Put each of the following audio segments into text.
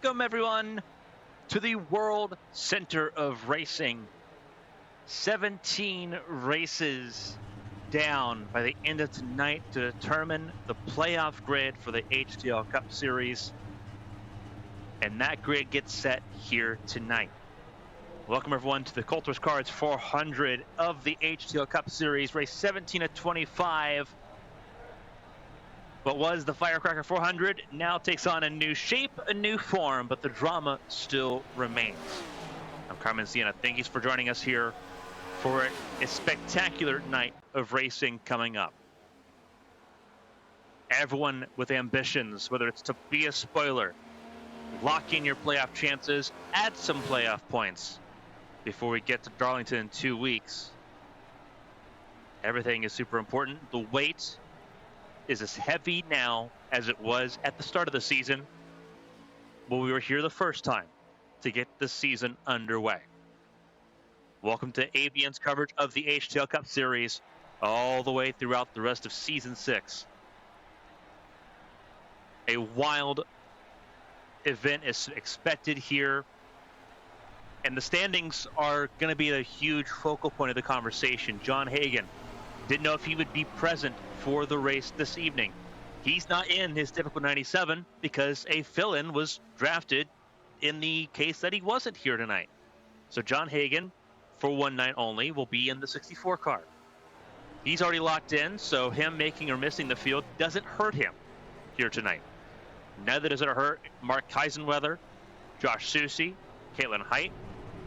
Welcome, everyone, to the World Center of Racing. 17 races down by the end of tonight to determine the playoff grid for the HTL Cup Series. And that grid gets set here tonight. Welcome, everyone, to the Coulters Cards 400 of the HTL Cup Series, race 17 of 25. What was the Firecracker 400 now takes on a new shape, a new form, but the drama still remains. I'm Carmen Sienna. Thank you for joining us here for a spectacular night of racing coming up. Everyone with ambitions, whether it's to be a spoiler, lock in your playoff chances, add some playoff points before we get to Darlington in 2 weeks. Everything is super important. The weight is as heavy now as it was at the start of the season when we were here the first time to get the season underway. Welcome to ABN's coverage of the HTL Cup Series all the way throughout the rest of Season 6. A wild event is expected here, and the standings are going to be a huge focal point of the conversation. John Hagan didn't know if he would be present for the race this evening. He's not in his typical 97 because a fill-in was drafted in the case that he wasn't here tonight. So John Hagan, for one night only, will be in the 64 car. He's already locked in, so him making or missing the field doesn't hurt him here tonight. Neither does it hurt Mark Keisenweather, Josh Susie, Caitlin Height,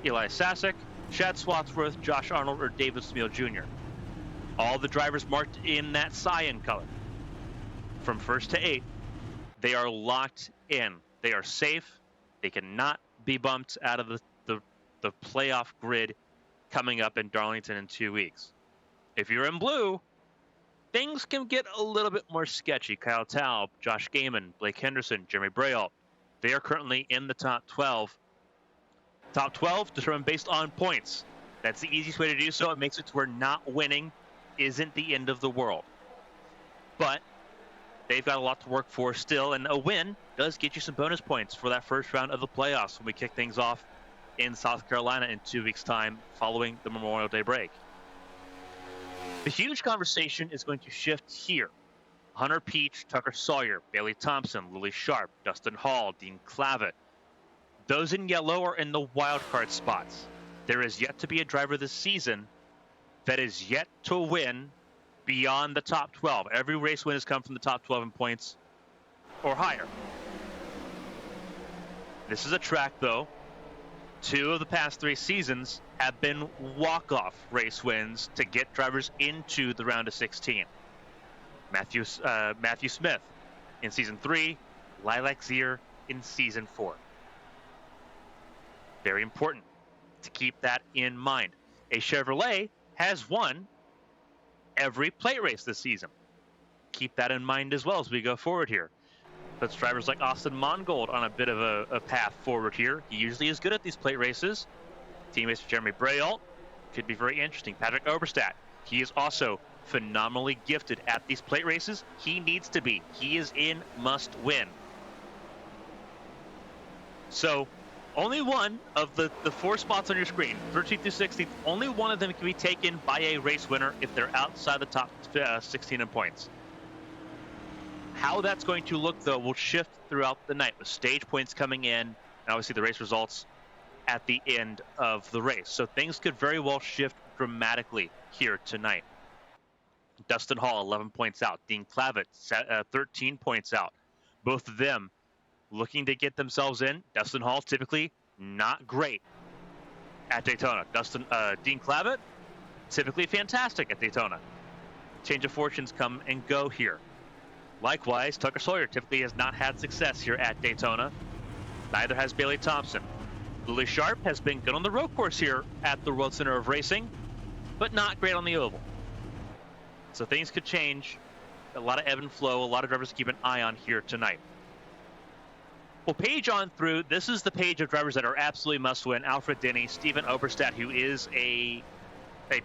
Eli Sasek, Chad Swatsworth, Josh Arnold, or David Smeal Jr. All the drivers marked in that cyan color. From 1st to 8th, they are locked in. They are safe. They cannot be bumped out of the playoff grid coming up in Darlington in 2 weeks. If you're in blue, things can get a little bit more sketchy. Kyle Taub, Josh Gaiman, Blake Henderson, Jeremy Braille, they are currently in the top 12. Top 12 determined based on points. That's the easiest way to do so. It makes it to where not winning isn't the end of the world. But they've got a lot to work for still, and a win does get you some bonus points for that first round of the playoffs when we kick things off in South Carolina in 2 weeks' time following the Memorial Day break. The huge conversation is going to shift here. Hunter Peach, Tucker Sawyer, Bailey Thompson, Lily Sharp, Dustin Hall, Dean Clavitt. Those in yellow are in the wild card spots. There is yet to be a driver this season that is yet to win beyond the top 12. Every race win has come from the top 12 in points or higher. This is a track, though. 2 of the past 3 seasons have been walk-off race wins to get drivers into the round of 16. Matthew Smith in Season 3, Lilac Zier in Season 4. Very important to keep that in mind. A Chevrolet has won every plate race this season. Keep that in mind as well as we go forward here. Puts drivers like Austin Mongold on a bit of a path forward here. He usually is good at these plate races. Teammates with Jeremy Braille could be very interesting. Patrick Oberstadt, he is also phenomenally gifted at these plate races. He needs to be. He is in must win. So only one of the 4 spots on your screen, 13th through 16th, only one of them can be taken by a race winner if they're outside the top 16 in points. How that's going to look, though, will shift throughout the night with stage points coming in and obviously the race results at the end of the race. So things could very well shift dramatically here tonight. Dustin Hall, 11 points out. Dean Clavitt, 13 points out. Both of them looking to get themselves in. Dustin Hall, typically not great at Daytona. Dean Clavitt, typically fantastic at Daytona. Change of fortunes come and go here. Likewise, Tucker Sawyer typically has not had success here at Daytona. Neither has Bailey Thompson. Lily Sharp has been good on the road course here at the World Center of Racing, but not great on the oval. So things could change. A lot of ebb and flow, a lot of drivers to keep an eye on here tonight. We'll page on through. This is the page of drivers that are absolutely must-win. Alfred Denny, Steven Oberstadt, who is a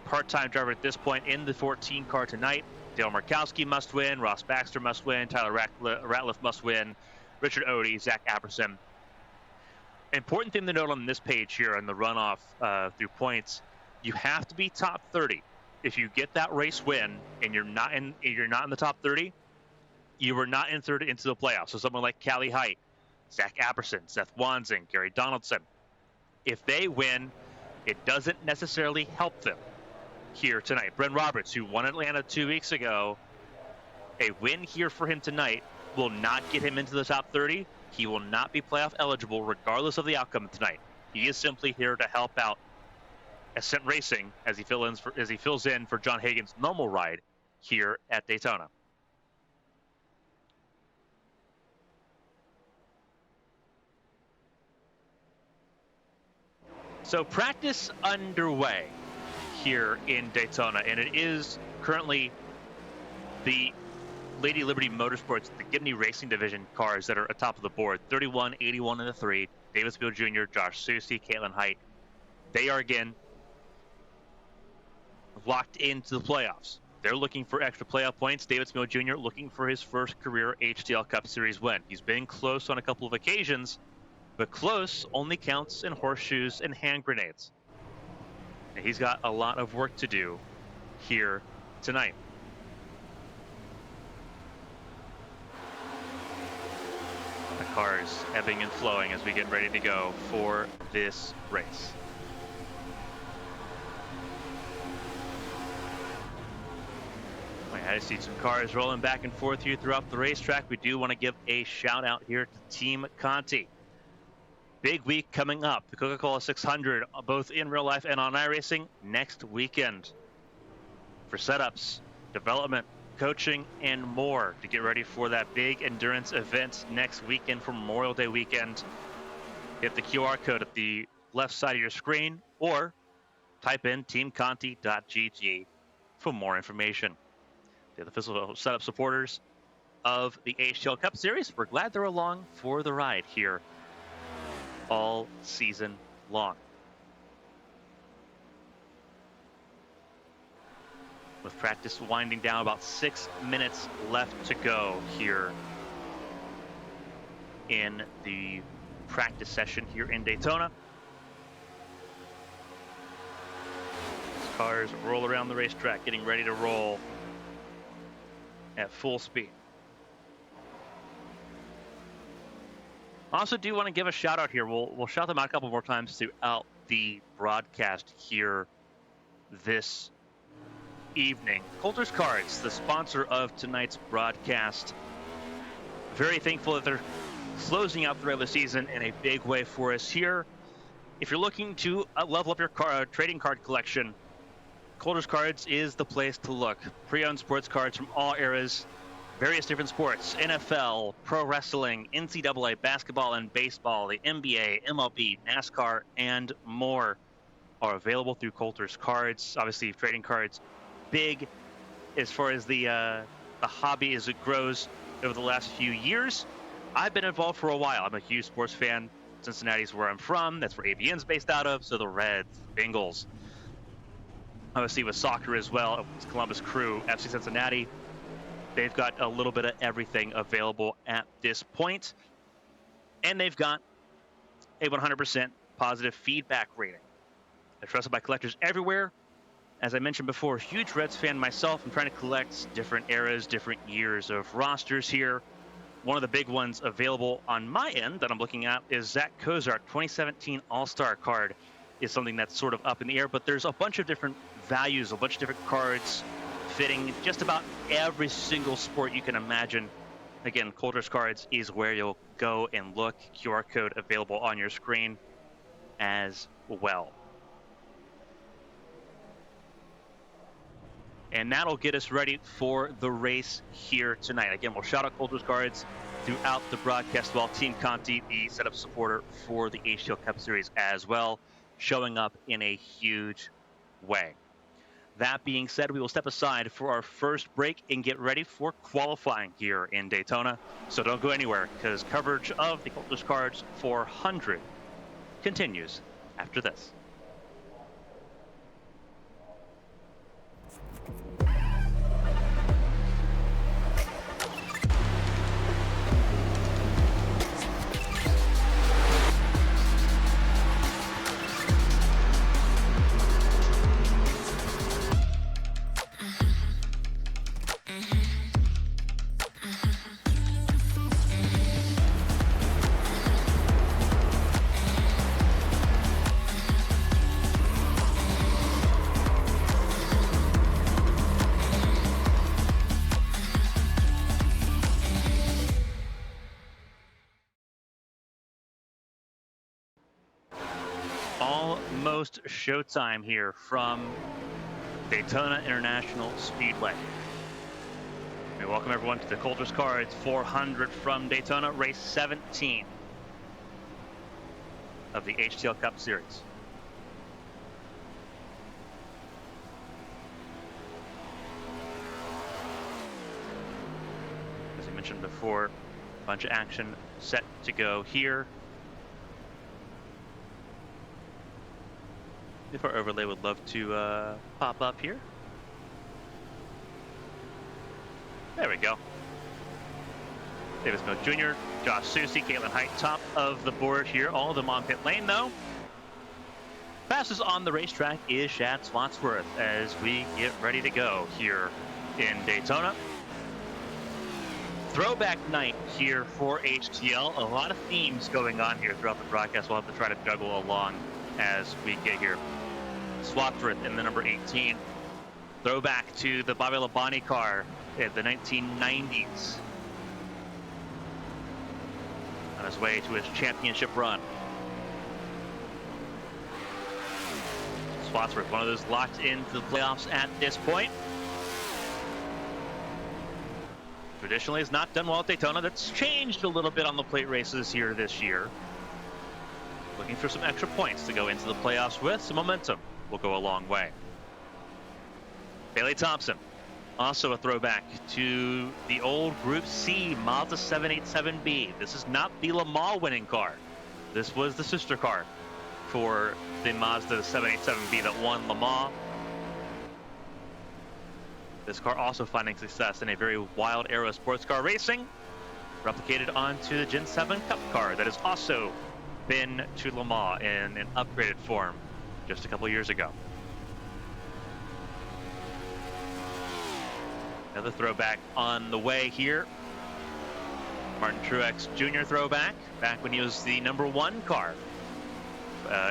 part-time driver at this point in the 14 car tonight. Dale Markowski must win. Ross Baxter must win. Tyler Ratliff must win. Richard Odie, Zach Apperson. Important thing to note on this page here on the runoff through points, you have to be top 30. If you get that race win and you're not in the top 30, you were not entered into the playoffs. So someone like Callie Height, Zach Apperson, Seth Wanzing, Gary Donaldson, if they win, it doesn't necessarily help them here tonight. Brent Roberts, who won Atlanta 2 weeks ago, A win here for him tonight will not get him into the top 30. He will not be playoff eligible regardless of the outcome tonight. He is simply here to help out Ascent Racing as he fills in for John Hagan's normal ride here at Daytona. So practice underway here in Daytona, and it is currently the Lady Liberty Motorsports, the Gibney Racing Division cars that are atop of the board. 31, 81 in the 3, Davis Beal Jr., Josh Susie, Caitlin Height. They are again locked into the playoffs. They're looking for extra playoff points. David Smith Jr. looking for his first career HTL Cup Series win. He's been close on a couple of occasions, but close only counts in horseshoes and hand grenades. And he's got a lot of work to do here tonight. The cars ebbing and flowing as we get ready to go for this race. I see some cars rolling back and forth here throughout the racetrack. We do want to give a shout out here to Team Conti. Big week coming up. The Coca-Cola 600, both in real life and on iRacing, next weekend. For setups, development, coaching, and more to get ready for that big endurance event next weekend for Memorial Day weekend. Hit the QR code at the left side of your screen or type in teamconti.gg for more information. They're the official setup supporters of the HTL Cup Series. We're glad they're along for the ride here all season long. With practice winding down, about 6 minutes left to go here in the practice session here in Daytona. As cars roll around the racetrack, getting ready to roll at full speed. Also do want to give a shout out here. We'll shout them out a couple more times throughout the broadcast here this evening. Coulters Cards, the sponsor of tonight's broadcast. Very thankful that they're closing out the regular season in a big way for us here. If you're looking to level up your trading card collection, Coulters Cards is the place to look. Pre-owned sports cards from all eras, various different sports, NFL, pro wrestling, NCAA, basketball and baseball, the NBA, MLB, NASCAR, and more are available through Coulters Cards. Obviously, trading cards, big as far as the hobby as it grows over the last few years. I've been involved for a while. I'm a huge sports fan. Cincinnati's where I'm from. That's where ABN's based out of. So the Reds, Bengals. Obviously with soccer as well, it's Columbus Crew, FC Cincinnati. They've got a little bit of everything available at this point. And they've got a 100% positive feedback rating. They're trusted by collectors everywhere. As I mentioned before, huge Reds fan myself. I'm trying to collect different eras, different years of rosters here. One of the big ones available on my end that I'm looking at is Zach Kozar, 2017 All-Star card. Is something that's sort of up in the air, but there's a bunch of different values, a bunch of different cards fitting just about every single sport you can imagine. Again, Coulters Cards is where you'll go and look. QR code available on your screen as well. And that'll get us ready for the race here tonight. Again, we'll shout out Coulters Cards throughout the broadcast, while Team Conti, the setup supporter for the HTL Cup Series as well, showing up in a huge way. That being said, we will step aside for our first break and get ready for qualifying here in Daytona. So don't go anywhere, because coverage of the Coulters Cards 400 continues after this. most showtime here from Daytona International Speedway. We welcome everyone to the Coulters car. It's 400 from Daytona, race 17 of the HTL Cup Series. As I mentioned before, a bunch of action set to go here. If our overlay would love to pop up here. There we go. Davis Milk Jr., Josh Susie, Caitlin Height, top of the board here. All of them on pit lane, though. Fastest on the racetrack is Shad Slotsworth as we get ready to go here in Daytona. Throwback night here for HTL. A lot of themes going on here throughout the broadcast. We'll have to try to juggle along as we get here. Slotsworth in the number 18. Throwback to the Bobby Labonte car in the 1990s. On his way to his championship run. Slotsworth, one of those locked into the playoffs at this point. Traditionally has not done well at Daytona. That's changed a little bit on the plate races here this year. Looking for some extra points to go into the playoffs with. Some momentum will go a long way. Bailey Thompson, also a throwback to the old Group C Mazda 787B. This is not the Le Mans winning car. This was the sister car for the Mazda 787B that won Le Mans. This car also finding success in a very wild era of sports car racing, replicated onto the Gen 7 Cup car that has also been to Le Mans in an upgraded form just a couple years ago. Another throwback on the way here. Martin Truex Jr. throwback, back when he was the number 1 car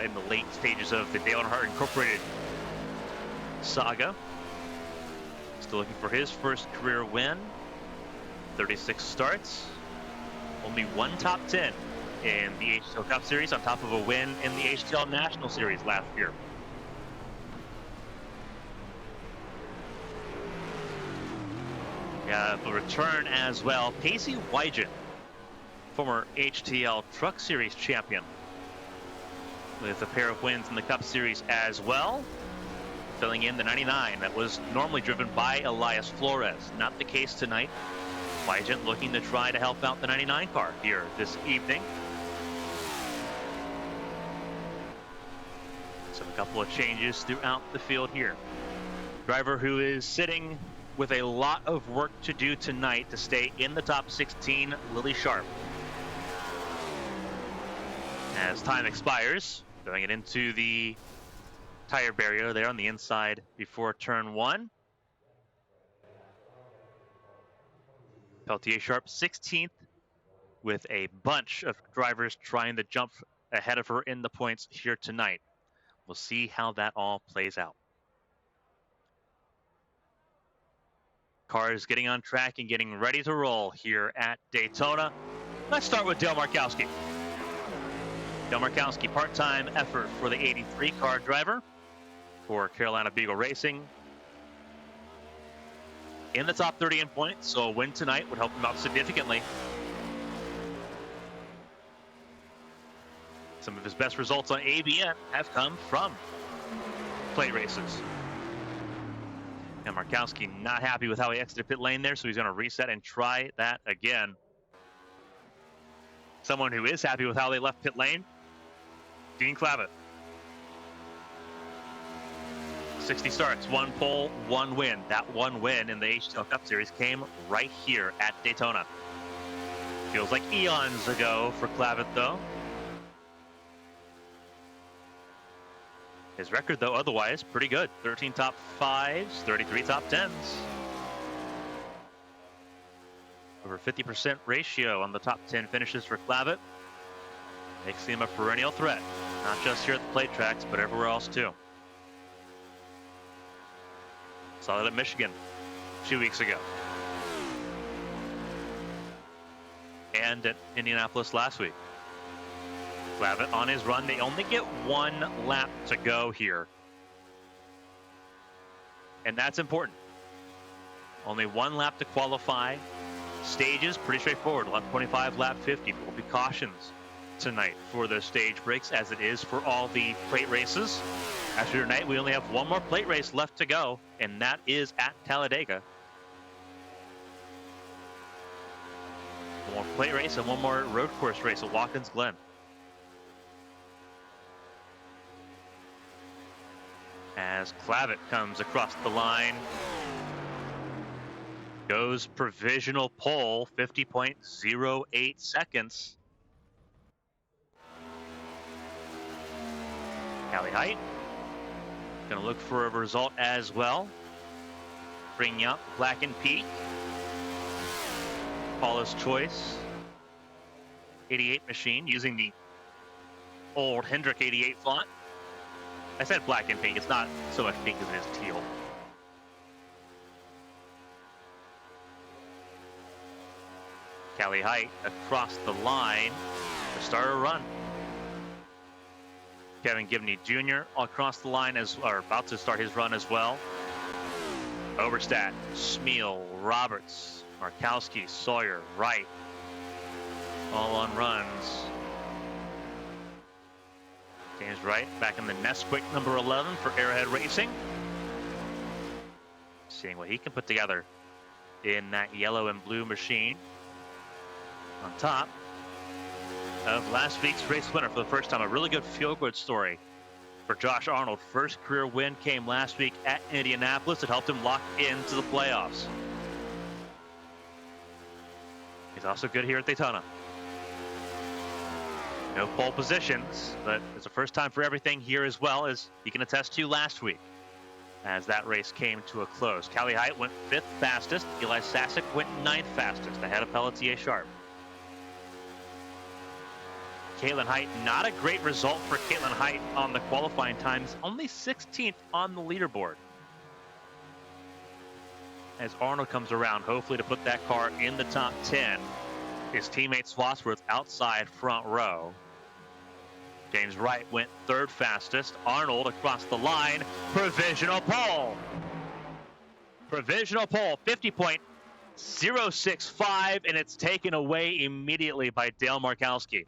in the late stages of the Dale Earnhardt Incorporated saga. Still looking for his first career win. 36 starts, only 1 top 10 in the HTL Cup Series on top of a win in the HTL National Series last year. A return as well. Pacey Wygen, former HTL Truck Series champion, with a pair of wins in the Cup Series as well. Filling in the 99 that was normally driven by Elias Flores. Not the case tonight. Wygen looking to try to help out the 99 car here this evening. So a couple of changes throughout the field here. Driver who is sitting with a lot of work to do tonight to stay in the top 16, Lily Sharp. As time expires, going it into the tire barrier there on the inside before turn 1. Peltier Sharp 16th with a bunch of drivers trying to jump ahead of her in the points here tonight. We'll see how that all plays out. Cars getting on track and getting ready to roll here at Daytona. Let's start with Dale Markowski. Dale Markowski, part-time effort for the 83 car driver for Carolina Beagle Racing. In the top 30 in points, so a win tonight would help him out significantly. Some of his best results on ABN have come from plate races. And Markowski not happy with how he exited pit lane there, so he's going to reset and try that again. Someone who is happy with how they left pit lane, Dean Clavitt. 60 starts, 1 pole, 1 win. That 1 win in the HTL Cup Series came right here at Daytona. Feels like eons ago for Clavitt, though. His record, though, otherwise pretty good. 13 top 5s, 33 top 10s. Over 50% ratio on the top 10 finishes for Clavitt. Makes him a perennial threat, not just here at the plate tracks, but everywhere else, too. Saw that at Michigan 2 weeks ago. And at Indianapolis last week. Clavitt on his run. They only get 1 lap to go here. And that's important. Only 1 lap to qualify. Stages, pretty straightforward. Lap 25, lap 50. There will be cautions tonight for the stage breaks, as it is for all the plate races. After tonight, we only have 1 more plate race left to go, and that is at Talladega. 1 more plate race and 1 more road course race at Watkins Glen. As Clavitt comes across the line, goes provisional pole, 50.08 seconds. Callie Height going to look for a result as well. Bringing up Black and Peak. Paula's Choice 88 machine using the old Hendrick 88 font. I said black and pink. It's not so much pink as it is teal. Callie Height across the line to start a run. Kevin Gibney Jr. across the line about to start his run as well. Oberstadt, Smeal, Roberts, Markowski, Sawyer, Wright, all on runs. James Wright back in the Nesquik number 11 for Arrowhead Racing. Seeing what he can put together in that yellow and blue machine. On top of last week's race winner for the first time, a really good feel-good story for Josh Arnold. First career win came last week at Indianapolis. It helped him lock into the playoffs. He's also good here at Daytona. No pole positions, but it's the first time for everything here as well, as he can attest to last week as that race came to a close. Callie Height went 5th fastest. Eli Sasek went 9th fastest, ahead of Pelletier Sharp. Caitlin Height, not a great result for Caitlin Height on the qualifying times, only 16th on the leaderboard. As Arnold comes around, hopefully to put that car in the top 10. His teammate Swasworth outside front row. James Wright went 3rd fastest. Arnold across the line, provisional pole. Provisional pole, 50.065, and it's taken away immediately by Dale Markowski.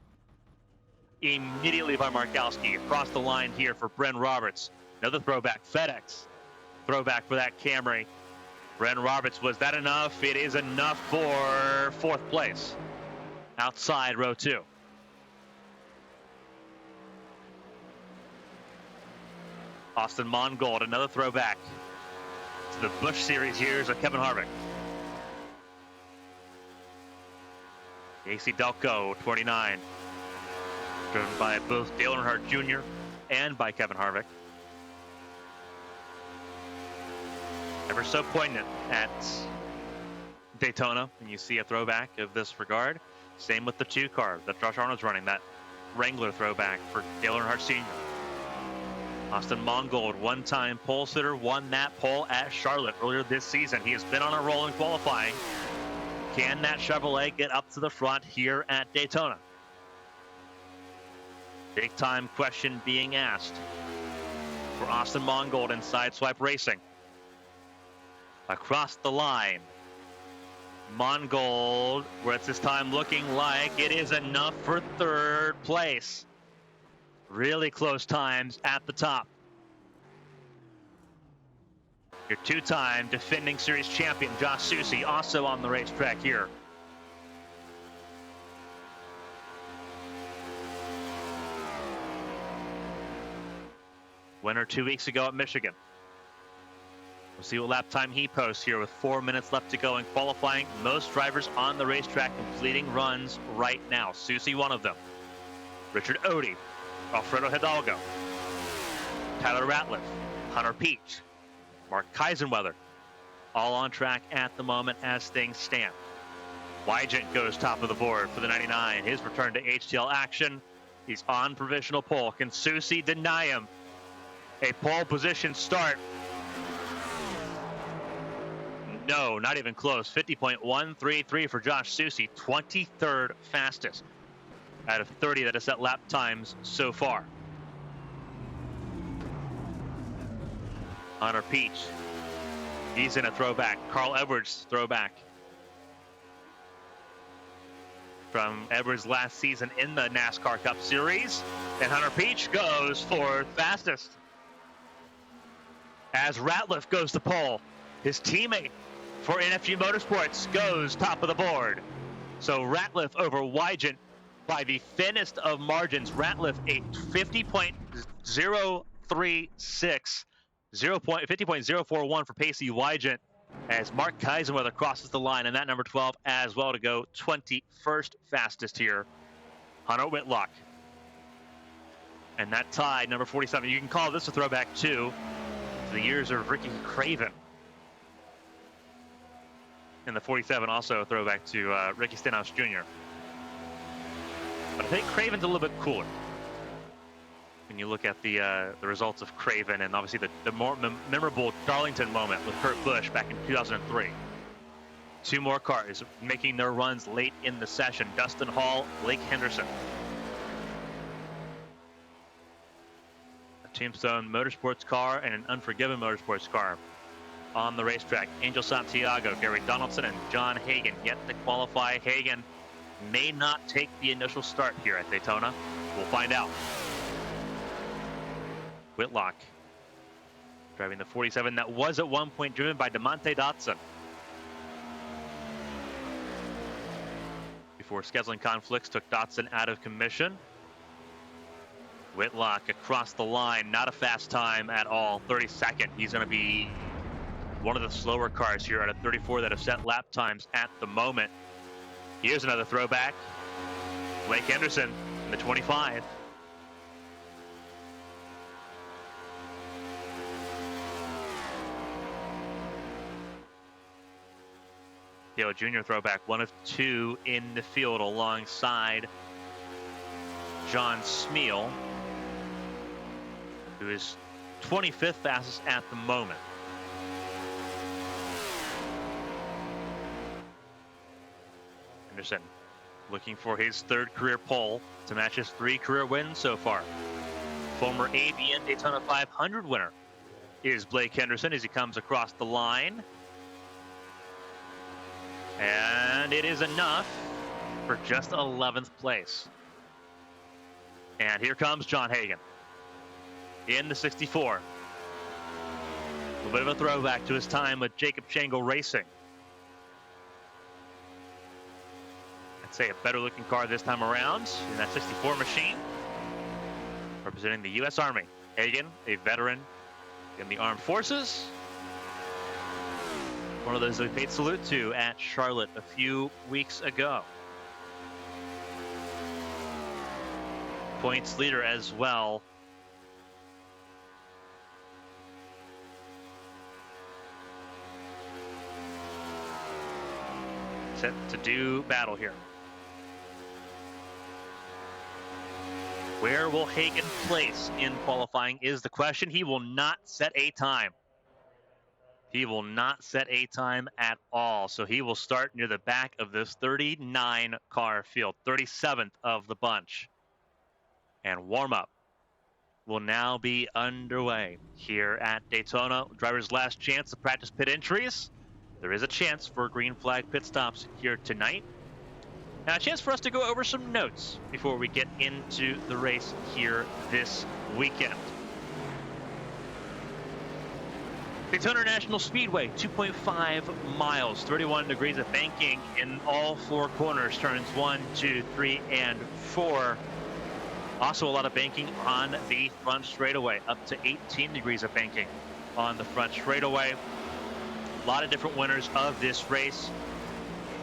Immediately by Markowski. Across the line here for Bren Roberts. Another throwback, FedEx. Throwback for that Camry. Bren Roberts, was that enough? It is enough for 4th place. Outside row 2. Austin Mongold, another throwback to the Busch Series years of Kevin Harvick. AC Delco, 29. Driven by both Dale Earnhardt Jr. and by Kevin Harvick. Ever so poignant at Daytona when you see a throwback of this regard. Same with the 2 car that Josh Arnold's running, that Wrangler throwback for Dale Earnhardt Sr. Austin Mongold, 1-time pole sitter, won that pole at Charlotte earlier this season. He has been on a roll in qualifying. Can that Chevrolet get up to the front here at Daytona? Big time question being asked for Austin Mongold in Sideswipe Racing. Across the line, Mongold, where it's this time looking like it is enough for 3rd place. Really close times at the top. Your 2-time defending series champion, Josh Susie, also on the racetrack here. Winner 2 weeks ago at Michigan. We'll see what lap time he posts here with 4 minutes left to go in qualifying. Most drivers on the racetrack completing runs right now. Susie, one of them. Richard Odie, Alfredo Hidalgo, Tyler Ratliff, Hunter Peach, Mark Kaisenweather, all on track at the moment as things stand. Wygent goes top of the board for the 99. His return to HTL action. He's on provisional pole. Can Susie deny him a pole position start? No, not even close. 50.133 for Josh Susie, 23rd fastest. out of 30 that have set lap times so far. Hunter Peach, he's in a throwback. Carl Edwards throwback from Edwards last season in the NASCAR Cup Series. And Hunter Peach goes for fastest as Ratliff goes to pole. His teammate for NFG Motorsports goes top of the board. So Ratliff over Wygant by the thinnest of margins. Ratliff a 50.036, 50.041 for Pacey Wygant as Mark Kaisenweather crosses the line, and that number 12 as well to go 21st fastest here. Hunter Whitlock. And that tied number 47. You can call this a throwback too to the years of Ricky Craven. And the 47 also a throwback to Ricky Stenhouse Jr. But I think Craven's a little bit cooler when you look at the results of Craven, and obviously the more memorable Darlington moment with Kurt Busch back in 2003. Two more cars making their runs late in the session. Dustin Hall, Blake Henderson. A Tombstone Motorsports car and an Unforgiven Motorsports car on the racetrack. Angel Santiago, Gary Donaldson, and John Hagan yet to qualify. Hagan may not take the initial start here at Daytona. We'll find out. Whitlock driving the 47 that was at one point driven by DeMonte Dotson. Before scheduling conflicts took Dotson out of commission. Whitlock across the line, not a fast time at all, 32nd. He's going to be one of the slower cars here out of 34 that have set lap times at the moment. Here's another throwback. Blake Henderson in the 25. Dale Jr. throwback, one of two in the field alongside John Smeal, who is 25th fastest at the moment. Henderson looking for his third career pole to match his 3 career wins so far. Former ABN Daytona 500 winner is Blake Henderson as he comes across the line. And it is enough for just 11th place. And here comes John Hagan in the 64. A little bit of a throwback to his time with Jacob Shangle Racing. I'd say a better looking car this time around in that 64 machine. Representing the U.S. Army. Hagan, a veteran in the armed forces. One of those we paid salute to at Charlotte a few weeks ago. Points leader as well. Set to do battle here. Where will Hagan place in qualifying is the question. He will not set a time. He will not set a time at all. So he will start near the back of this 39 car field, 37th of the bunch. And warm-up will now be underway here at Daytona. Driver's last chance to practice pit entries. There is a chance for green flag pit stops here tonight. Now a chance for us to go over some notes before we get into the race here this weekend. Daytona International Speedway, 2.5 miles, 31 degrees of banking in all 4 corners, turns 1, 2, 3, and 4. Also a lot of banking on the front straightaway, up to 18 degrees of banking on the front straightaway. A lot of different winners of this race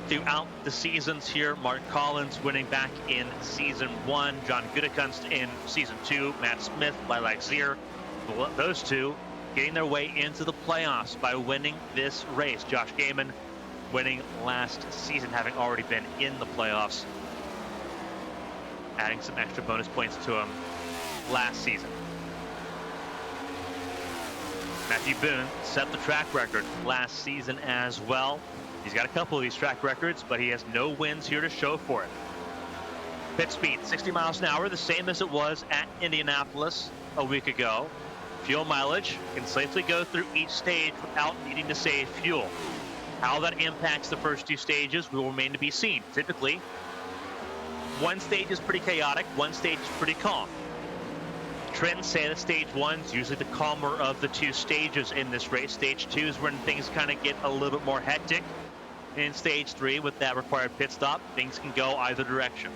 throughout the seasons here. Mark Collins winning back in season 1, John Gutekunst in season 2, Matt Smith, Lilac Zier, those two getting their way into the playoffs by winning this race. Josh Gaiman winning last season, having already been in the playoffs, adding some extra bonus points to him last season. Matthew Boone set the track record last season as well. He's got a couple of these track records, but he has no wins here to show for it. Pit speed, 60 miles an hour, the same as it was at Indianapolis a week ago. Fuel mileage can safely go through each stage without needing to save fuel. How that impacts the first two stages will remain to be seen. Typically, one stage is pretty chaotic, one stage is pretty calm. Trends say that stage one's usually the calmer of the two stages in this race. Stage two is when things kind of get a little bit more hectic. In stage three, with that required pit stop, things can go either direction.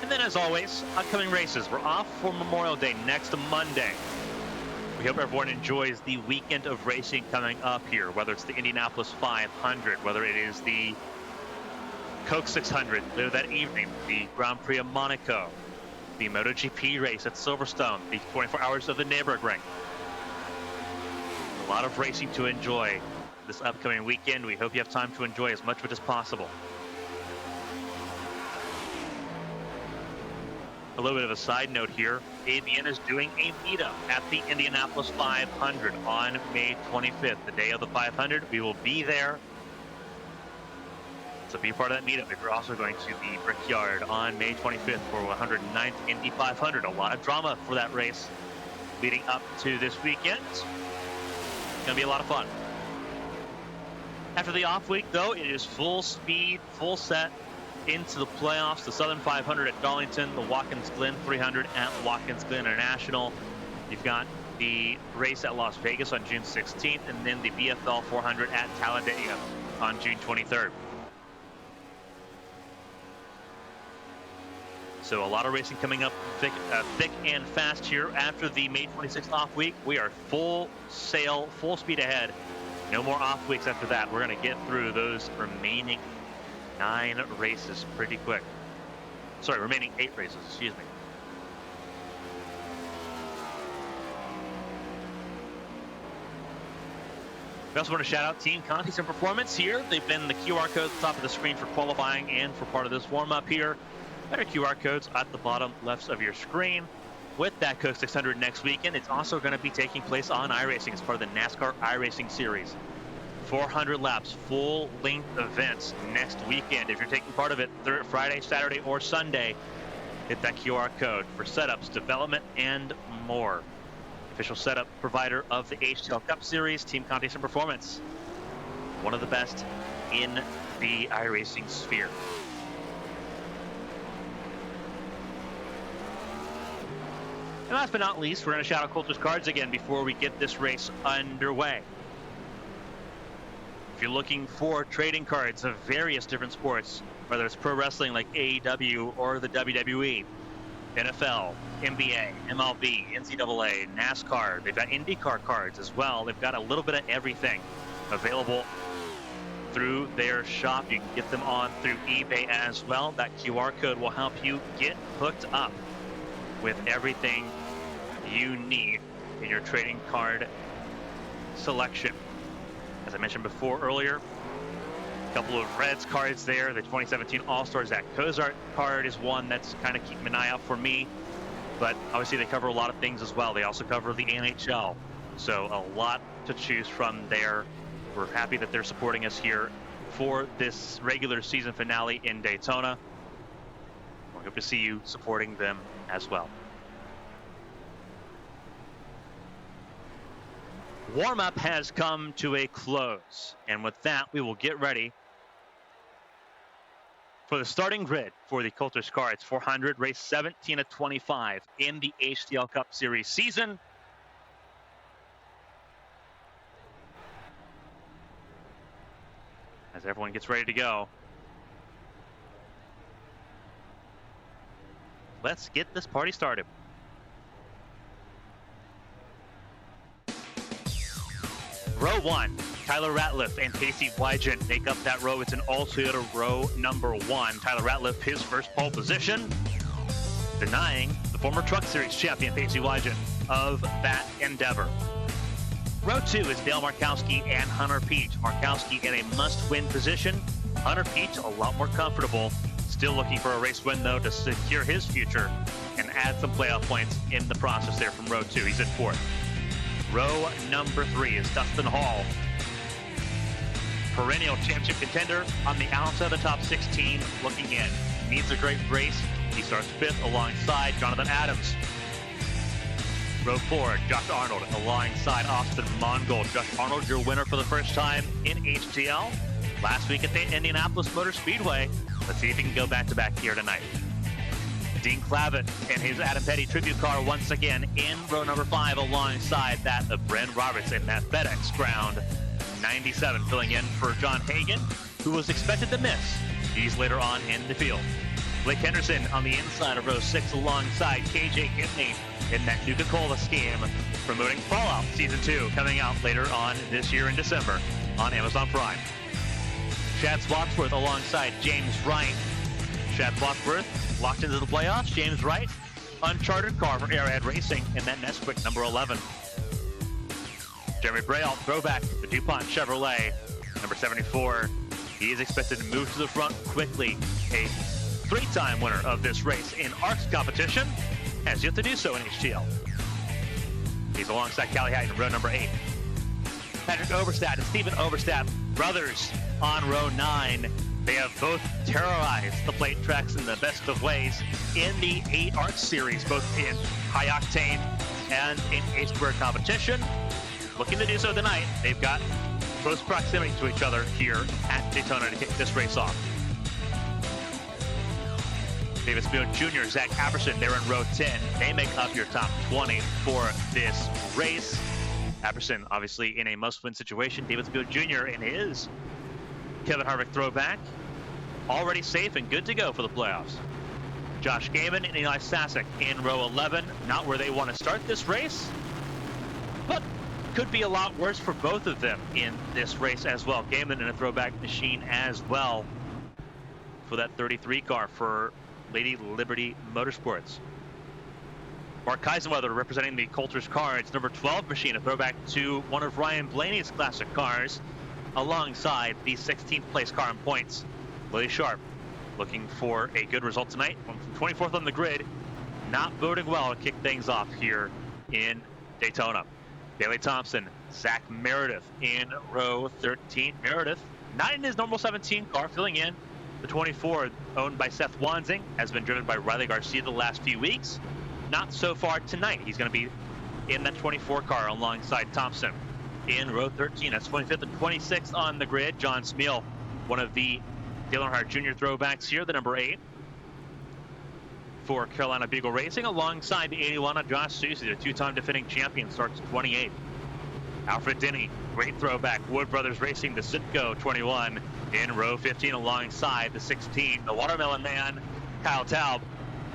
And then, as always, upcoming races. We're off for Memorial Day next Monday. We hope everyone enjoys the weekend of racing coming up here, whether it's the Indianapolis 500, whether it is the Coke 600 later that evening, the Grand Prix of Monaco, the MotoGP race at Silverstone, the 24 hours of the Nürburgring. A lot of racing to enjoy this upcoming weekend. We hope you have time to enjoy as much of it as possible. A little bit of a side note here, ABN is doing a meetup at the Indianapolis 500 on May 25th, the day of the 500. We will be there. So be part of that meetup if you're also going to the Brickyard on May 25th for 109th Indy 500. A lot of drama for that race leading up to this weekend. It's going to be a lot of fun. After the off week, though, it is full speed, full set into the playoffs. The Southern 500 at Darlington, the Watkins Glen 300 at Watkins Glen International. You've got the race at Las Vegas on June 16th, and then the BFL 400 at Talladega on June 23rd. So a lot of racing coming up thick and fast here. After the May 26th off week, we are full sail, full speed ahead. No more off weeks after that. We're going to get through those remaining 9 races pretty quick. Sorry, remaining 8 races, excuse me. We also want to shout out Team Contis and Performance here. They've been the QR code at the top of the screen for qualifying and for part of this warm-up here. Better QR codes at the bottom left of your screen. With that Coke 600 next weekend, it's also going to be taking place on iRacing as part of the NASCAR iRacing Series. 400 laps, full-length events next weekend. If you're taking part of it Friday, Saturday, or Sunday, hit that QR code for setups, development, and more. Official setup provider of the HTL Cup Series, Team Contis and Performance. One of the best in the iRacing sphere. And last but not least, we're going to shout out Coulters cards again before we get this race underway. If you're looking for trading cards of various different sports, whether it's pro wrestling like AEW or the WWE, NFL, NBA, MLB, NCAA, NASCAR, they've got IndyCar cards as well. They've got a little bit of everything available through their shop. You can get them on through eBay as well. That QR code will help you get hooked up with everything you need in your trading card selection. As I mentioned before earlier, a couple of Reds cards there. The 2017 All-Stars Zach Cozart card is one that's kind of keeping an eye out for me. But obviously they cover a lot of things as well. They also cover the NHL. So a lot to choose from there. We're happy that they're supporting us here for this regular season finale in Daytona. We hope to see you supporting them as well. Warm-up has come to a close, and with that, we will get ready for the starting grid for the Coulters Cards 400, race 17 of 25 in the HTL Cup Series season. As everyone gets ready to go, let's get this party started. Row 1, Tyler Ratliff and Casey Wygen make up that row. It's an all-Toyota row number 1. Tyler Ratliff, his first pole position, denying the former Truck Series champion, Casey Wygen, of that endeavor. Row 2 is Dale Markowski and Hunter Peach. Markowski in a must-win position. Hunter Peach a lot more comfortable. Still looking for a race win, though, to secure his future and add some playoff points in the process there from row 2. He's in 4th. Row number 3 is Dustin Hall perennial championship contender on the outside of the top 16 looking in. Needs a great race. He starts 5th alongside Jonathan Adams. Row 4, Josh Arnold alongside Austin Mongold. Josh Arnold, your winner for the first time in HTL last week at the Indianapolis Motor Speedway. Let's see if he can go back-to-back here tonight. Dean Clavitt and his Adam Petty tribute car once again in row number 5 alongside that of Bren Roberts in that FedEx Ground 97, filling in for John Hagan, who was expected to miss. He's later on in the field. Blake Henderson on the inside of row 6 alongside KJ Gibney in that Nuka-Cola scheme, promoting Fallout Season 2, coming out later on this year in December on Amazon Prime. Chad Spotsworth alongside James Wright. Chad Spotsworth locked into the playoffs. James Wright, uncharted car for Arrowhead Racing in that Nesquik number 11. Jeremy Braille, throwback, the DuPont Chevrolet, number 74. He is expected to move to the front quickly. A 3-time winner of this race in ARC's competition has yet to do so in HTL. He's alongside Callie Hyde in row number 8. Patrick Overstat and Stephen Overstat, brothers, on row 9. They have both terrorized the plate tracks in the best of ways in the 8 ARC series, both in high octane and in A-square competition. Looking to do so tonight. They've got close proximity to each other here at Daytona to kick this race off. David Spoon Jr., Zach Apperson, they're in row 10. They make up your top 20 for this race. Apperson, obviously, in a must-win situation. David Spoon Jr. in his Kevin Harvick throwback, already safe and good to go for the playoffs. Josh Gaiman and Eli Sasek in row 11, not where they want to start this race, but could be a lot worse for both of them in this race as well. Gaiman in a throwback machine as well for that 33 car for Lady Liberty Motorsports. Mark Kaisenweather representing the Coulters Cards, number 12 machine, a throwback to one of Ryan Blaney's classic cars, alongside the 16th place car in points, Lily Sharp, looking for a good result tonight. 24th on the grid, not boding well to kick things off here in Daytona. Bailey Thompson, Zach Meredith in row 13. Meredith, not in his normal 17 car, filling in. The 24, owned by Seth Wanzing, has been driven by Riley Garcia the last few weeks. Not so far tonight. He's going to be in that 24 car alongside Thompson. In row 13, that's 25th and 26th on the grid. John Smeal, one of the Dale Earnhardt Jr. throwbacks here, the number 8 for Carolina Beagle Racing, alongside the 81 of Josh Susie, the 2-time defending champion, starts 28th. Alfred Denny, great throwback. Wood Brothers Racing, the Sitco 21 in row 15, alongside the 16, the Watermelon Man, Kyle Taub,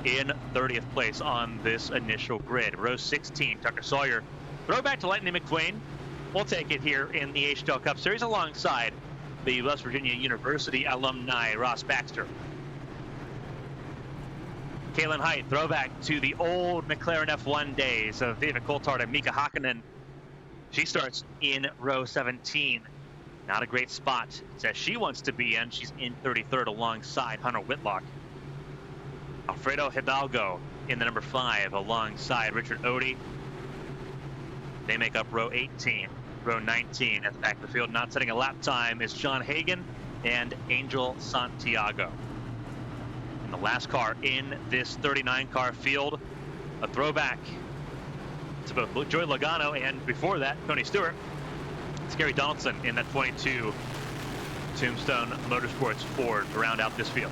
in 30th place on this initial grid. Row 16, Tucker Sawyer, throwback to Lightning McQueen. We'll take it here in the HTL Cup Series alongside the West Virginia University alumni, Ross Baxter. Kalen Height, throwback to the old McLaren F1 days of David Coulthard and Mika Hakkinen. She starts in row 17. Not a great spot that she wants to be in. She's in 33rd alongside Hunter Whitlock. Alfredo Hidalgo in the number 5 alongside Richard Odie. They make up row 18. Row 19 at the back of the field, not setting a lap time, is John Hagan and Angel Santiago. And the last car in this 39 car field, a throwback to both Joey Logano and before that, Tony Stewart. It's Gary Donaldson in that 22 Tombstone Motorsports Ford to round out this field.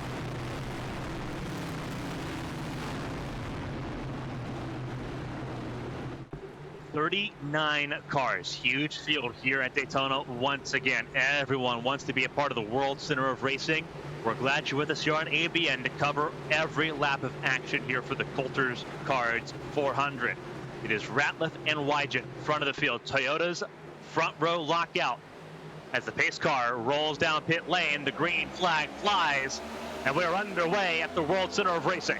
$39 cars, huge field here at Daytona. Once again, everyone wants to be a part of the World Center of Racing. We're glad you're with us here on ABN to cover every lap of action here for the Coulters Cards 400. It is Ratliff and Wygent, front of the field. Toyota's front row lockout as the pace car rolls down pit lane. The green flag flies, and we're underway at the World Center of Racing.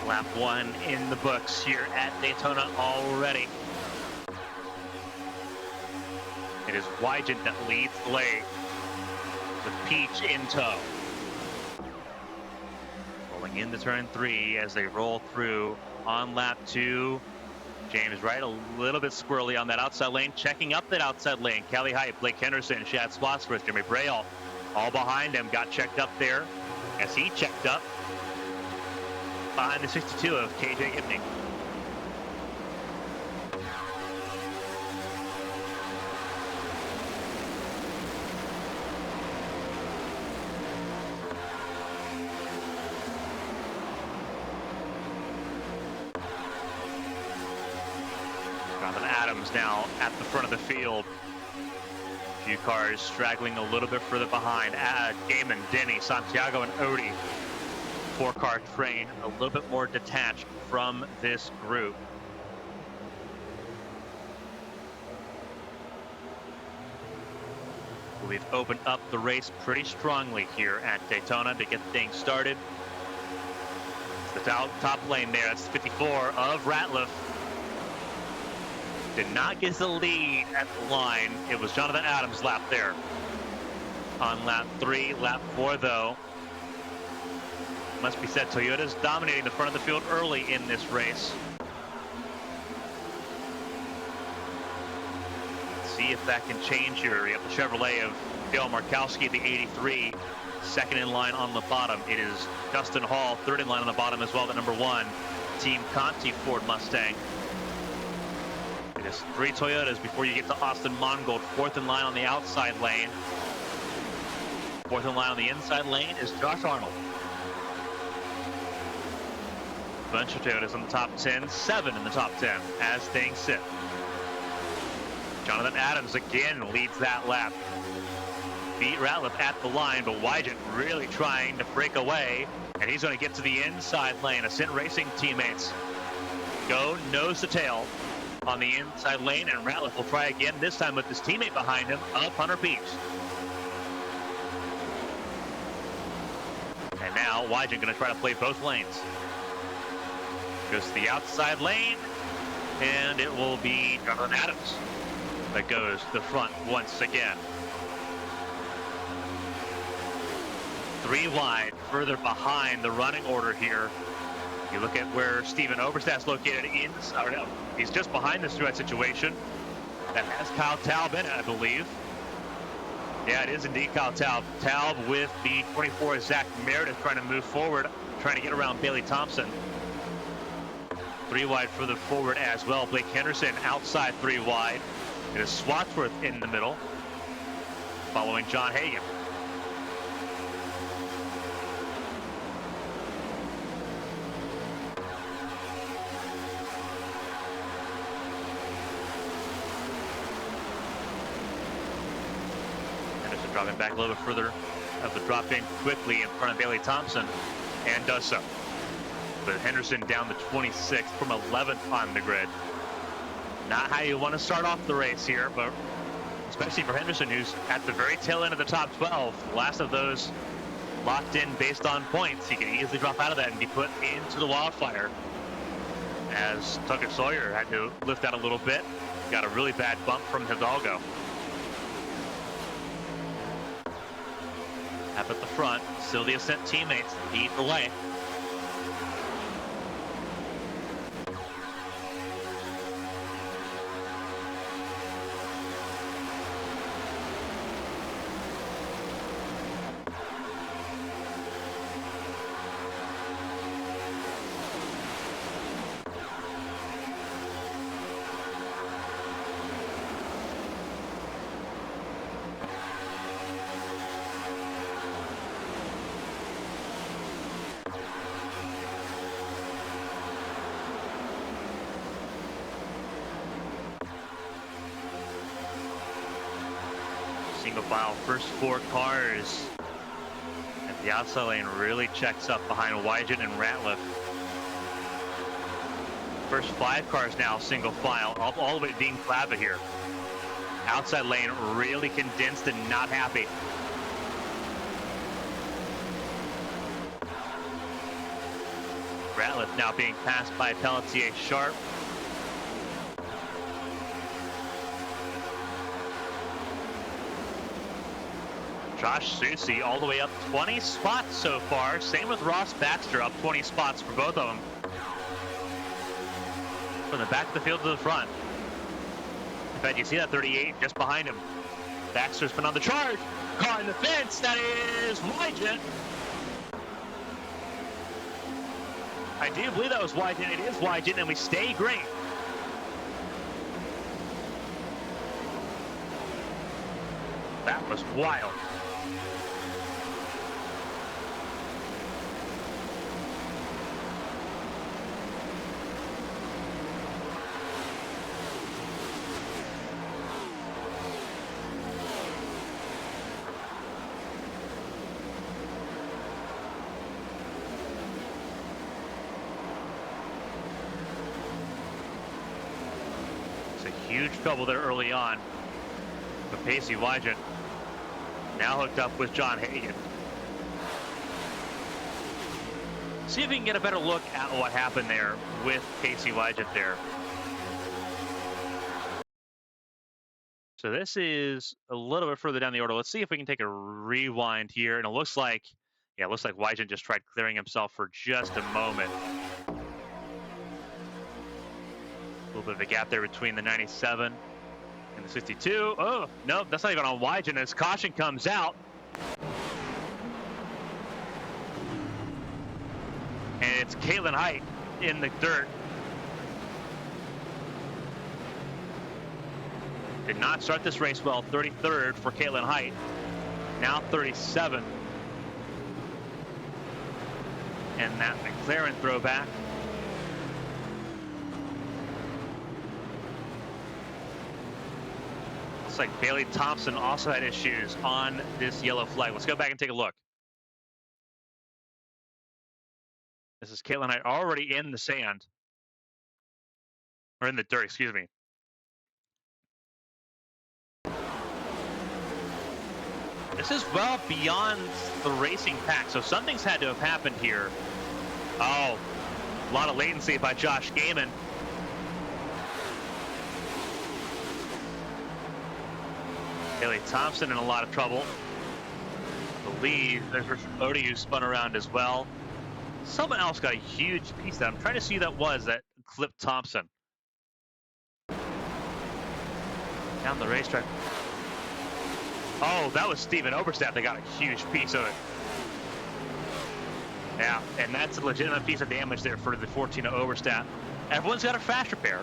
Lap 1 in the books here at Daytona already. It is Wygant that leads the lane with Peach in tow. Rolling into turn 3 as they roll through on lap 2. James Wright a little bit squirrely on that outside lane, checking up that outside lane. Kelly Height, Blake Henderson, Shad Spotsworth, Jimmy Braille all behind him, got checked up there as he checked up behind the 62 of KJ Gibney. Adams now at the front of the field. A few cars straggling a little bit further behind. Gaiman, Denny, Santiago, and Odie. 4-car train, a little bit more detached from this group. We've opened up the race pretty strongly here at Daytona to get things started. It's the top lane there. That's 54 of Ratliff. Did not get the lead at the line. It was Jonathan Adams' lap there. On lap 3, lap 4 though. Must be said, Toyota's dominating the front of the field early in this race. Let's see if that can change here. You have the Chevrolet of Dale Markowski, the 83, second in line on the bottom. It is Justin Hall, third in line on the bottom as well, the number 1 Team Conti Ford Mustang. It is 3 Toyotas before you get to Austin Mongold. 4th in line on the outside lane. 4th in line on the inside lane is Josh Arnold. Bunch of Toyotas in the top 10, 7 in the top 10 as things sit. Jonathan Adams again leads that lap. Beat Ratliff at the line, but Wygant really trying to break away, and he's going to get to the inside lane. Ascent Racing teammates go nose to tail on the inside lane, and Ratliff will try again, this time with his teammate behind him, up Hunter Peach. And now Wygant going to try to play both lanes. Goes to the outside lane, and it will be Jonathan Adams that goes to the front once again. 3 wide, further behind the running order here. You look at where Steven Oberstadt's located he's just behind this throughout situation. That has Kyle Taub in it, I believe. Yeah, it is indeed Kyle Taub. Taub with the 24, Zach Meredith trying to move forward, trying to get around Bailey Thompson. 3 wide further forward as well. Blake Henderson outside 3 wide. It is Swatsworth in the middle, following John Hagan. Henderson dropping back a little bit further of the drop in quickly in front of Bailey Thompson, and does so. But Henderson down to 26th from 11th on the grid. Not how you want to start off the race here, but especially for Henderson, who's at the very tail end of the top 12. The last of those locked in based on points. He can easily drop out of that and be put into the wildfire. As Tucker Sawyer had to lift out a little bit. Got a really bad bump from Hidalgo. Up at the front, still the Ascent teammates lead the way. Single file, first 4 cars. And the outside lane really checks up behind Wygant and Ratliff. First 5 cars now single file, all the way to Dean Clava here. Outside lane really condensed and not happy. Ratliff now being passed by Pelletier Sharp. Josh Susie all the way up 20 spots so far. Same with Ross Baxter, up 20 spots for both of them. From the back of the field to the front. In fact, you see that 38 just behind him. Baxter's been on the charge. Car in the fence. That is Wygent. I do believe that was Wygent. It is Wygent, and we stay green. That was wild. Huge trouble there early on. But Pacey Wygent now hooked up with John Hagan. See if we can get a better look at what happened there with Pacey Wygent there. So this is a little bit further down the order. Let's see if we can take a rewind here. And it looks like, yeah, it looks like Wygent just tried clearing himself for just a moment. A little bit of a gap there between the 97 and the 62. Oh, no, that's not even on Wygent as caution comes out. And it's Caitlin Height in the dirt. Did not start this race well. 33rd for Caitlin Height. Now 37. And that McLaren throwback. Like Bailey Thompson also had issues on this yellow flag. Let's go back and take a look. This is Caitlin Height already in the sand. Or in the dirt, excuse me. This is well beyond the racing pack, so something's had to have happened here. Oh, a lot of latency by Josh Gaiman. Bailey Thompson in a lot of trouble. I believe there's Richard Bodie who spun around as well. Someone else got a huge piece that I'm trying to see who that was that clipped Thompson. Down the racetrack. Oh, that was Steven Oberstadt that got a huge piece of it. Yeah, and that's a legitimate piece of damage there for the 14 of Oberstadt. Everyone's got a fast repair.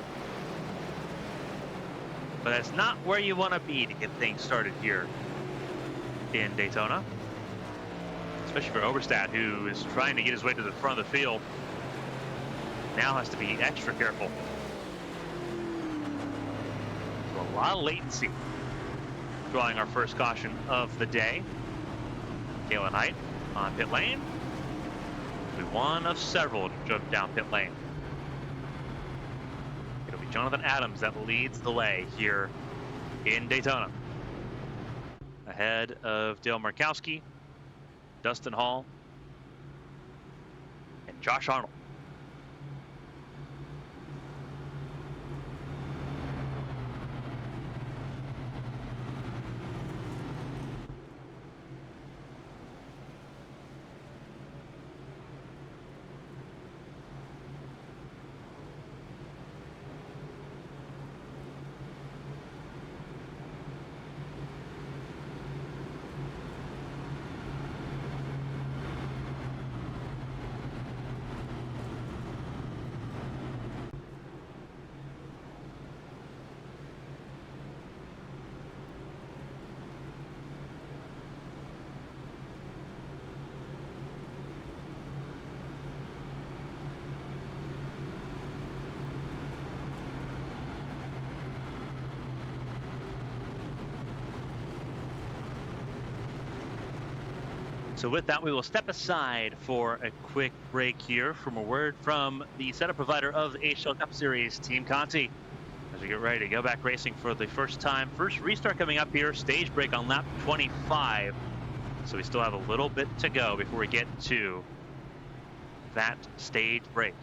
But that's not where you want to be to get things started here in Daytona. Especially for Oberstadt, who is trying to get his way to the front of the field. Now has to be extra careful. So a lot of latency. Drawing our first caution of the day. Caitlin Height on pit lane. Will be one of several to jump down pit lane. It'll be Jonathan Adams that leads the way here in Daytona. Ahead of Dale Markowski, Dustin Hall, and Josh Arnold. So with that, we will step aside for a quick break here from a word from the setup provider of the HTL Cup Series, Team Conti. As we get ready to go back racing for the first time. First restart coming up here, stage break on lap 25. So we still have a little bit to go before we get to that stage break.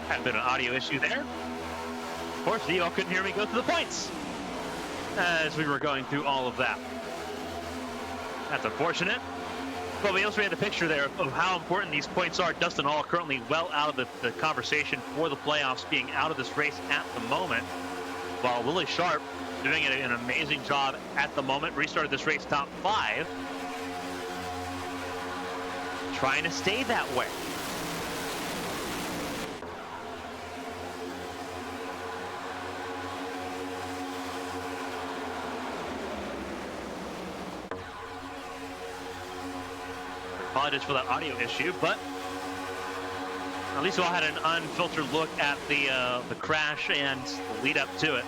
Had a bit of an audio issue there. Of course, you all couldn't hear me go through the points as we were going through all of that. That's unfortunate. But we illustrated the picture there of how important these points are. Dustin Hall currently well out of the conversation for the playoffs, being out of this race at the moment, while Willie Sharp doing an amazing job at the moment. Restarted this race top 5, trying to stay that way. Apologies for that audio issue, but at least we all had an unfiltered look at the crash and the lead up to it.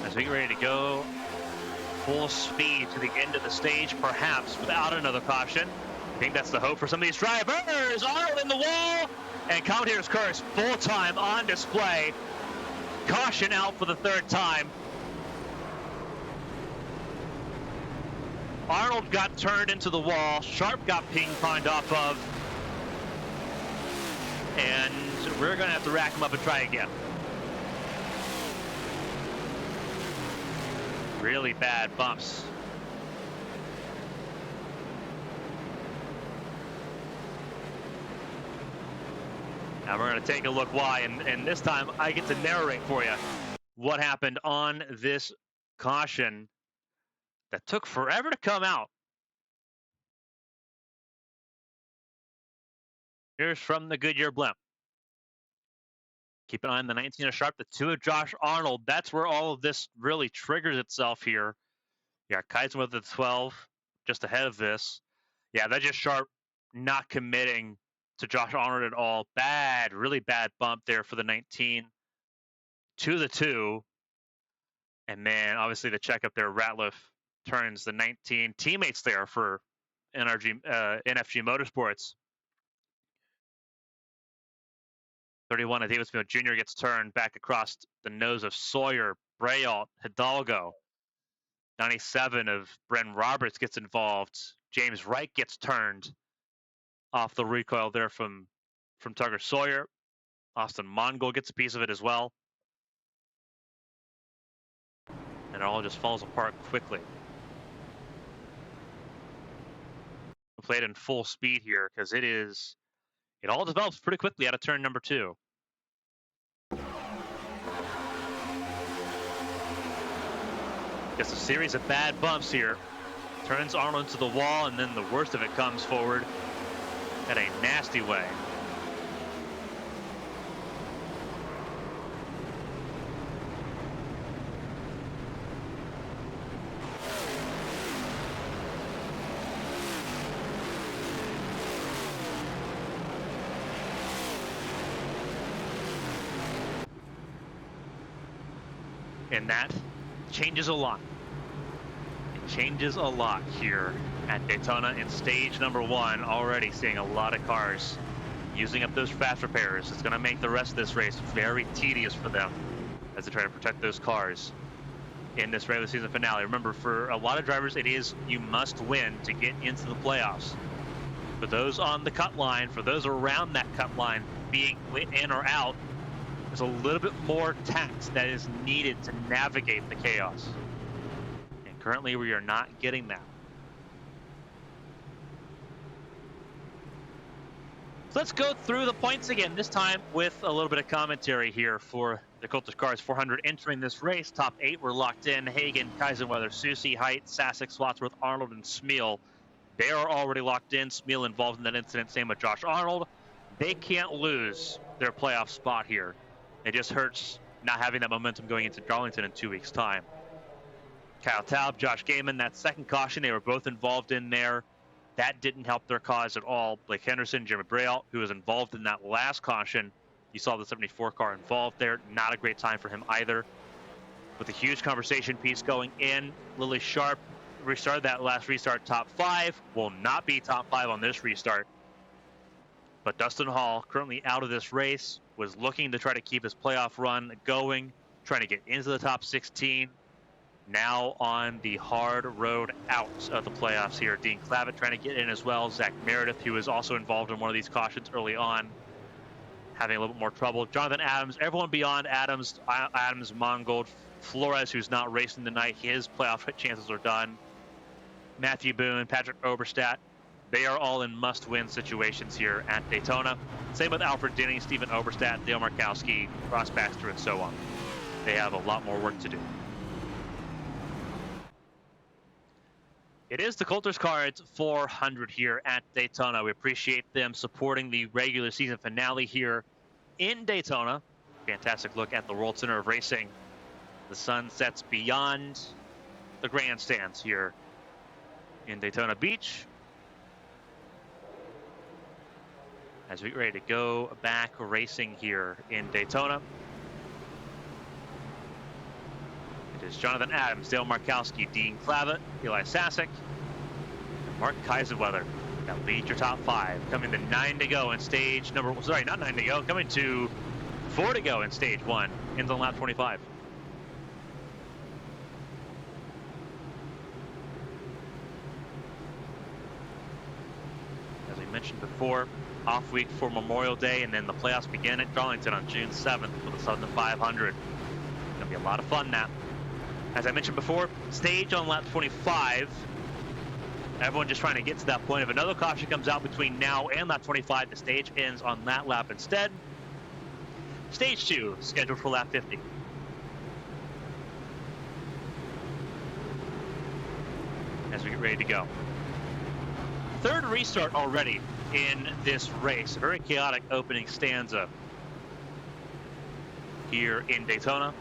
As we get ready to go full speed to the end of the stage, perhaps without another caution. I think that's the hope for some of these drivers. Arnold in the wall, and Commentator's curse full time on display. Caution out for the 3rd time. Arnold got turned into the wall. Sharp got ping-ponged off of. And we're going to have to rack him up and try again. Really bad bumps. Now we're going to take a look why. And this time I get to narrate for you what happened on this caution that took forever to come out. Here's from the Goodyear blimp. Keep an eye on the 19 of Sharp, the 2 of Josh Arnold. That's where all of this really triggers itself here. Yeah, Kaiser with the 12, just ahead of this. Yeah, that's just Sharp not committing to Josh Arnold at all. Bad, really bad bump there for the 19. To the 2. And then obviously the checkup there, Ratliff turns the 19. Teammates there for NFG Motorsports. 31 of Davis Field Jr. gets turned back across the nose of Sawyer, Brault, Hidalgo. 97 of Bren Roberts gets involved. James Wright gets turned off the recoil there from Tugger Sawyer. Austin Mongol gets a piece of it as well. And it all just falls apart quickly. We played in full speed here because it all develops pretty quickly out of turn number 2. Just a series of bad bumps here. Turns Arnold into the wall, and then the worst of it comes forward in a nasty way. And that changes a lot. It changes a lot here at Daytona in stage number 1. Already seeing a lot of cars using up those fast repairs. It's going to make the rest of this race very tedious for them as they try to protect those cars in this regular season finale. Remember, for a lot of drivers, it is you must win to get into the playoffs. For those on the cut line, for those around that cut line, being in or out, there's a little bit more tact that is needed to navigate the chaos. And currently we are not getting that. So let's go through the points again, this time with a little bit of commentary here for the Coulters Cars 400 entering this race. Top 8 were locked in. Hagen, Kaisenweather, Susie, Height, Sasek, Slotsworth, Arnold, and Smeal. They are already locked in. Smeal involved in that incident, same with Josh Arnold. They can't lose their playoff spot here. It just hurts not having that momentum going into Darlington in 2 weeks' time. Kyle Taub, Josh Gaiman, that second caution, they were both involved in there. That didn't help their cause at all. Blake Henderson, Jeremy Brault, who was involved in that last caution. You saw the 74 car involved there. Not a great time for him either. With a huge conversation piece going in, Lily Sharp restarted that last restart top 5. Will not be top 5 on this restart. But Dustin Hall, currently out of this race, was looking to try to keep his playoff run going, trying to get into the top 16. now on the hard road out of the playoffs here. Dean Clavitt trying to get in as well. Zach Meredith, who was also involved in one of these cautions early on, having a little bit more trouble. Jonathan Adams, everyone beyond Adams, Mongold, Flores, who's not racing tonight, his playoff chances are done. Matthew Boone, Patrick Oberstadt, they are all in must-win situations here at Daytona. Same with Alfred Denny, Stephen Oberstadt, Dale Markowski, Ross Baxter, and so on. They have a lot more work to do. It is the Coulters Cards 400 here at Daytona. We appreciate them supporting the regular season finale here in Daytona. Fantastic look at the World Center of Racing. The sun sets beyond the grandstands here in Daytona Beach. As we get ready to go back racing here in Daytona. It is Jonathan Adams, Dale Markowski, Dean Clavitt, Eli Sasek, and Mark Kaiserweather. That leads your top 5. Coming to 9 to go in stage number, sorry, not 9 to go, coming to 4 to go in stage 1, ends on lap 25. As we mentioned before, off week for Memorial Day, and then the playoffs begin at Darlington on June 7th for the Southern 500. It's gonna be a lot of fun now. As I mentioned before, stage on lap 25. Everyone just trying to get to that point. If another caution comes out between now and lap 25, the stage ends on that lap instead. Stage 2, scheduled for lap 50. As we get ready to go. Third restart already in this race. A very chaotic opening stanza here in Daytona.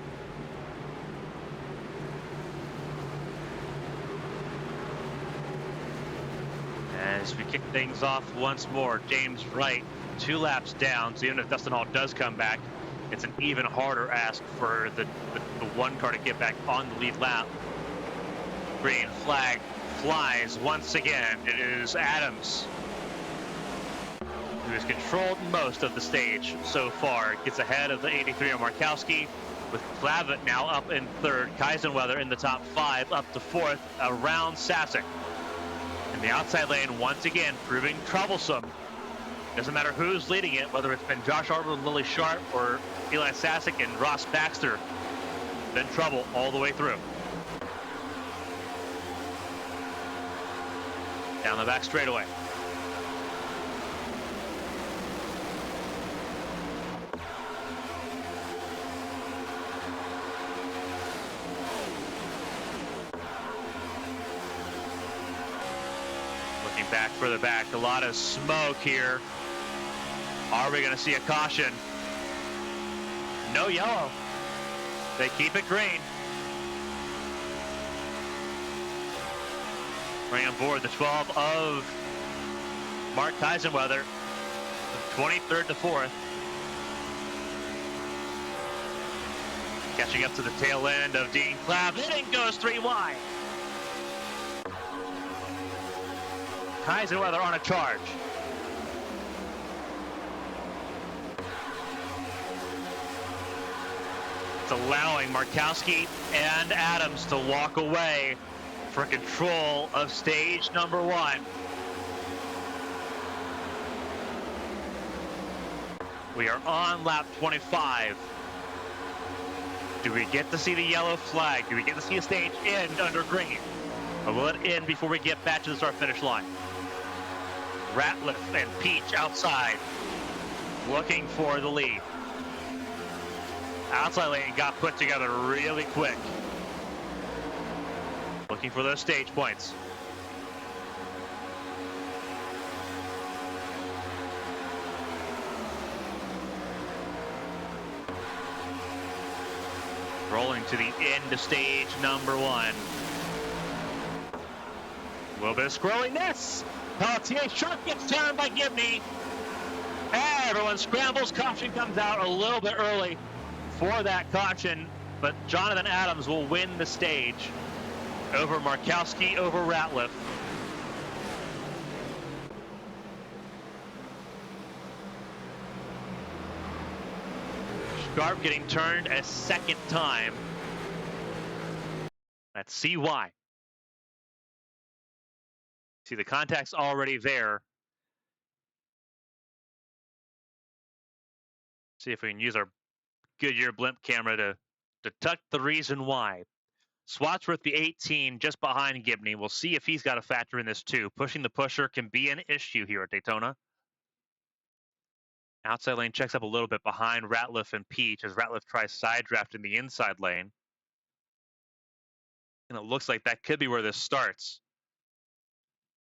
As we kick things off once more, James Wright 2 laps down, so even if Dustin Hall does come back, it's an even harder ask for the one car to get back on the lead lap. Green flag flies once again. It is Adams who has controlled most of the stage so far. Gets ahead of the 83 on Markowski, with Clavitt now up in 3rd. Kaiserweather in the top 5, up to 4th, around Sasek. In the outside lane, once again, proving troublesome. Doesn't matter who's leading it, whether it's been Josh Arbor and Lily Sharp or Eli Sasek and Ross Baxter. Been trouble all the way through. Down the back straightaway. Back further back, a lot of smoke here. Are we going to see a caution? No yellow. They keep it green. Bring on board the 12 of Mark Kaiserweather, 23rd to 4th. Catching up to the tail end of Dean Clavitt, and goes 3 wide. Kaiserweather on a charge. It's allowing Markowski and Adams to walk away for control of stage number 1. We are on lap 25. Do we get to see the yellow flag? Do we get to see a stage end under green? Or will it end before we get back to the start-finish line? Ratliff and Peach outside, looking for the lead. Outside lane got put together really quick. Looking for those stage points. Rolling to the end of stage number 1. A little bit of scrolliness. Pelletier sharp gets turned by Gibney. Everyone scrambles. Caution comes out a little bit early for that caution, but Jonathan Adams will win the stage over Markowski, over Ratliff. Sharp getting turned a second time. Let's see why. See, the contact's already there. See if we can use our Goodyear blimp camera to detect the reason why. Swatsworth, the 18, just behind Gibney. We'll see if he's got a factor in this too. Pushing the pusher can be an issue here at Daytona. Outside lane checks up a little bit behind Ratliff and Peach as Ratliff tries side draft in the inside lane. And it looks like that could be where this starts.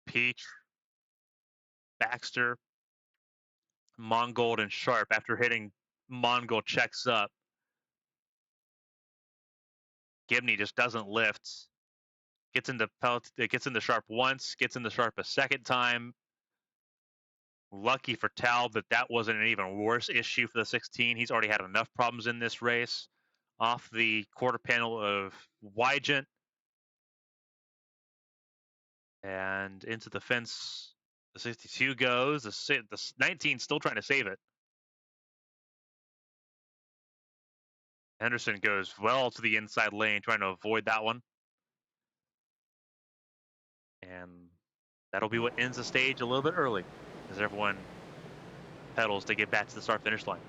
Peach, Baxter, Mongold, and Sharp. After hitting Mongold checks up. Gibney just doesn't lift. Gets into Sharp once, gets into Sharp a second time. Lucky for Taub that wasn't an even worse issue for the 16. He's already had enough problems in this race. Off the quarter panel of Wygent. And into the fence, the 62 goes. The 19 still trying to save it. Henderson goes well to the inside lane, trying to avoid that one. And that'll be what ends the stage a little bit early, as everyone pedals to get back to the start-finish line.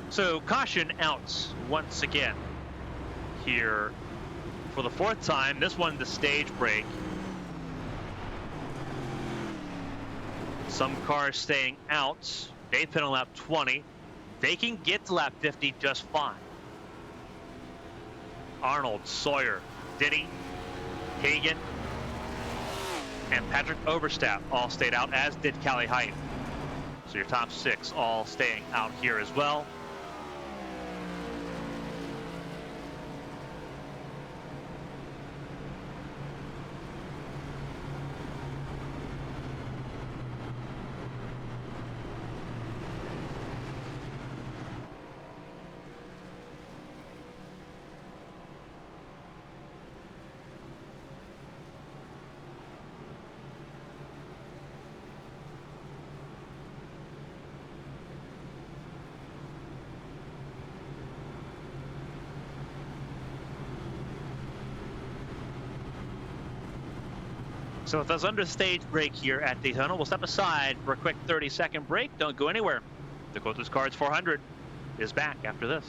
So caution out once again here for the fourth time. This one, the stage break. Some cars staying out. They've been on lap 20. They can get to lap 50 just fine. Arnold, Sawyer, Denny, Hagan, and Patrick Overstapp all stayed out, as did Callie Height. So your top 6 all staying out here as well. So with us under stage break here at Daytona, we'll step aside for a quick 30-second break. Don't go anywhere. The Coulters Cards 400 is back after this.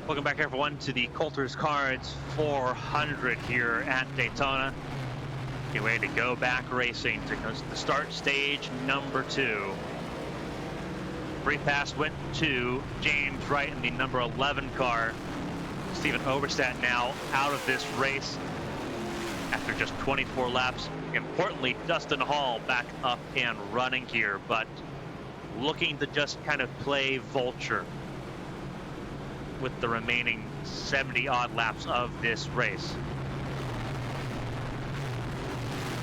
Welcome back, everyone, to the Coulters Cards 400 here at Daytona. Get ready to go back racing to the start stage number 2. Free pass went to James Wright in the number 11 car. Stephen Overstadt now out of this race after just 24 laps. Importantly, Dustin Hall back up and running here, but looking to just kind of play vulture with the remaining 70-odd laps of this race.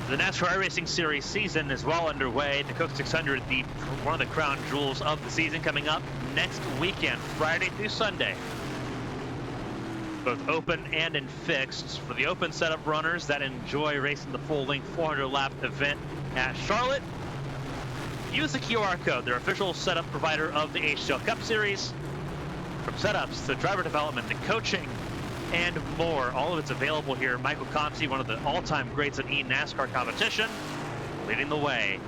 The NASCAR iRacing Series season is well underway. The Coke 600, one of the crown jewels of the season, coming up next weekend, Friday through Sunday. Both open and in fixed. For the open setup runners that enjoy racing the full-length 400-lap event at Charlotte, use the QR code, their official setup provider of the HTL Cup Series. From setups to driver development to coaching and more, all of it's available here. Michael Comsey, one of the all-time greats of e-NASCAR competition, leading the way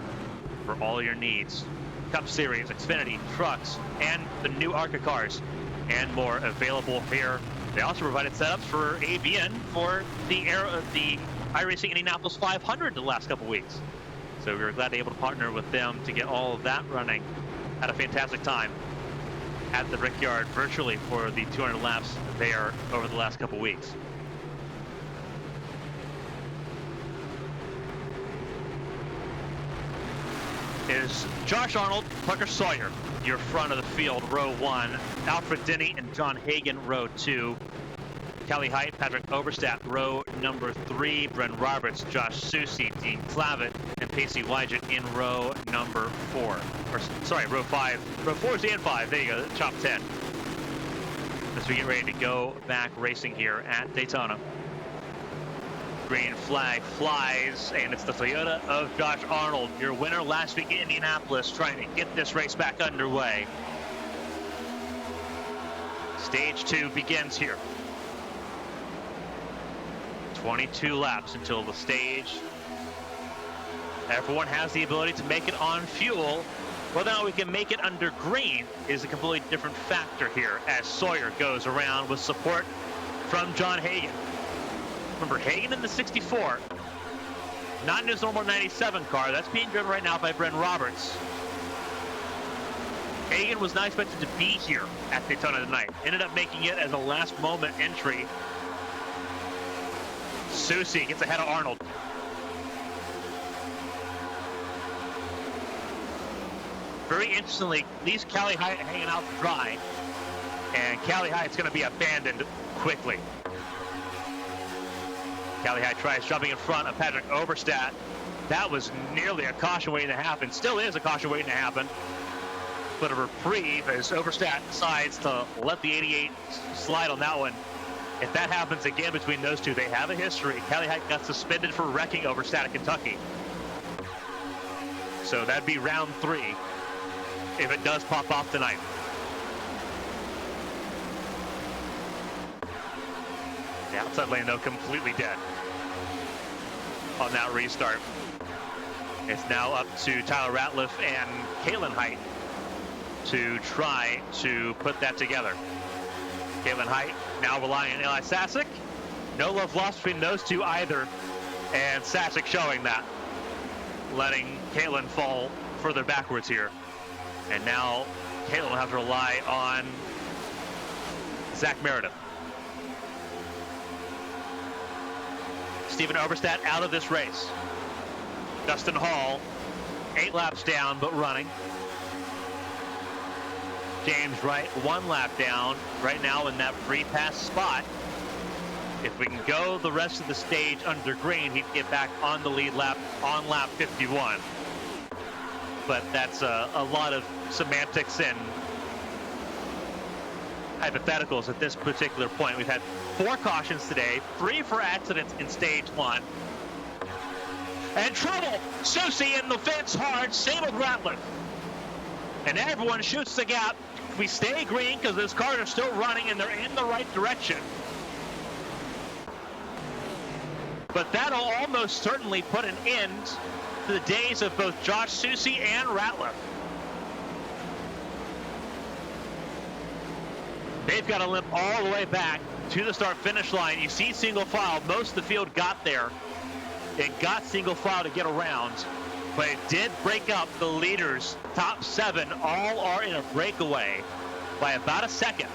for all your needs. Cup Series, Xfinity, trucks, and the new ARCA cars, and more available here. They also provided setups for ABN for the iRacing Indianapolis 500 the last couple weeks. So we were glad to be able to partner with them to get all of that running. Had a fantastic time at the Brickyard virtually for the 200 laps there over the last couple weeks. is Josh Arnold, Parker Sawyer, your front of the field, row 1. Alfred Denny and John Hagan, row 2. Kelly Height, Patrick Oberstadt, row number 3. Bren Roberts, Josh Susie, Dean Clavitt, and Pacey Wygett in row number 4. Or, sorry, row 5. Row 4 and 5. There you go, top 10. As we get ready to go back racing here at Daytona. Green flag flies, and it's the Toyota of Josh Arnold, your winner last week in Indianapolis, trying to get this race back underway. Stage 2 begins here. 22 laps until the stage. Everyone has the ability to make it on fuel. Whether or not we can make it under green is a completely different factor here as Sawyer goes around with support from John Hagan. Remember, Hagan in the 64, not in his normal 97 car. That's being driven right now by Bren Roberts. Hagan was not expected to be here at Daytona tonight. Ended up making it as a last-moment entry. Susie gets ahead of Arnold. Very interestingly, leaves Callie Height hanging out to dry, and Callie Height's going to be abandoned quickly. Callie Height tries jumping in front of Patrick Oberstadt. That was nearly a caution waiting to happen. Still is a caution waiting to happen. But a reprieve as Oberstadt decides to let the 88 slide on that one. If that happens again between those two, they have a history. Callie Height got suspended for wrecking Oberstadt at Kentucky. So that'd be round 3 if it does pop off tonight. The outside lane, though, completely dead on that restart. It's now up to Tyler Ratliff and Caitlin Height to try to put that together. Caitlin Height now relying on Eli Sasek. No love lost between those two either, and Sasek showing that, letting Caitlin fall further backwards here. And now Caitlin will have to rely on Zach Meredith. Stephen Oberstadt out of this race. Dustin Hall, 8 laps down, but running. James Wright, 1 lap down, right now in that free pass spot. If we can go the rest of the stage under green, he'd get back on the lead lap on lap 51. But that's a lot of semantics and hypotheticals at this particular point. We've had 4 cautions today, 3 for accidents in stage 1. And trouble! Susie in the fence hard, same with Ratliff. And everyone shoots the gap. We stay green because those cars are still running and they're in the right direction. But that'll almost certainly put an end to the days of both Josh Susie and Ratliff. They've got to limp all the way back to the start-finish line. You see single file. Most of the field got there. It got single file to get around, but it did break up the leaders. Top 7 all are in a breakaway by about a second.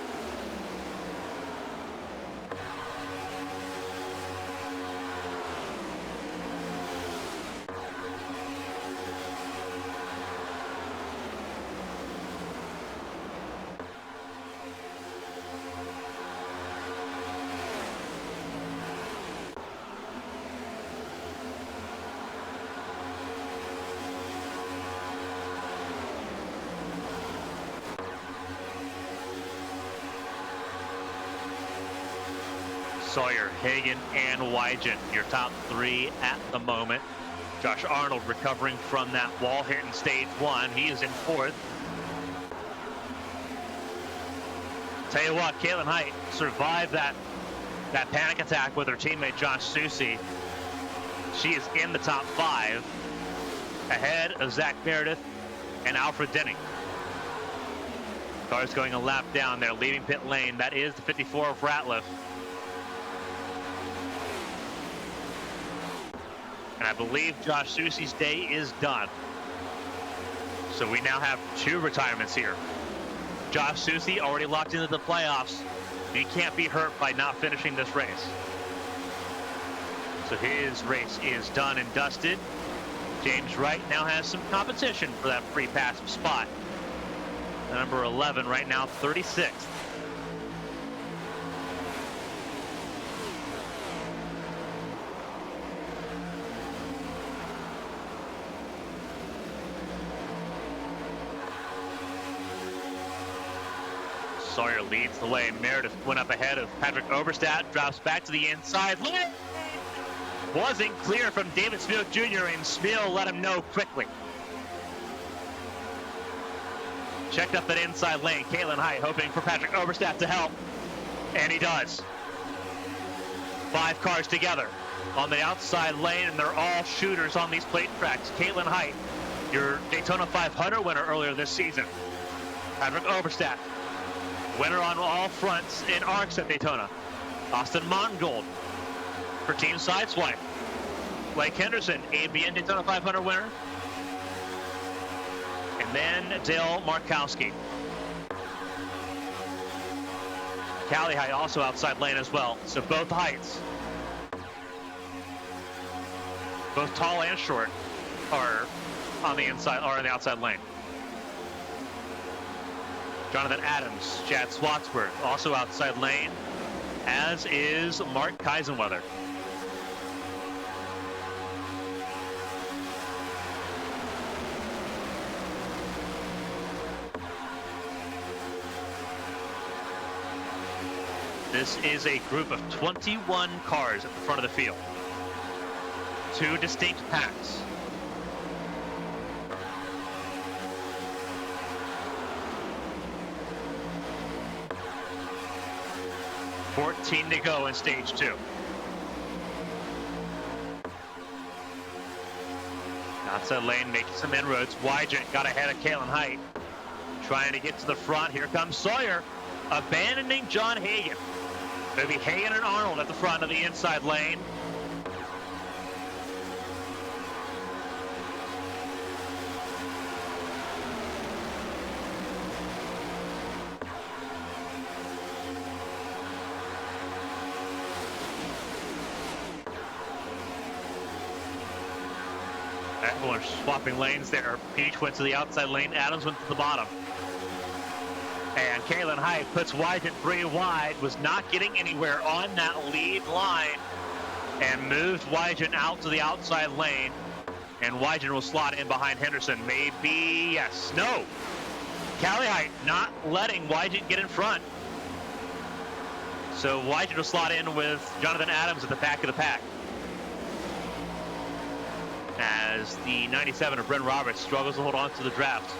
Sawyer, Hagan, and Wygent, your top 3 at the moment. Josh Arnold recovering from that wall hit in stage 1. He is in 4th. Tell you what, Caitlin Height survived that panic attack with her teammate Josh Susie. She is in the top 5, ahead of Zach Meredith and Alfred Denny. Cars going a lap down there, leaving pit lane. That is the 54 of Ratliff. And I believe Josh Susie's day is done. So we now have 2 retirements here. Josh Susie already locked into the playoffs. He can't be hurt by not finishing this race. So his race is done and dusted. James Wright now has some competition for that free pass spot. Number 11 right now, 36th. Sawyer leads the way. Meredith went up ahead of Patrick Oberstadt, drops back to the inside. Wasn't clear from David Smeal Jr. and Smeal let him know quickly. Checked up that inside lane. Caitlin Height hoping for Patrick Oberstadt to help, and he does. 5 cars together on the outside lane, and they're all shooters on these plate tracks. Caitlin Height, your Daytona 500 winner earlier this season. Patrick Oberstadt, winner on all fronts in ARCs at Daytona. Austin Mongold for Team Sideswipe. Blake Henderson, ABN Daytona 500 winner. And then Dale Markowski. Callie Height also outside lane as well. So both heights, both tall and short, are on the inside or on the outside lane. Jonathan Adams, Chad Swatsworth, also outside lane, as is Mark Kaisenweather. This is a group of 21 cars at the front of the field. 2 distinct packs. $14 to go in stage 2. Outside lane making some inroads. Wygent got ahead of Caitlin Height, trying to get to the front. Here comes Sawyer, abandoning John Hagan. It'll be Hagan and Arnold at the front of the inside lane. Everyone's swapping lanes there. Peach went to the outside lane. Adams went to the bottom. And Caitlin Height puts Wygent 3 wide, was not getting anywhere on that lead line, and moved Wygent out to the outside lane. And Wygent will slot in behind Henderson. Maybe, yes, no. Callie Height not letting Wygent get in front. So Wygent will slot in with Jonathan Adams at the back of the pack, as the 97 of Brent Roberts struggles to hold on to the draft.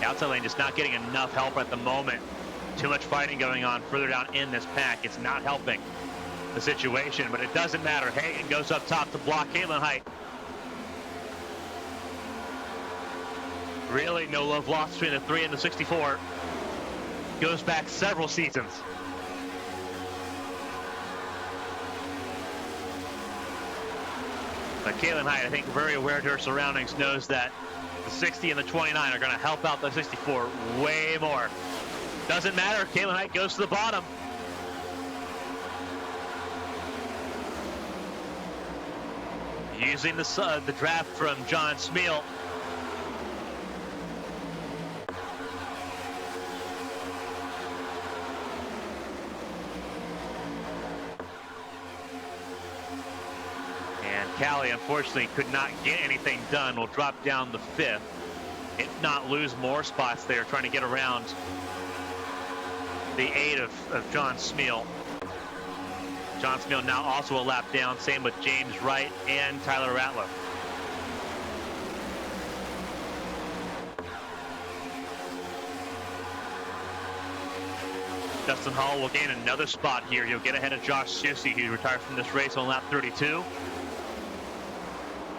Outside lane just not getting enough help at the moment. Too much fighting going on further down in this pack. It's not helping the situation, but it doesn't matter. Hagan goes up top to block Caitlin Height. Really no love lost between the 3 and the 64. Goes back several seasons. But Caitlin Height, I think, very aware to her surroundings, knows that the 60 and the 29 are going to help out the 64 way more. Doesn't matter. Caitlin Height goes to the bottom. Using the draft from John Smeal. And Callie, unfortunately, could not get anything done. Will drop down the 5th, if not lose more spots there, trying to get around the 8 of John Smeal. John Smeal now also a lap down. Same with James Wright and Tyler Ratliff. Justin Hall will gain another spot here. He'll get ahead of Josh Schusse, who retired from this race on lap 32.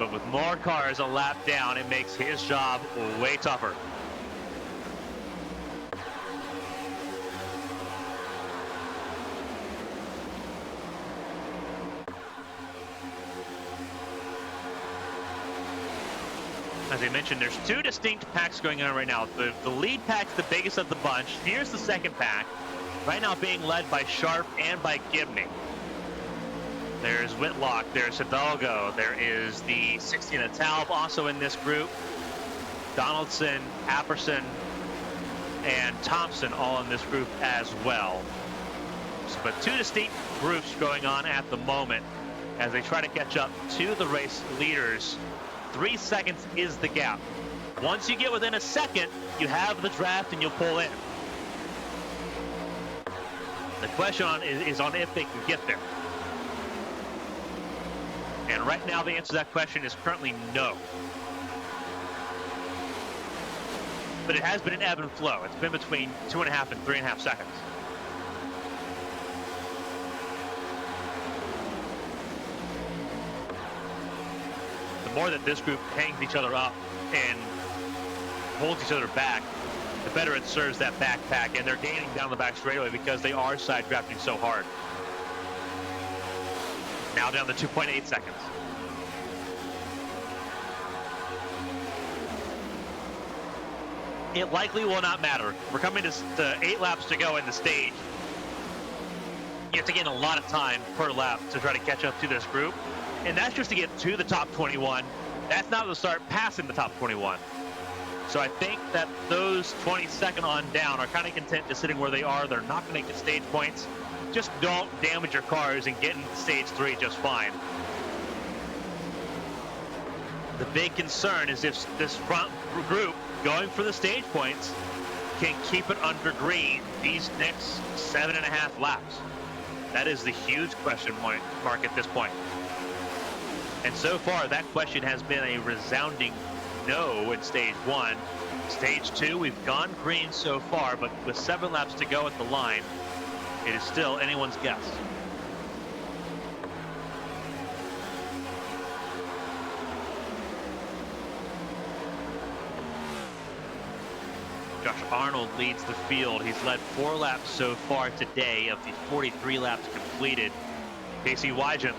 But with more cars a lap down, it makes his job way tougher. As I mentioned, there's two distinct packs going on right now. The lead pack's the biggest of the bunch. Here's the second pack, right now being led by Sharp and by Gibney. There's Whitlock, there's Hidalgo, there is the 16 of Taub also in this group. Donaldson, Apperson, and Thompson all in this group as well. But two distinct groups going on at the moment as they try to catch up to the race leaders. 3 seconds is the gap. Once you get within a second, you have the draft and you'll pull in. The question is on if they can get there. And right now the answer to that question is currently no. But it has been an ebb and flow. It's been between 2.5 and 3.5 seconds. The more that this group hangs each other up and holds each other back, the better it serves that backpack, and they're gaining down the back straightaway because they are side drafting so hard. Now down to 2.8 seconds. It likely will not matter. We're coming to 8 laps to go in the stage. You have to gain a lot of time per lap to try to catch up to this group. And that's just to get to the top 21. That's not to start passing the top 21. So I think that those 22nd on down are kind of content just sitting where they are. They're not going to get stage points. Just don't damage your cars and get into stage 3 just fine. The big concern is if this front group going for the stage points can keep it under green these next 7.5 laps. That is the huge question mark at this point. And so far, that question has been a resounding no in stage 1. Stage 2, we've gone green so far, but with 7 laps to go at the line, it is still anyone's guess. Josh Arnold leads the field. He's led 4 laps so far today of the 43 laps completed. Casey Wygant,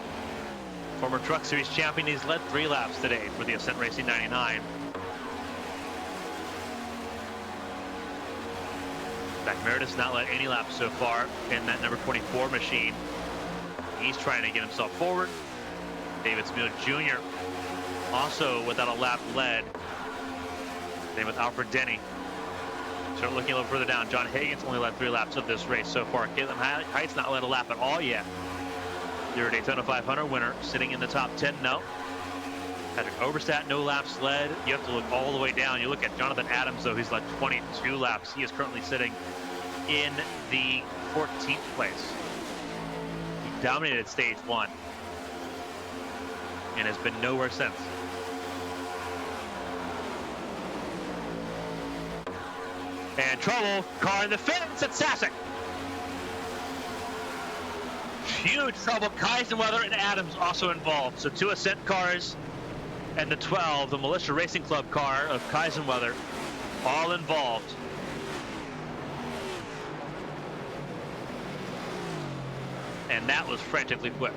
former Truck Series champion, he's led 3 laps today for the Ascent Racing 99. Zach Meredith's not led any laps so far in that number 24 machine. He's trying to get himself forward. David Smeal Jr. also without a lap led. Same with Alfred Denny. Start looking a little further down. John Hagan's only led 3 laps of this race so far. Caitlin Height's not led a lap at all yet. Your Daytona 500 winner sitting in the top 10 now. Patrick Oberstadt, no laps led. You have to look all the way down. You look at Jonathan Adams, though, he's led 22 laps. He is currently sitting in the 14th place. He dominated stage 1 and has been nowhere since. And trouble, car in the fence at Sasek. Huge trouble. Kaisenweather and Adams also involved. So 2 Ascent cars and the 12, the Militia Racing Club car of Kaisenweather, all involved. And that was frantically quick.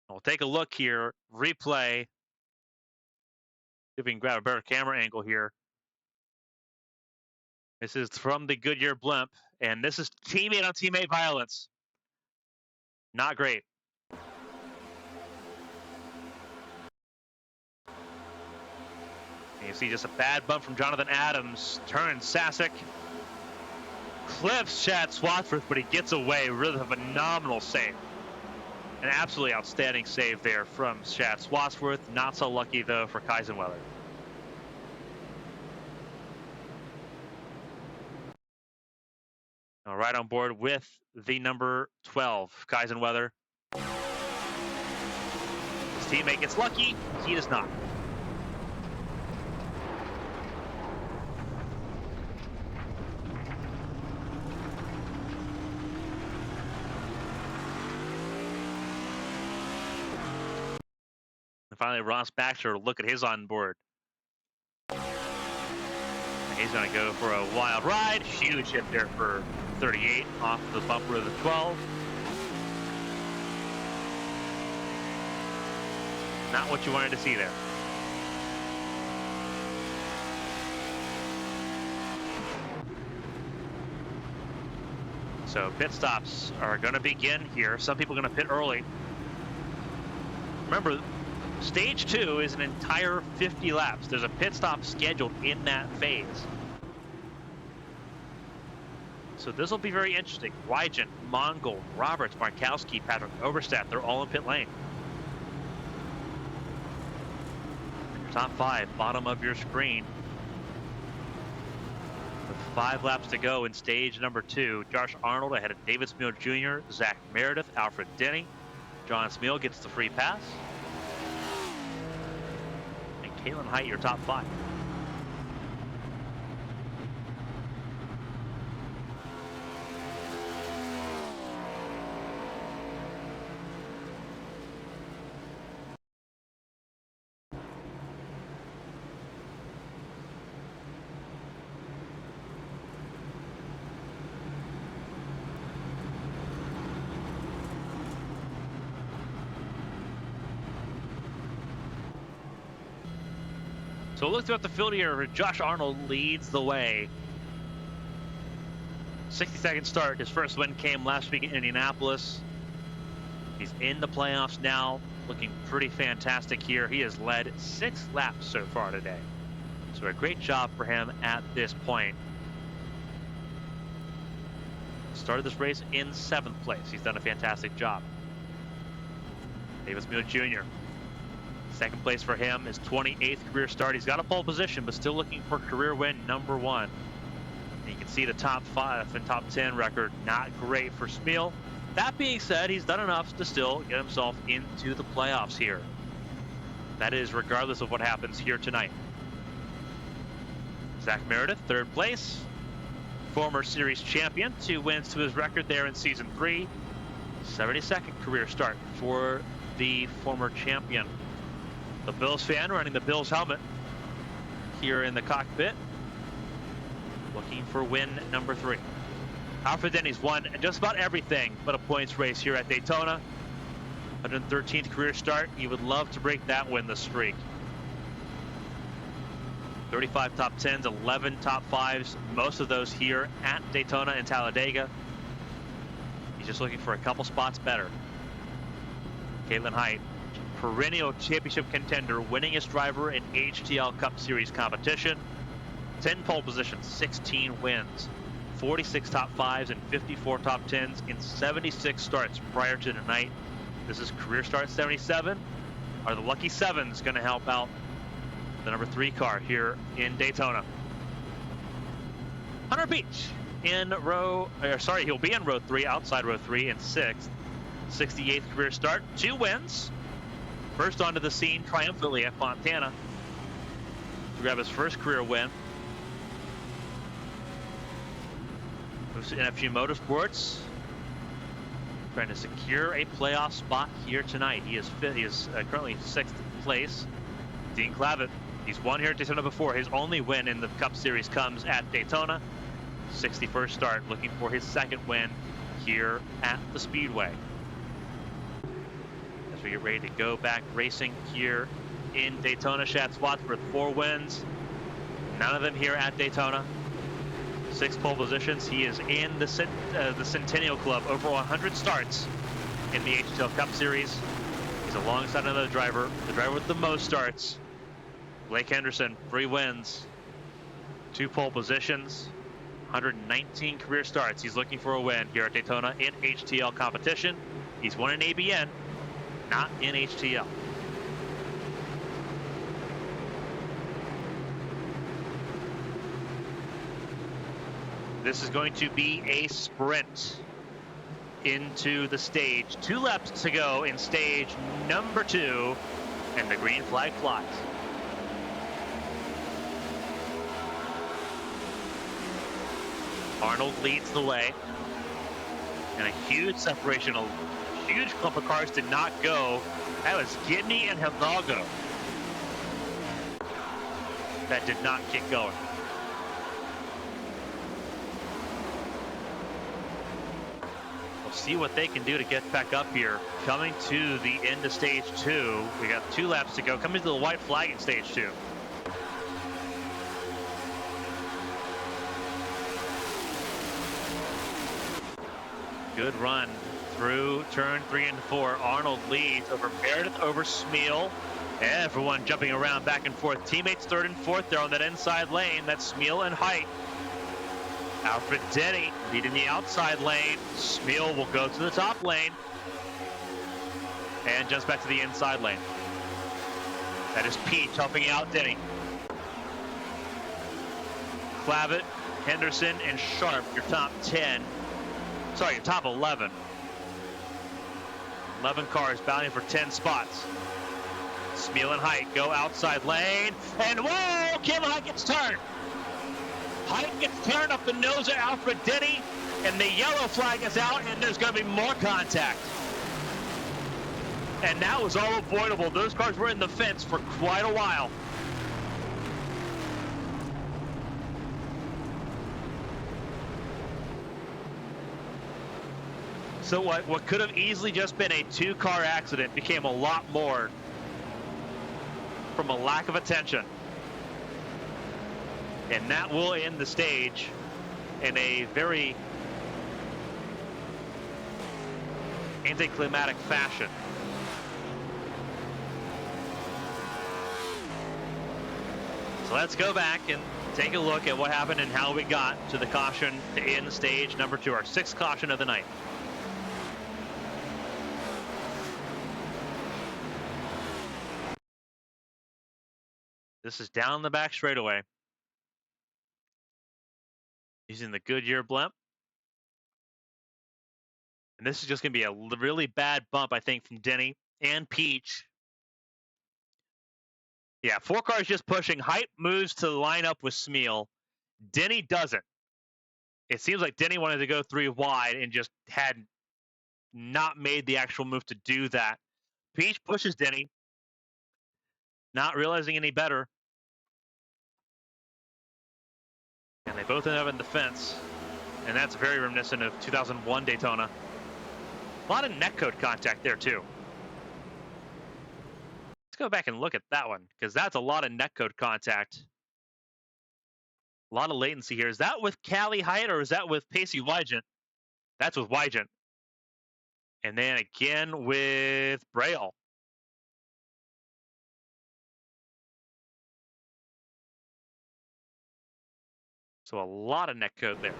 We'll take a look here, replay. See if we can grab a better camera angle here. This is from the Goodyear blimp, and this is teammate on teammate violence. Not great. And you see just a bad bump from Jonathan Adams. Turns Sasek. Clips Chad Swadsworth, but he gets away. Really a phenomenal save. An absolutely outstanding save there from Chad Swadsworth. Not so lucky, though, for Kaisenweather. All right, on board with the number 12, Kaisenweather. His teammate gets lucky. He does not. And finally, Ross Baxter, look at his onboard. He's going to go for a wild ride. Huge hit there for 38 off the bumper of the 12. Not what you wanted to see there. So pit stops are going to begin here. Some people are going to pit early. Remember, stage 2 is an entire 50 laps. There's a pit stop scheduled in that phase. So this will be very interesting. Wygant, Mongol, Roberts, Markowski, Patrick Oberstadt, they're all in pit lane. Your top 5, bottom of your screen. With 5 laps to go in stage number 2, Josh Arnold ahead of David Smeal Jr., Zach Meredith, Alfred Denny. John Smeal gets the free pass. And Caitlin Height, your top 5. So look throughout the field here. Josh Arnold leads the way. 60-second start. His first win came last week in Indianapolis. He's in the playoffs now, looking pretty fantastic here. He has led 6 laps so far today. So a great job for him at this point. Started this race in 7th place. He's done a fantastic job. David Smeal Jr. Second place for him, his 28th career start. He's got a pole position, but still looking for career win number 1. And you can see the top 5 and top 10 record, not great for Smeal. That being said, he's done enough to still get himself into the playoffs here. That is regardless of what happens here tonight. Zach Meredith, 3rd place. Former series champion, 2 wins to his record there in season 3. 72nd career start for the former champion. The Bills fan running the Bills helmet here in the cockpit, looking for win number 3. Alfred Denny's won just about everything but a points race here at Daytona. 113th career start. He would love to break that win-less streak. 35 top 10s, 11 top 5s, most of those here at Daytona and Talladega. He's just looking for a couple spots better. Caitlin Height, perennial championship contender, winningest driver in HTL Cup Series competition. 10 pole positions, 16 wins, 46 top 5s and 54 top 10s in 76 starts prior to tonight. This is career start 77. Are the lucky 7s going to help out the number 3 car here in Daytona? Hunter Beach in he'll be in row 3, outside row 3 in 6th. 68th career start, 2 wins. First onto the scene triumphantly at Fontana to grab his first career win. Moves to NFG Motorsports, trying to secure a playoff spot here tonight. He is currently 6th place. Dean Clavitt, he's won here at Daytona before. His only win in the Cup Series comes at Daytona. 61st start, looking for his 2nd win here at the Speedway. As we get ready to go back racing here in Daytona, Chad Swatsworth, 4 wins, none of them here at Daytona. 6 pole positions. He is in the Centennial Club, over 100 starts in the HTL Cup Series. He's alongside another driver, the driver with the most starts, Blake Henderson, 3 wins, 2 pole positions, 119 career starts. He's looking for a win here at Daytona in HTL competition. He's won in ABN, not in HTL. This is going to be a sprint into the stage. 2 laps to go in stage number 2, and the green flag flies. Arnold leads the way, and a huge separation. A huge clump of cars did not go. That was Gibney and Hidalgo that did not get going. We'll see what they can do to get back up here. Coming to the end of stage 2, we got 2 laps to go. Coming to the white flag in stage 2. Good run through turn 3 and 4. Arnold leads over Meredith, over Smeal. Everyone jumping around back and forth. Teammates 3rd and 4th there on that inside lane. That's Smeal and Height. Alfred Denny leading the outside lane. Smeal will go to the top lane and jumps back to the inside lane. That is Peach helping out Denny. Clavitt, Henderson, and Sharp, your top 10. Sorry, your top 11. 11 cars battling for 10 spots. Smeal and Height go outside lane, and whoa, Kim Height gets turned. Height gets turned up the nose of Alfred Denny, and the yellow flag is out, and there's going to be more contact. And that was all avoidable. Those cars were in the fence for quite a while. So what could have easily just been a 2-car accident became a lot more from a lack of attention. And that will end the stage in a very anticlimactic fashion. So let's go back and take a look at what happened and how we got to the caution to end stage number 2, our 6th caution of the night. This is down the back straightaway. Using the Goodyear blimp. And this is just going to be a really bad bump, I think, from Denny and Peach. Yeah, 4 cars just pushing. Height moves to line up with Smeal. Denny doesn't. It seems like Denny wanted to go 3 wide and just had not made the actual move to do that. Peach pushes Denny, not realizing any better. And they both end up in the fence. And that's very reminiscent of 2001 Daytona. A lot of netcode contact there, too. Let's go back and look at that one, because that's a lot of netcode contact. A lot of latency here. Is that with Callie Height or is that with Pacey Wygent? That's with Wygent. And then again with Braille. So a lot of netcode there.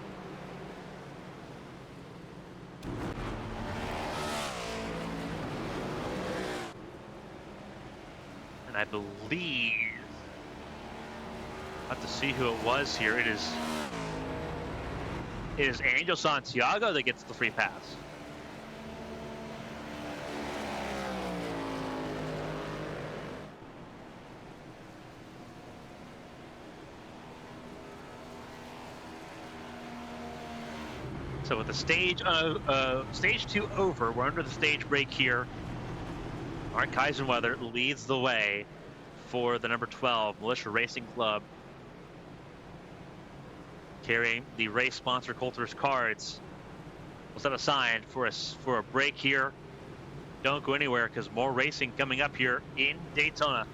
And I believe, I'll have to see who it was here. It is Angel Santiago that gets the free pass. So with the stage 2 over, we're under the stage break here. Mark Kaisenweather leads the way for the number 12 Militia Racing Club, carrying the race sponsor Coulters cards. We'll set aside for a break here. Don't go anywhere, because more racing coming up here in Daytona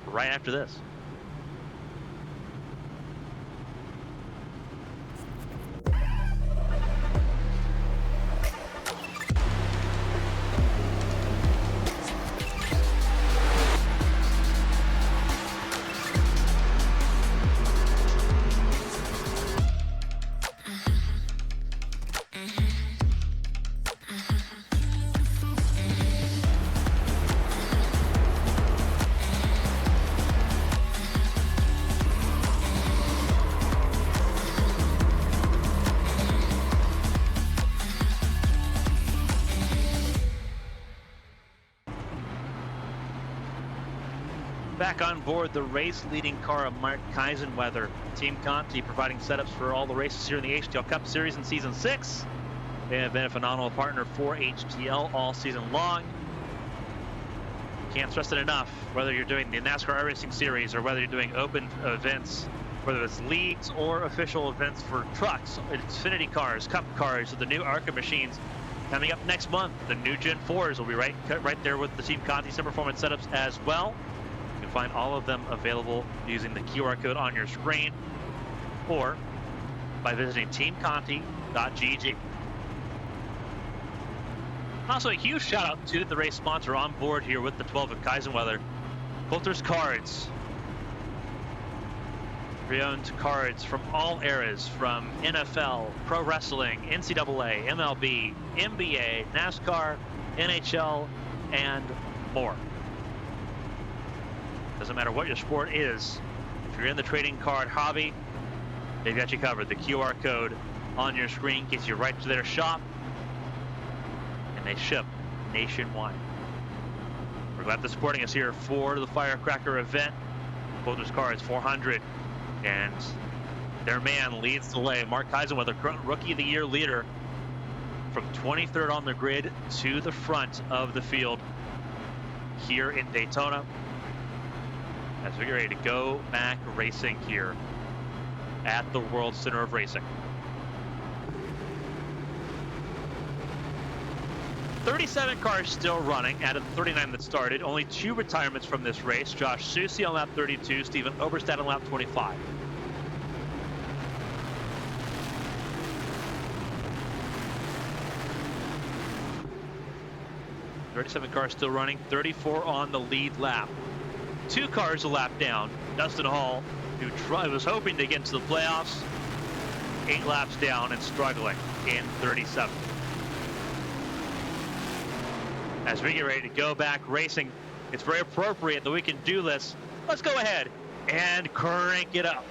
right after this. Back on board the race-leading car of Mark Kaisenweather. Team Conti providing setups for all the races here in the HTL Cup Series in Season 6. They have been a phenomenal partner for HTL all season long. Can't stress it enough, whether you're doing the NASCAR iRacing Series or whether you're doing open events, whether it's leagues or official events for trucks, Xfinity cars, Cup cars, or the new ARCA machines. Coming up next month, the new Gen 4s will be right there with the Team Conti Sim Performance setups as well. You can find all of them available using the QR code on your screen or by visiting teamconti.gg. Also, a huge shout out to the race sponsor on board here with the 12 of Kaisenweather, Coulters cards. Pre-owned cards from all eras, from NFL, pro wrestling, NCAA, MLB, NBA, NASCAR, NHL, and more. Doesn't matter what your sport is. If you're in the trading card hobby, they've got you covered. The QR code on your screen gets you right to their shop, and they ship nationwide. We're glad they're supporting us here for the Firecracker event. Coulters Cards 400, and their man leads the way. Mark Kaisenweather, Rookie of the Year leader, from 23rd on the grid to the front of the field here in Daytona, as we get ready to go back racing here at the World Center of Racing. 37 cars still running out of the 39 that started. Only 2 retirements from this race. Josh Susi on lap 32, Steven Oberstadt on lap 25. .37 cars still running, 34 on the lead lap. 2 cars a lap down. Dustin Hall, who was hoping to get into the playoffs, 8 laps down and struggling in 37. As we get ready to go back racing, it's very appropriate that we can do this. Let's go ahead and crank it up.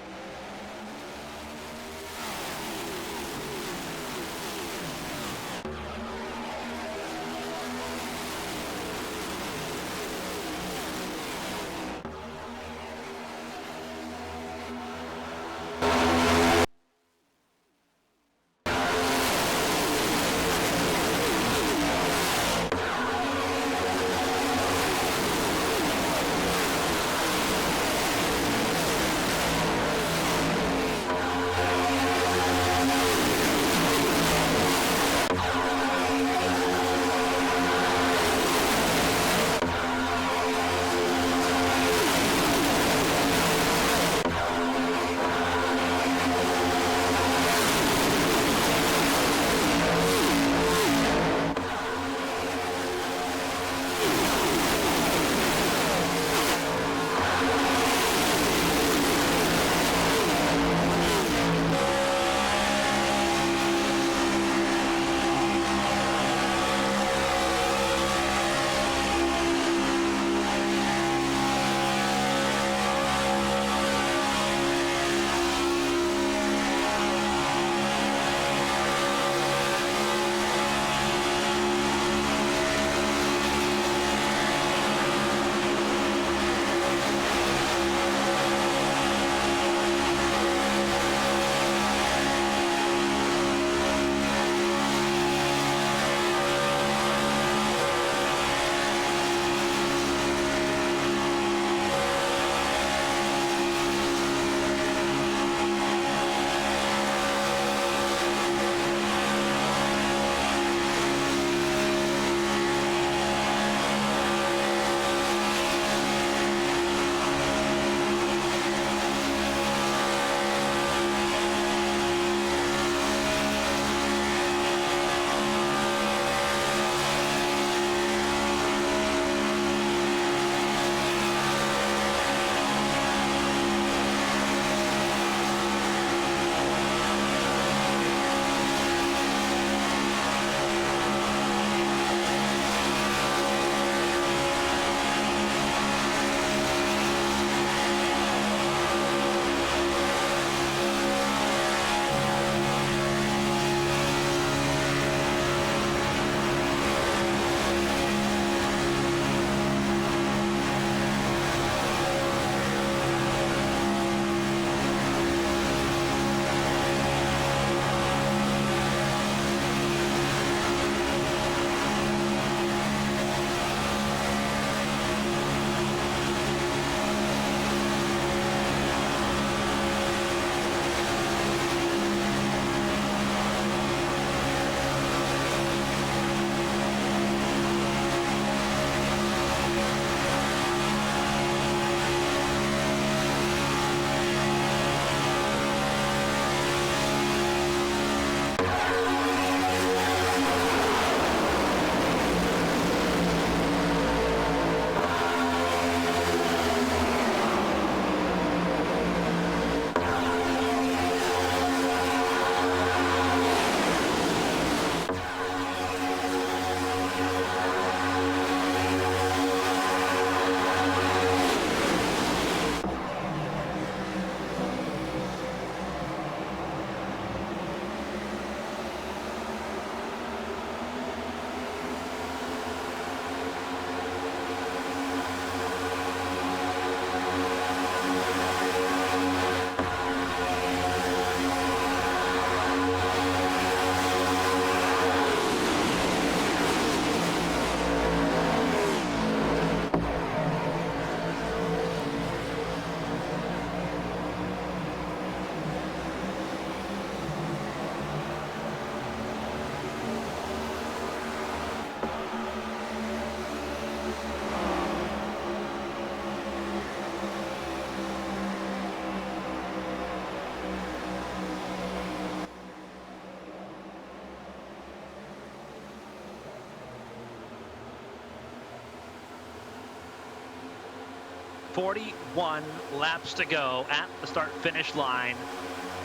41 laps to go at the start-finish line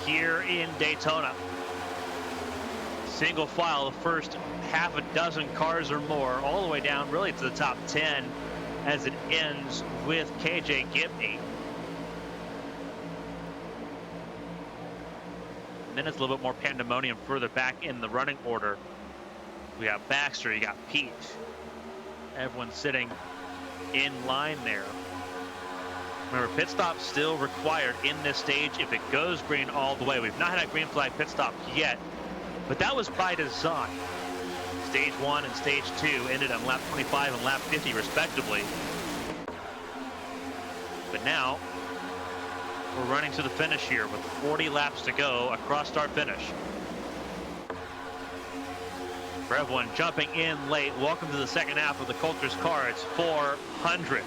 here in Daytona. Single file, the first half a dozen cars or more, all the way down really to the top 10 as it ends with KJ Gibney. And then it's a little bit more pandemonium further back in the running order. We got Baxter, you got Pete. Everyone's sitting in line there. Remember, pit stop still required in this stage if it goes green all the way. We've not had a green flag pit stop yet, but that was by design. Stage 1 and Stage 2 ended on lap 25 and lap 50 respectively. But now, we're running to the finish here with 40 laps to go across start finish. For everyone jumping in late, welcome to the second half of the Coulters car. It's 400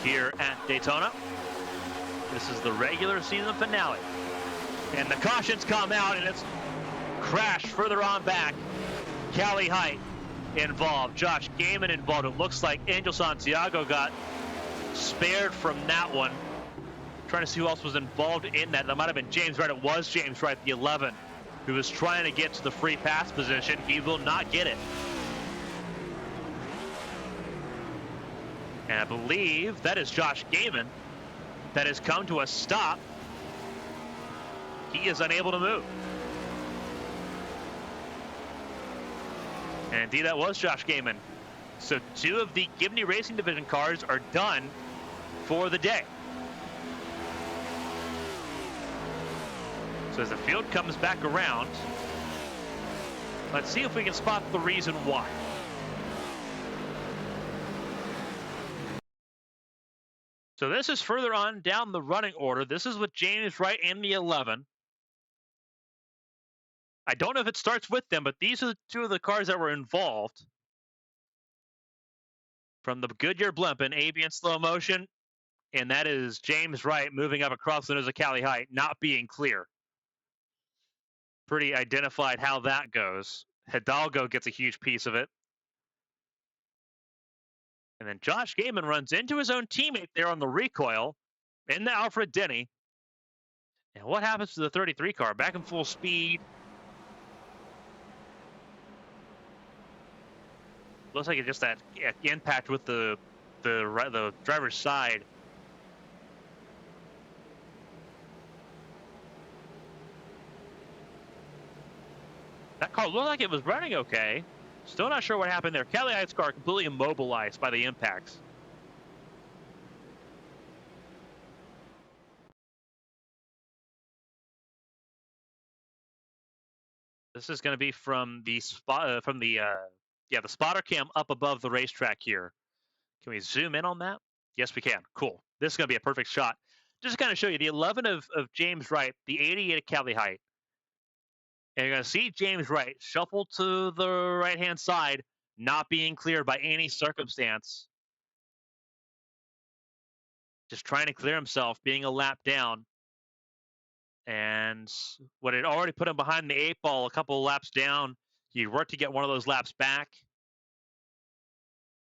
here at Daytona. This is the regular season finale. And the cautions come out, and it's crashed further on back. Callie Height involved, Josh Gaiman involved. It looks like Angel Santiago got spared from that one. Trying to see who else was involved in that. That might have been James Wright. It was James Wright, the 11, who was trying to get to the free pass position. He will not get it. And I believe that is Josh Gaiman that has come to a stop. He is unable to move. And indeed, that was Josh Gaiman. So 2 of the Gibney Racing Division cars are done for the day. So as the field comes back around, let's see if we can spot the reason why. So this is further on down the running order. This is with James Wright and the 11. I don't know if it starts with them, but these are the 2 of the cars that were involved. From the Goodyear blimp in AB in slow motion, and that is James Wright moving up across the nose of Callie Height, not being clear. Pretty identified how that goes. Hidalgo gets a huge piece of it. And then Josh Gaiman runs into his own teammate there on the recoil in the Alfred Denny. And what happens to the 33 car? Back in full speed. Looks like it just that impact with the driver's side. That car looked like it was running okay. Still not sure what happened there. Callie Height's car completely immobilized by the impacts. This is going to be from the spot the spotter cam up above the racetrack here. Can we zoom in on that? Yes, we can. Cool. This is going to be a perfect shot. Just to kind of show you the 11 of James Wright, the 88 of Callie Height. And you're going to see James Wright shuffle to the right-hand side, not being cleared by any circumstance. Just trying to clear himself, being a lap down. And what had already put him behind the 8 ball a couple of laps down, he worked to get one of those laps back.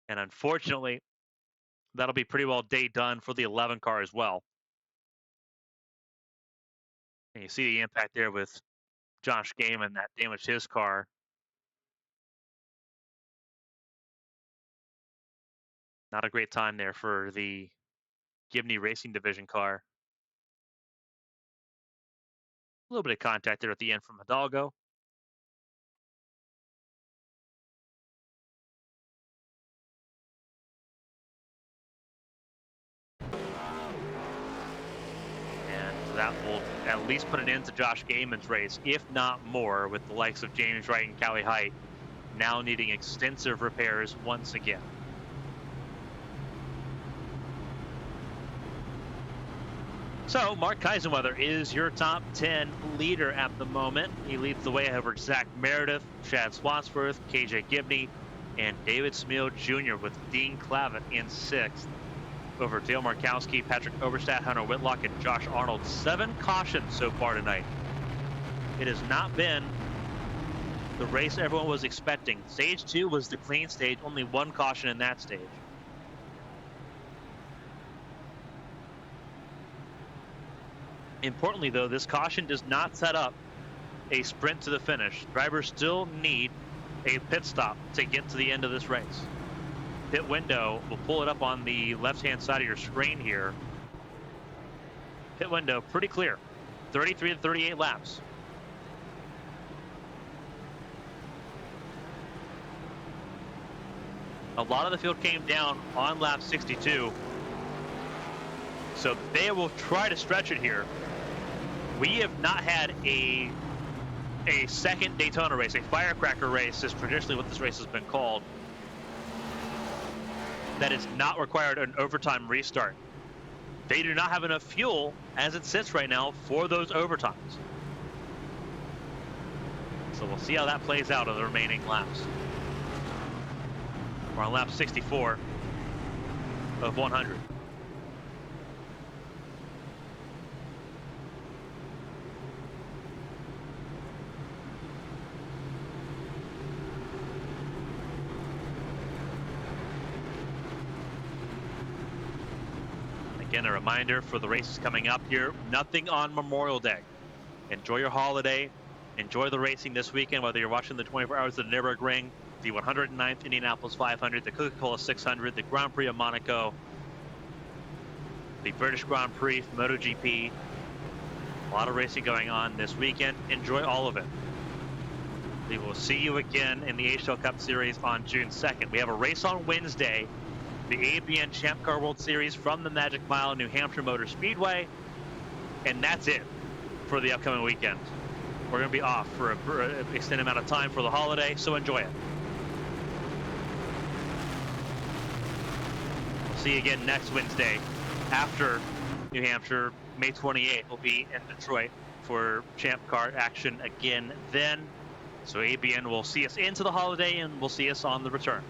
And unfortunately, that'll be pretty well day done for the 11 car as well. And you see the impact there with Josh Gaiman that damaged his car. Not a great time there for the Gibney Racing Division car. A little bit of contact there at the end from Hidalgo. And that will at least put an end to Josh Gaiman's race, if not more, with the likes of James Wright and Callie Height now needing extensive repairs once again. So, Mark Kaisenweather is your top 10 leader at the moment. He leads the way over Zach Meredith, Chad Swansworth, KJ Gibney, and David Smeal Jr. with Dean Clavitt in 6th. Over Dale Markowski, Patrick Oberstadt, Hunter Whitlock, and Josh Arnold. 7 cautions so far tonight. It has not been the race everyone was expecting. Stage 2 was the clean stage, only 1 caution in that stage. Importantly, though, this caution does not set up a sprint to the finish. Drivers still need a pit stop to get to the end of this race. Pit window, we'll pull it up on the left-hand side of your screen here. Pit window, pretty clear. 33 to 38 laps. A lot of the field came down on lap 62. So they will try to stretch it here. We have not had a second Daytona race, a firecracker race is traditionally what this race has been called, that is not required an overtime restart. They do not have enough fuel as it sits right now for those overtimes. So we'll see how that plays out in the remaining laps. We're on lap 64 of 100. Again, a reminder for the races coming up here, nothing on Memorial Day. Enjoy your holiday. Enjoy the racing this weekend, whether you're watching the 24 Hours of the Nürburgring, the 109th Indianapolis 500, the Coca-Cola 600, the Grand Prix of Monaco, the British Grand Prix, MotoGP. A lot of racing going on this weekend. Enjoy all of it. We will see you again in the HTL Cup Series on June 2nd. We have a race on Wednesday, the ABN Champ Car World Series from the Magic Mile New Hampshire Motor Speedway, and that's it for the upcoming weekend. We're going to be off for an extended amount of time for the holiday, so enjoy it. We'll see you again next Wednesday after New Hampshire. May 28th will be in Detroit for Champ Car action again then. So ABN will see us into the holiday and we'll see us on the return.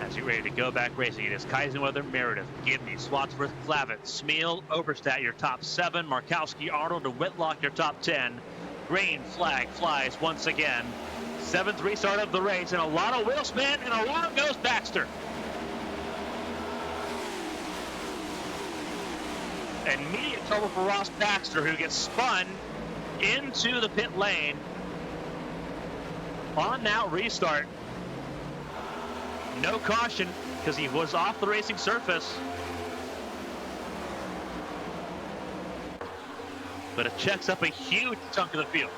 As you're ready to go back racing, it is Kaisenweather, Meredith, Gibney, Swatsworth, Clavitt, Smeal, Oberstadt, your top 7, Markowski, Arnold, and Whitlock, your top 10. Green flag flies once again. 7th restart of the race, and a lot of wheel spin, and around goes Baxter. Immediate trouble for Ross Baxter, who gets spun into the pit lane on that restart. No caution because he was off the racing surface. But it checks up a huge chunk of the field.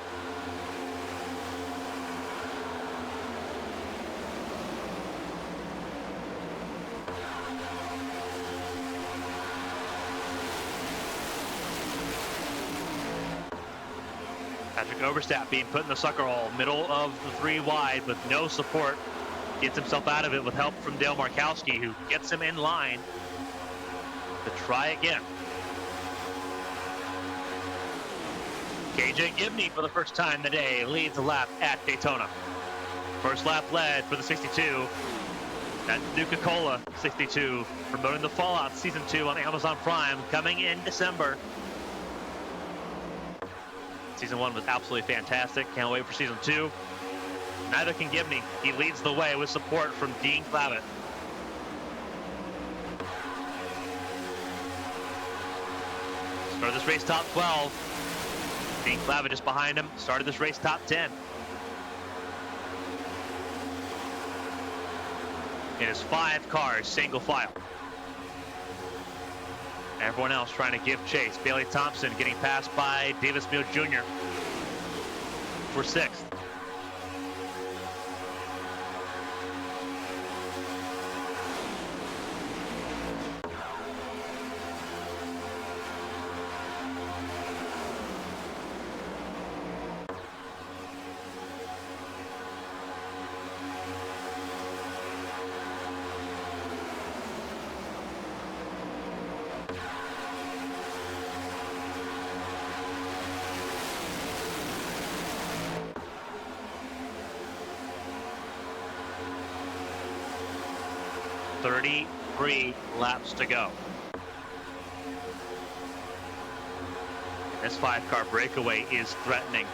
Patrick Oberstadt being put in the sucker hole, middle of the 3 wide with no support. Gets himself out of it with help from Dale Markowski, who gets him in line to try again. KJ Gibney, for the first time today, leads the lap at Daytona. First lap led for the 62. That's Nuka-Cola 62, promoting the Fallout Season 2 on Amazon Prime, coming in December. Season 1 was absolutely fantastic. Can't wait for Season 2. Neither can Gibney. He leads the way with support from Dean Clavitt. Started this race top 12. Dean Clavitt just behind him. Started this race top 10. It is 5 cars, single file. Everyone else trying to give chase. Bailey Thompson getting passed by Davis Mills Jr. for 6th. Three laps to go. This 5-car breakaway is threatening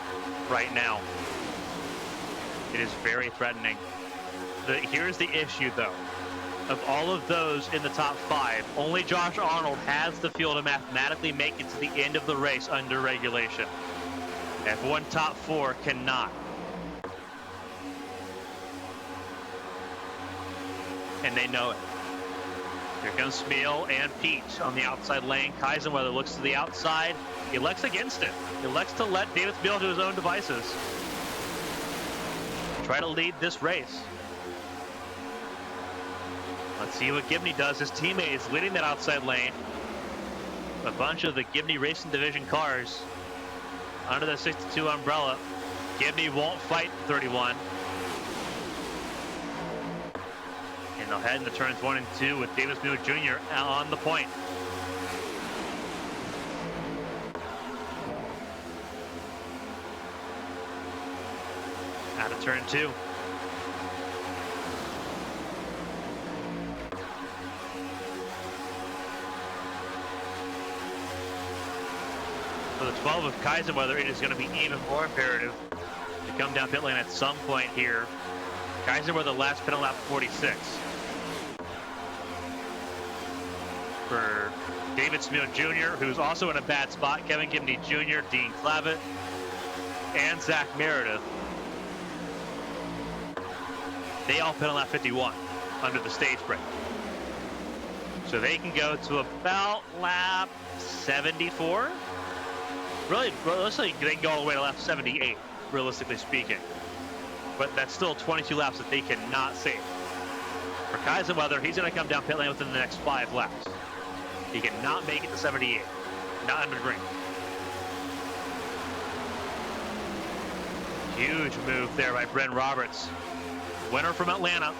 right now. It is very threatening. Here's the issue, though. Of all of those in the top 5, only Josh Arnold has the fuel to mathematically make it to the end of the race under regulation. F1 top 4 cannot. And they know it. Here comes Smeal and Peach on the outside lane. Kaisenweather looks to the outside. He elects against it. He elects to let David Smeal to his own devices. Try to lead this race. Let's see what Gibney does. His teammate is leading that outside lane. A bunch of the Gibney Racing Division cars under the 62 umbrella. Gibney won't fight 31. And they'll head into turns 1 and 2 with David Smeal Jr. on the point. Out of turn 2. For the 12 of Kaisenweather, it is going to be even more imperative to come down pit lane at some point here. Kaisenweather last pit on lap 46. For David Smeal Jr., who's also in a bad spot, Kevin Gibney Jr., Dean Clavitt, and Zach Meredith. They all pit on lap 51 under the stage break. So they can go to about lap 74. Really, realistically, they can go all the way to lap 78, realistically speaking. But that's still 22 laps that they cannot save. For Kaisenweather, he's going to come down pit lane within the next 5 laps. He cannot make it to 78. Not under green. Huge move there by Bren Roberts. Winner from Atlanta.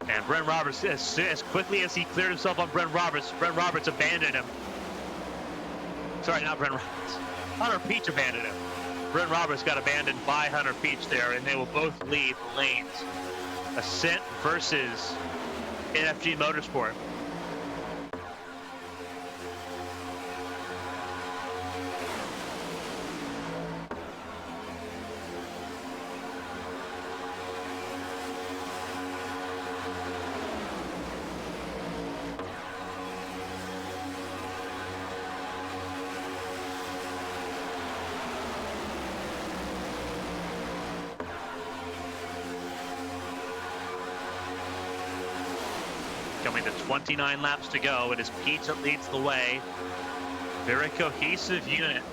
And Bren Roberts, as quickly as he cleared himself on Bren Roberts abandoned him. Sorry, not Bren Roberts. Hunter Peach abandoned him. Bren Roberts got abandoned by Hunter Peach there, and they will both leave the lanes. Ascent versus NFG Motorsport. Coming to 29 laps to go. It is Peach that leads the way. Very cohesive unit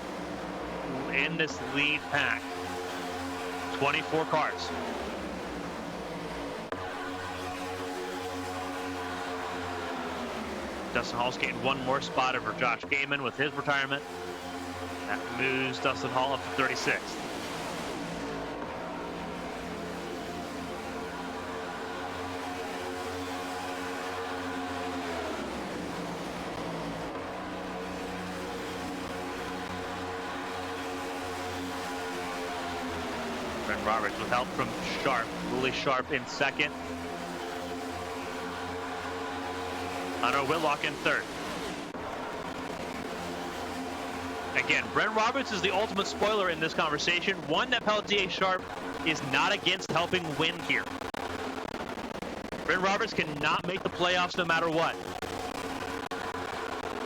in this lead pack. 24 cars. Dustin Hall's getting one more spot over Josh Gaiman with his retirement. That moves Dustin Hall up to 36th. Roberts with help from Sharp, Willie Sharp in second. Hunter Whitlock in third. Again, Brent Roberts is the ultimate spoiler in this conversation. One that Pelletier Sharp is not against helping win here. Brent Roberts cannot make the playoffs no matter what,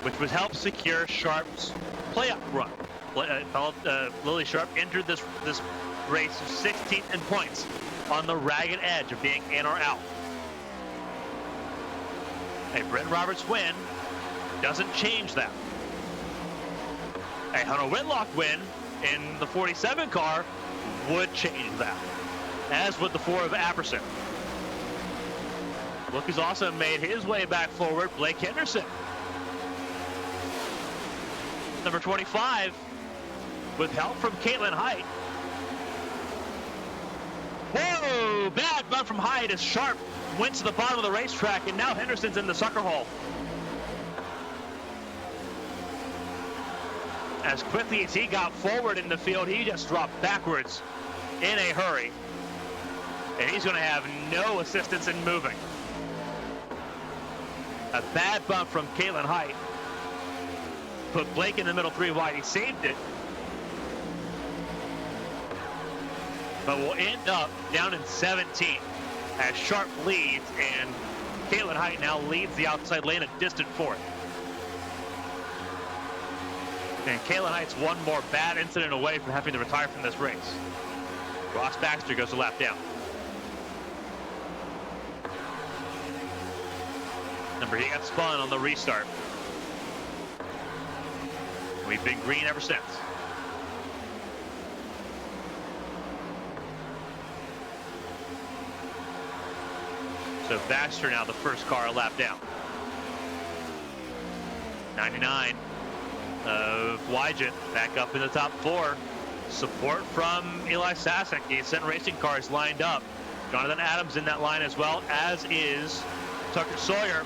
which would help secure Sharp's playoff run. Lily Sharp entered this race 16th in points on the ragged edge of being in or out. A Brent Roberts win doesn't change that. A Hunter Whitlock win in the 47 car would change that, as would the 4 of Apperson. Look who's also made his way back forward, Blake Henderson. Number 25, with help from Caitlin Height. Whoa, bad bump from Hyde as Sharp went to the bottom of the racetrack, and now Henderson's in the sucker hole. As quickly as he got forward in the field, he just dropped backwards in a hurry. And he's going to have no assistance in moving. A bad bump from Caitlin Height put Blake in the middle 3 wide. He saved it. but will end up down in 17 as Sharp leads, and Caitlin Height now leads the outside lane a distant fourth. And Caitlin Height's one more bad incident away from having to retire from this race. Ross Baxter goes a lap down. Remember, he got spun on the restart. We've been green ever since. So Baxter now the first car a lap down. 99 of Wygent back up in the top four. Support from Eli Sasek. The Ascent Racing cars lined up. Jonathan Adams in that line as well, as is Tucker Sawyer.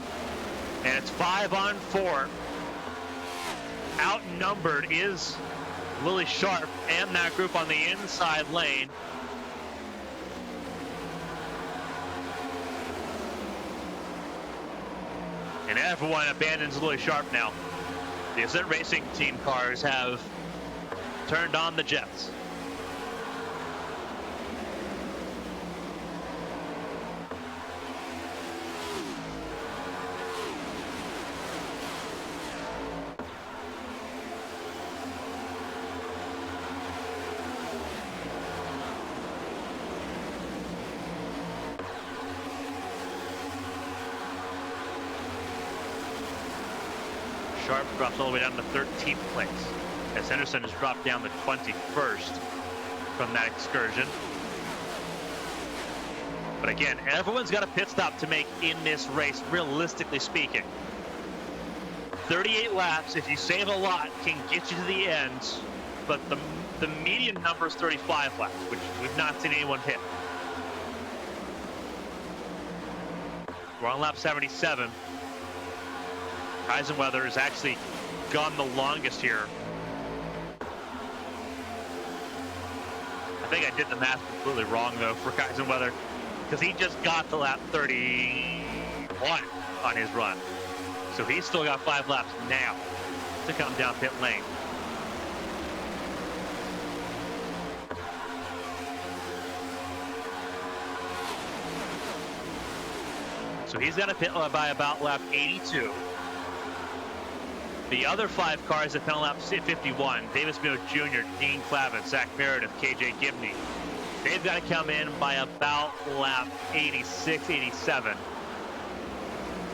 And it's 5 on 4. Outnumbered is Lily Sharp and that group on the inside lane. And everyone abandons Lily Sharp now. The Ascent Racing team cars have turned on the jets. Sharp drops all the way down to 13th place, as Henderson has dropped down to 21st from that excursion. But again, everyone's got a pit stop to make in this race, realistically speaking. 38 laps, if you save a lot, can get you to the end, but the median number is 35 laps, which we've not seen anyone hit. We're on lap 77. Eisenweather has actually gone the longest here. I think I did the math completely wrong, though, for Eisenweather, because he just got to lap 31 on his run. So he's still got 5 laps now to come down pit lane. So he's got to pit by about lap 82. The other 5 cars at penalty lap 51, Davis Mills Jr., Dean Clavin, Zach Meredith, KJ Gibney, they've got to come in by about lap 86, 87.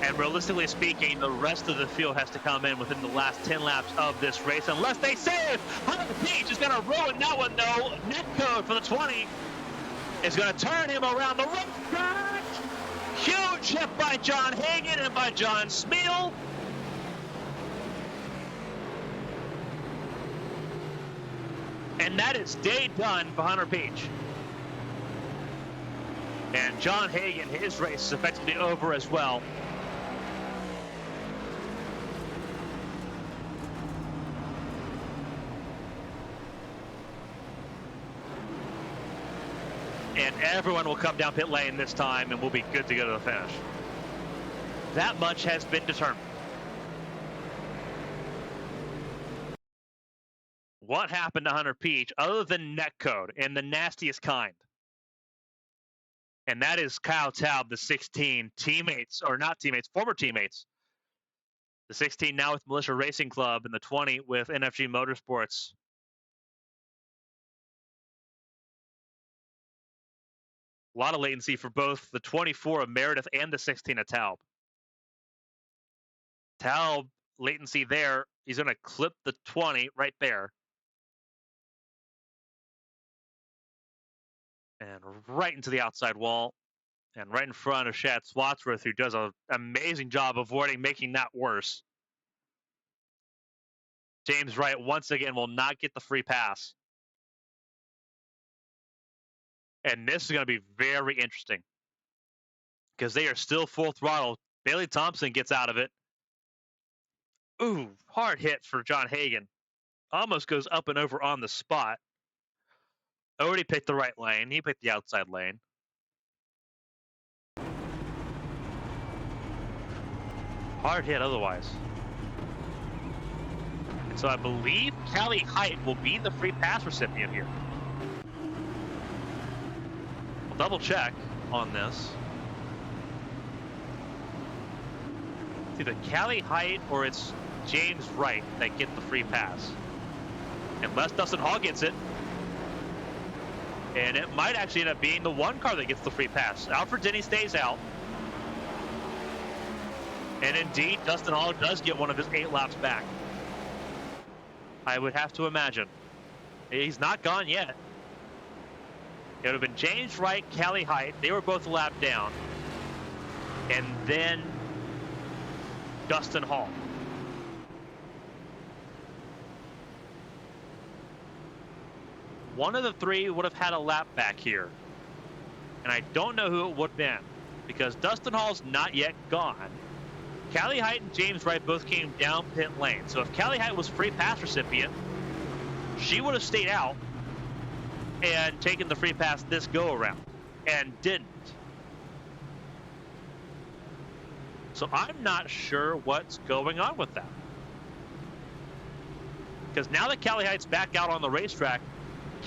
And realistically speaking, the rest of the field has to come in within the last 10 laps of this race, unless they save. Hunter Beach is going to ruin that one, though. Netcode for the 20 is going to turn him around the right. Huge hit by John Hagan and by John Smeal. And that is day done for Hunter Beach. And John Hagan, his race is effectively over as well. And everyone will come down pit lane this time, and we'll be good to go to the finish. That much has been determined. What happened to Hunter Beach other than netcode and the nastiest kind? And that is Kyle Taub, the 16 teammates, or not teammates, former teammates. The 16 now with Militia Racing Club and the 20 with NFG Motorsports. A lot of latency for both the 24 of Meredith and the 16 of Taub. Taub, latency there. He's going to clip the 20 right there. And right into the outside wall. And right in front of Shad Swatsworth, who does an amazing job avoiding making that worse. James Wright, once again, will not get the free pass. And this is going to be very interesting, because they are still full throttle. Bailey Thompson gets out of it. Ooh, hard hit for John Hagan. Almost goes up and over on the spot. Already picked the right lane. He picked the outside lane. Hard hit otherwise. And so I believe Callie Height will be the free pass recipient here. double check on this. It's either Callie Height or it's James Wright that get the free pass. Unless Dustin Hall gets it. And it might actually end up being the one car that gets the free pass. Alfred Denny stays out. And indeed, Dustin Hall does get one of his 8 laps back. I would have to imagine. He's not gone yet. It would have been James Wright, Callie Height. They were both a lap down. And then Dustin Hall. One of the 3 would have had a lap back here. And I don't know who it would have been, because Dustin Hall's not yet gone. Callie Height and James Wright both came down pit lane. So if Callie Height was free pass recipient, she would have stayed out and taken the free pass this go around, and didn't. So I'm not sure what's going on with that. Because now that Callie Height's back out on the racetrack,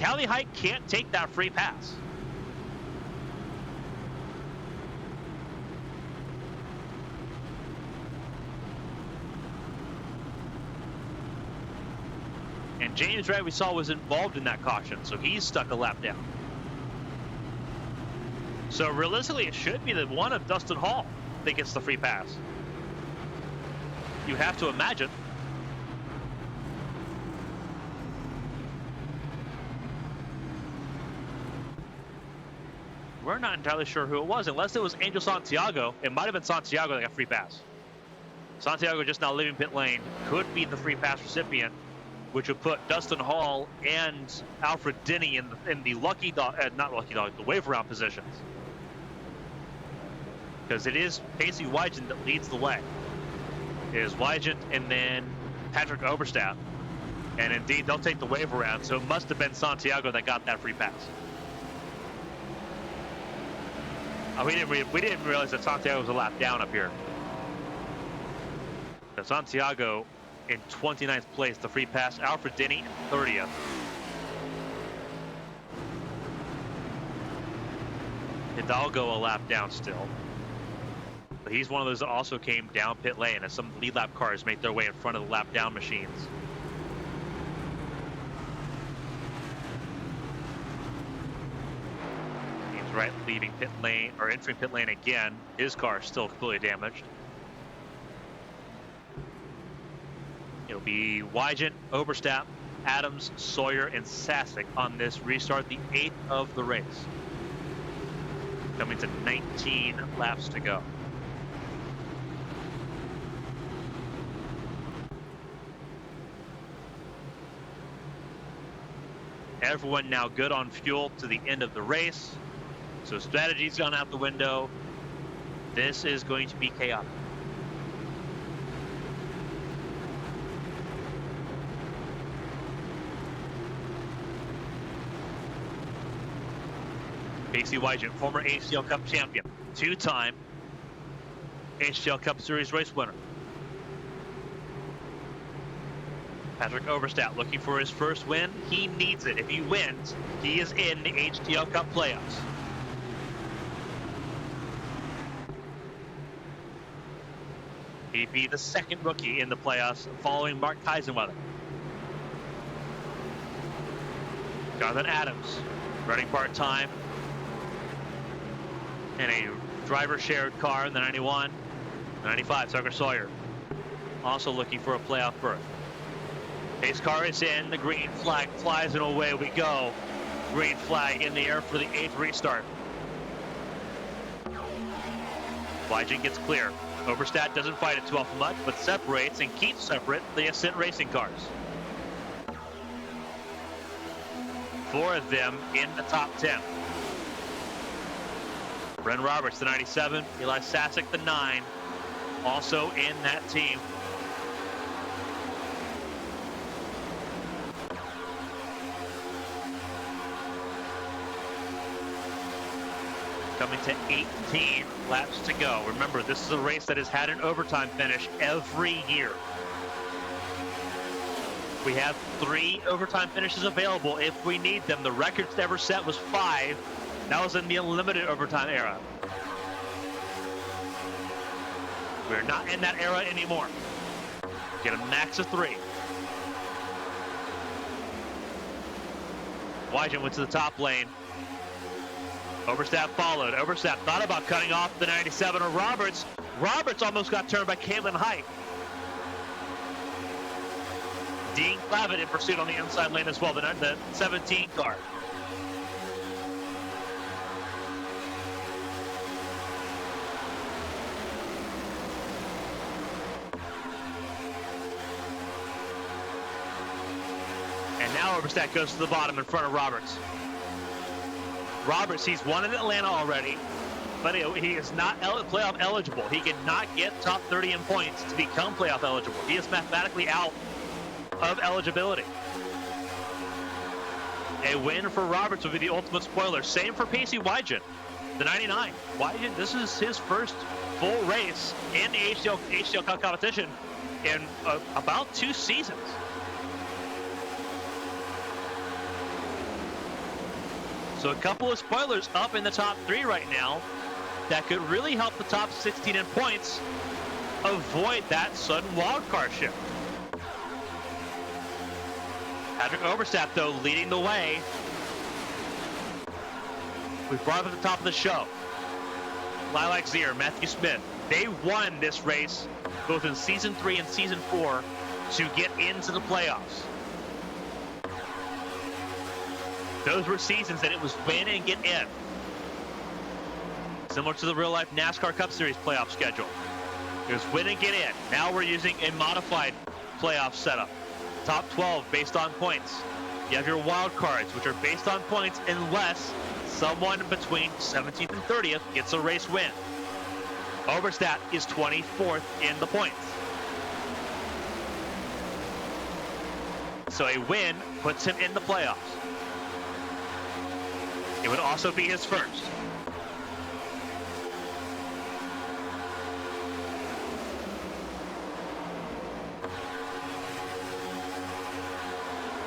Callie Height can't take that free pass. And James Wright, we saw, was involved in that caution, so he's stuck a lap down. So realistically, it should be the one of Dustin Hall that gets the free pass. You have to imagine. We're not entirely sure who it was, unless it was Angel Santiago. It might have been Santiago that got free pass. Santiago just now leaving pit lane could be the free pass recipient, which would put Dustin Hall and Alfred Denny in the lucky dog, not lucky dog, the wave around positions. Because it is Pacey Wygant that leads the way. It is Wygant and then Patrick Oberstadt. And indeed, they'll take the wave around, so it must have been Santiago that got that free pass. We didn't realize that Santiago was a lap down up here. So Santiago in 29th place, the free pass. Alfred Denny in 30th. Hidalgo a lap down still. But he's one of those that also came down pit lane as some lead lap cars make their way in front of the lap down machines. James Wright leaving pit lane, or entering pit lane again. His car is still completely damaged. It'll be Wygant, Oberstadt, Adams, Sawyer, and Sasek on this restart, the 8th of the race. Coming to 19 laps to go. Everyone now good on fuel to the end of the race. So strategy's gone out the window. This is going to be chaotic. Pacey Wygant, former HTL Cup champion, 2-time HTL Cup Series race winner. Patrick Oberstadt looking for his first win. He needs it. If he wins, he is in the HTL Cup playoffs. He'd be the second rookie in the playoffs following Mark Kaisenweather. Jonathan Adams, running part-time in a driver-shared car in the 91. 95, Tucker Sawyer, also looking for a playoff berth. Pace car is in, the green flag flies, and away we go. Green flag in the air for the 8th restart. Wygant gets clear. Oberstadt doesn't fight it too awful much, but separates and keeps separate the Ascent Racing cars. 4 of them in the top 10. Bren Roberts, the 97. Eli Sasek, the 9. Also in that team. Coming to 18 laps to go. Remember, this is a race that has had an overtime finish every year. We have 3 overtime finishes available if we need them. The record ever set was 5. That was in the unlimited overtime era. We're not in that era anymore. Get a max of 3. Wygen went to the top lane. Overstap followed. Overstap thought about cutting off the 97 of Roberts. Roberts almost got turned by Caitlin Height. Dean Clavitt in pursuit on the inside lane as well, the 17 car. And now Overstap goes to the bottom in front of Roberts. Roberts, he's won in Atlanta already, but he is not playoff eligible. He cannot get top 30 in points to become playoff eligible. He is mathematically out of eligibility. A win for Roberts would be the ultimate spoiler. Same for Pacey Wygen, the 99. Wygen, this is his first full race in the HTL Cup competition in about 2 seasons. So a couple of spoilers up in the top 3 right now that could really help the top 16 in points avoid that sudden wildcard shift. Patrick Overstap, though, leading the way. We brought up at the top of the show. Lilac Zier, Matthew Smith, they won this race both in Season 3 and Season 4 to get into the playoffs. Those were seasons that it was win and get in. Similar to the real-life NASCAR Cup Series playoff schedule. It was win and get in. Now we're using a modified playoff setup. Top 12 based on points. You have your wild cards, which are based on points unless someone between 17th and 30th gets a race win. Overstap is 24th in the points. So a win puts him in the playoffs. It would also be his first.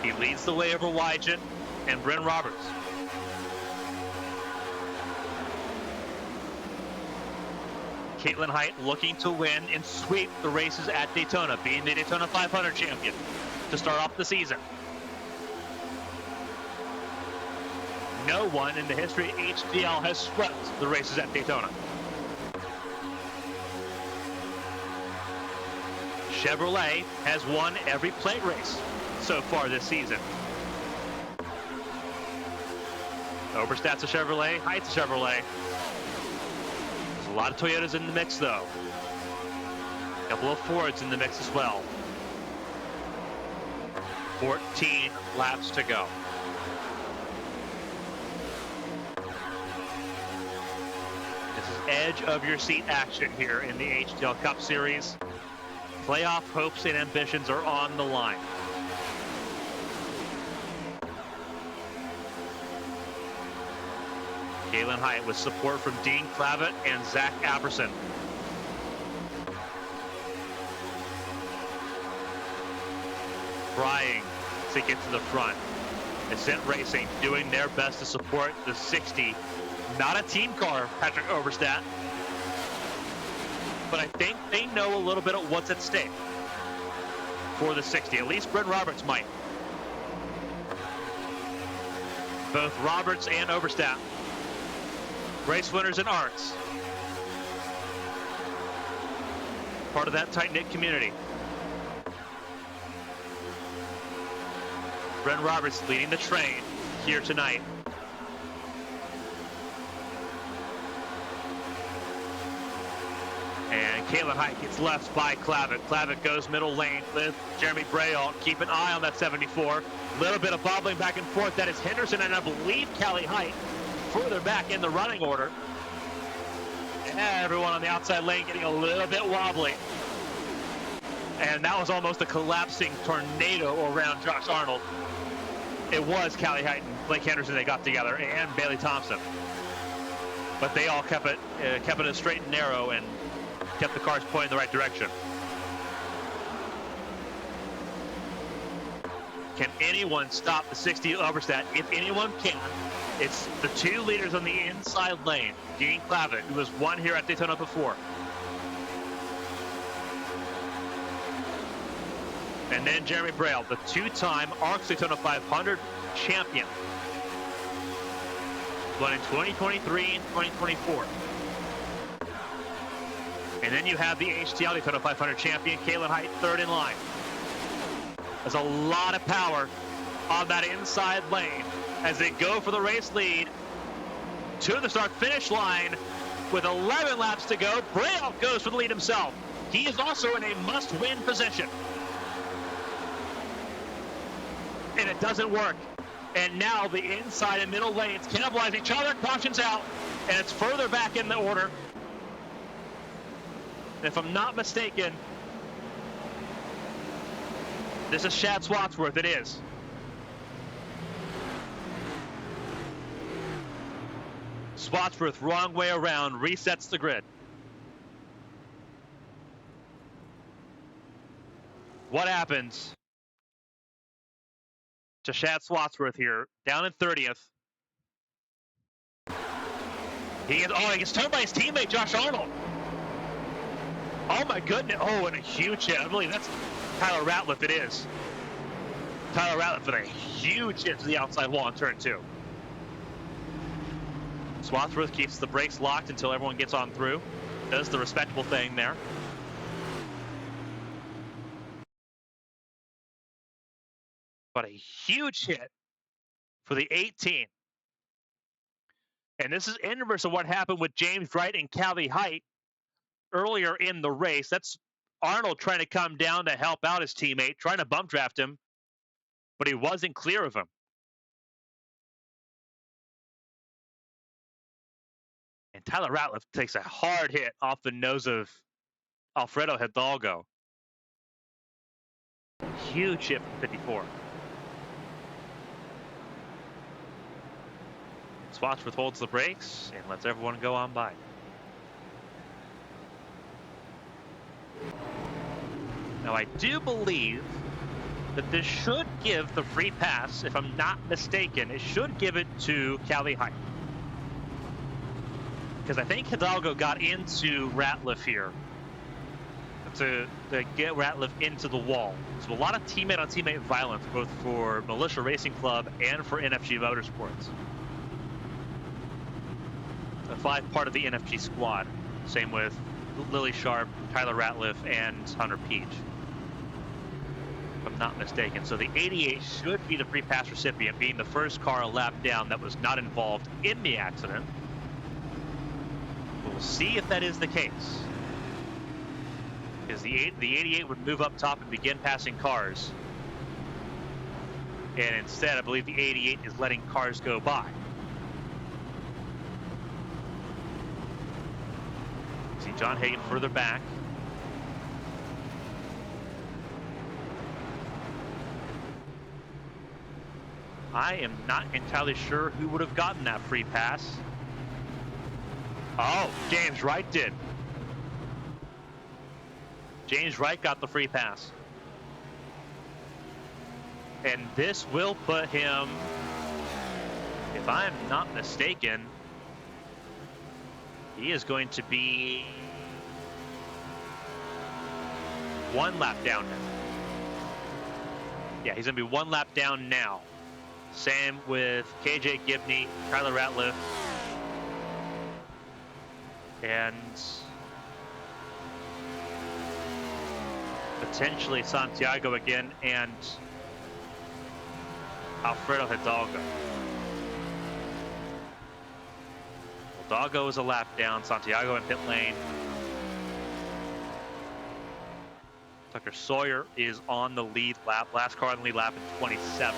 He leads the way over Wygen and Bryn Roberts. Caitlin Height looking to win and sweep the races at Daytona, being the Daytona 500 champion to start off the season. No one in the history of HTL has swept the races at Daytona. Chevrolet has won every plate race so far this season. Overstap's a Chevrolet, Height's a Chevrolet. There's a lot of Toyotas in the mix, though. A couple of Fords in the mix as well. 14 laps to go. This is edge of your seat action here in the HTL Cup Series. Playoff hopes and ambitions are on the line. Caitlin Height with support from Dean Clavitt and Zach Apperson. Trying to get to the front. Ascent Racing doing their best to support the 60. Not a team car, Patrick Overstap. But I think they know a little bit of what's at stake for the 60. At least Bryn Roberts might. Both Roberts and Overstap, race winners in ARCs. Part of that tight-knit community. Bryn Roberts leading the train here tonight. And Caitlin Height gets left by Clavitt. Clavitt goes middle lane with Jeremy Braille. Keep an eye on that 74. A little bit of bobbling back and forth. That is Henderson and I believe Callie Height further back in the running order. And everyone on the outside lane getting a little bit wobbly. And that was almost a collapsing tornado around Josh Arnold. It was Callie Height and Blake Henderson they got together, and Bailey Thompson. But they all kept it straight and narrow and kept the cars pointing in the right direction. Can anyone stop the 60 Oberstadt? If anyone can, it's the two leaders on the inside lane. Dean Clavitt, who has won here at Daytona before. And then Jeremy Braille, the two-time ARCS Daytona 500 champion. Won in 2023 and 2024. And then you have the HTL Daytona 500 champion, Kalen Height, third in line. There's a lot of power on that inside lane as they go for the race lead to the start-finish line with 11 laps to go. Braille goes for the lead himself. He is also in a must-win position. And it doesn't work. And now the inside and middle lanes cannibalize each other. Caution's out, and it's further back in the order. And if I'm not mistaken, this is Shad Swatsworth. It is. Swatsworth, wrong way around, resets the grid. What happens to Shad Swatsworth here, down in 30th? He gets turned by his teammate, Josh Arnold. Oh my goodness, oh, and a huge hit. I believe that's Tyler Ratliff, it is. Tyler Ratliff with a huge hit to the outside wall in turn 2. Swatsworth keeps the brakes locked until everyone gets on through. Does the respectable thing there. But a huge hit for the 18. And this is inverse of what happened with James Wright and Callie Height earlier in the race. That's Arnold trying to come down to help out his teammate, trying to bump draft him, but he wasn't clear of him. And Tyler Ratliff takes a hard hit off the nose of Alfredo Hidalgo. Huge hit from 54. Swatsworth holds the brakes and lets everyone go on by. Now, I do believe that this should give the free pass, if I'm not mistaken, it should give it to Callie Height. Because I think Hidalgo got into Ratliff here to get Ratliff into the wall. So a lot of teammate-on-teammate violence, both for Militia Racing Club and for NFG Motorsports. The 5 part of the NFG squad. Same with Lily Sharp, Tyler Ratliff, and Hunter Peach, if I'm not mistaken. So the 88 should be the free pass recipient, being the first car a lap down that was not involved in the accident. We'll see if that is the case. Because the 88 would move up top and begin passing cars. And instead, I believe the 88 is letting cars go by. See John Hagan further back. I am not entirely sure who would have gotten that free pass. Oh, James Wright did. James Wright got the free pass. And this will put him, if I'm not mistaken, he is going to be 1 lap down now. Yeah, he's going to be 1 lap down now. Same with KJ Gibney, Tyler Ratliff, and potentially Santiago again, and Alfredo Hidalgo. Hidalgo is a lap down, Santiago in pit lane. Tucker Sawyer is on the lead lap, last car on the lead lap in 27.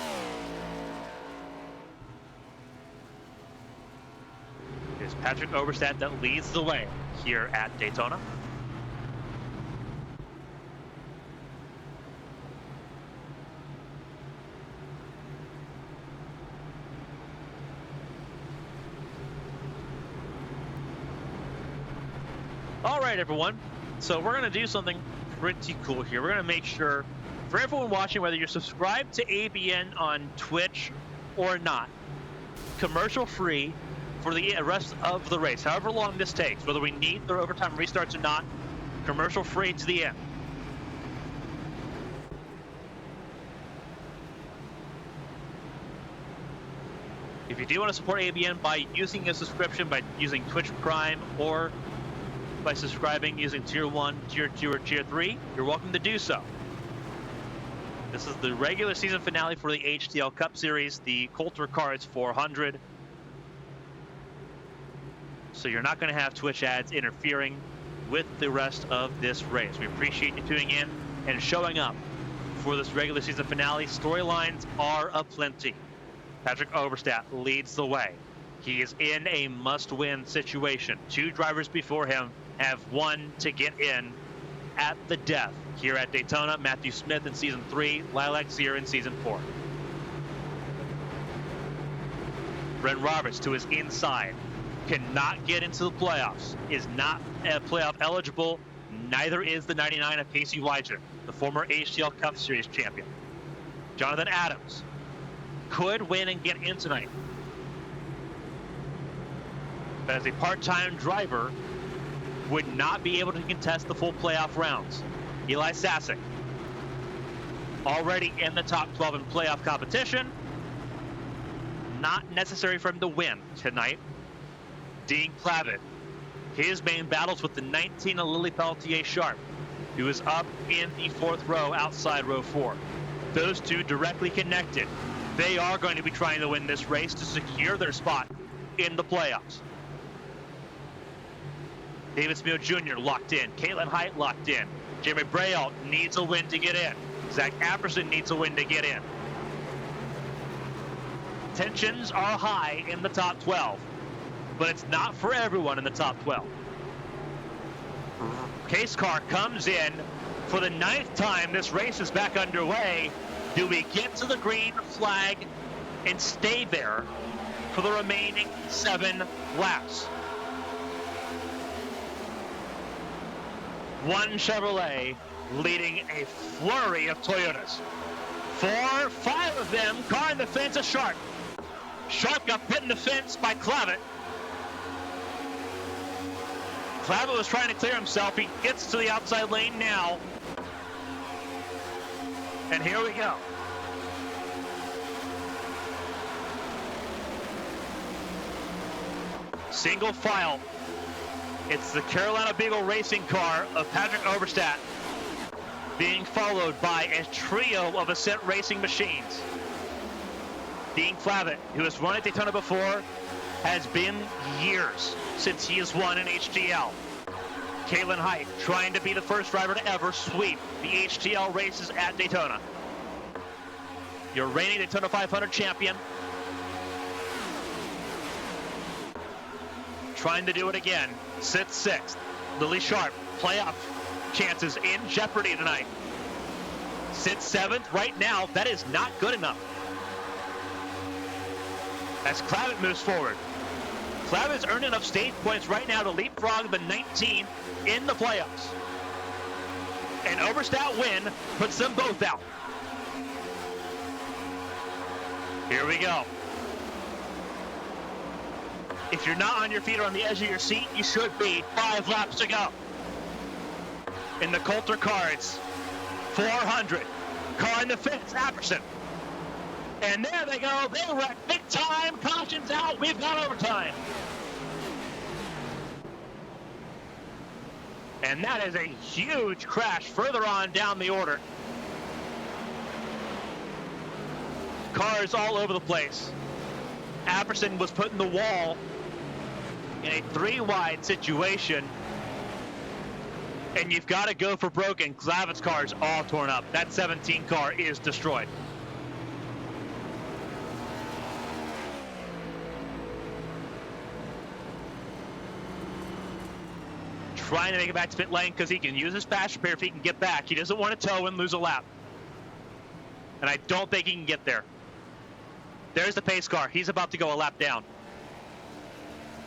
It is Patrick Oberstadt that leads the way here at Daytona. All right, everyone. So we're going to do something pretty cool here. We're going to make sure For everyone watching, whether you're subscribed to ABN on Twitch or not, commercial free for the rest of the race, however long this takes, whether we need their overtime restarts or not, commercial free to the end. If you do want to support ABN by using a subscription, by using Twitch Prime, or by subscribing using Tier 1, Tier 2, or Tier 3, you're welcome to do so. This is the regular season finale for the HTL Cup Series, the Coulter Cards 400. So you're not going to have Twitch ads interfering with the rest of this race. We appreciate you tuning in and showing up for this regular season finale. Storylines are aplenty. Patrick Overstat leads the way. He is in a must-win situation. Two drivers before him have won to get in at the death here at Daytona. Matthew Smith in Season 3, Lilac Sear in Season 4. Brent Roberts to his inside. Cannot get into the playoffs. Is not playoff eligible. Neither is the 99 of Casey Weiger, the former HTL Cup Series champion. Jonathan Adams could win and get in tonight, but as a part-time driver would not be able to contest the full playoff rounds. Eli Sasek already in the top 12 in playoff competition. Not necessary for him to win tonight. Dean Clavitt, his main battles with the 19 of Lily Pelletier Sharp, who is up in the 4th row outside row 4. Those two directly connected. They are going to be trying to win this race to secure their spot in the playoffs. David Smith Jr. locked in. Caitlin Height locked in. Jeremy Braille needs a win to get in. Zach Apperson needs a win to get in. Tensions are high in the top 12, but it's not for everyone in the top 12. Case car comes in for the 9th time. This race is back underway. Do we get to the green flag and stay there for the remaining 7 laps? One Chevrolet leading a flurry of Toyotas. 4, 5 of them car in the fence of Sharp. Sharp got put in the fence by Clavitt. Clavitt was trying to clear himself. He gets to the outside lane now. And here we go. Single file. It's the Carolina Beagle racing car of Patrick Overstat being followed by a trio of Ascent racing machines. Dean Clavitt, who has run at Daytona before, has been years since he has won an HTL. Caitlin Height trying to be the first driver to ever sweep the HTL races at Daytona. Your reigning Daytona 500 champion. Trying to do it again. Sits 6th. Lily Sharp, playoff chances in jeopardy tonight. Sits 7th right now. That is not good enough. As Clavitt moves forward. Clavitt's earned enough stage points right now to leapfrog the 19 in the playoffs. An Overstat win puts them both out. Here we go. If you're not on your feet or on the edge of your seat, you should be. 5 laps to go. In the Coulter Cards, 400. Car in the fence, Apperson. And there they go. They wreck big time. Caution's out. We've got overtime. And that is a huge crash further on down the order. Cars all over the place. Apperson was put in the wall in a 3-wide situation. And you've got to go for broken. Clavitt's car's all torn up. That 17 car is destroyed. Trying to make it back to pit lane because he can use his fast repair if he can get back. He doesn't want to tow and lose a lap. And I don't think he can get there. There's the pace car. He's about to go a lap down.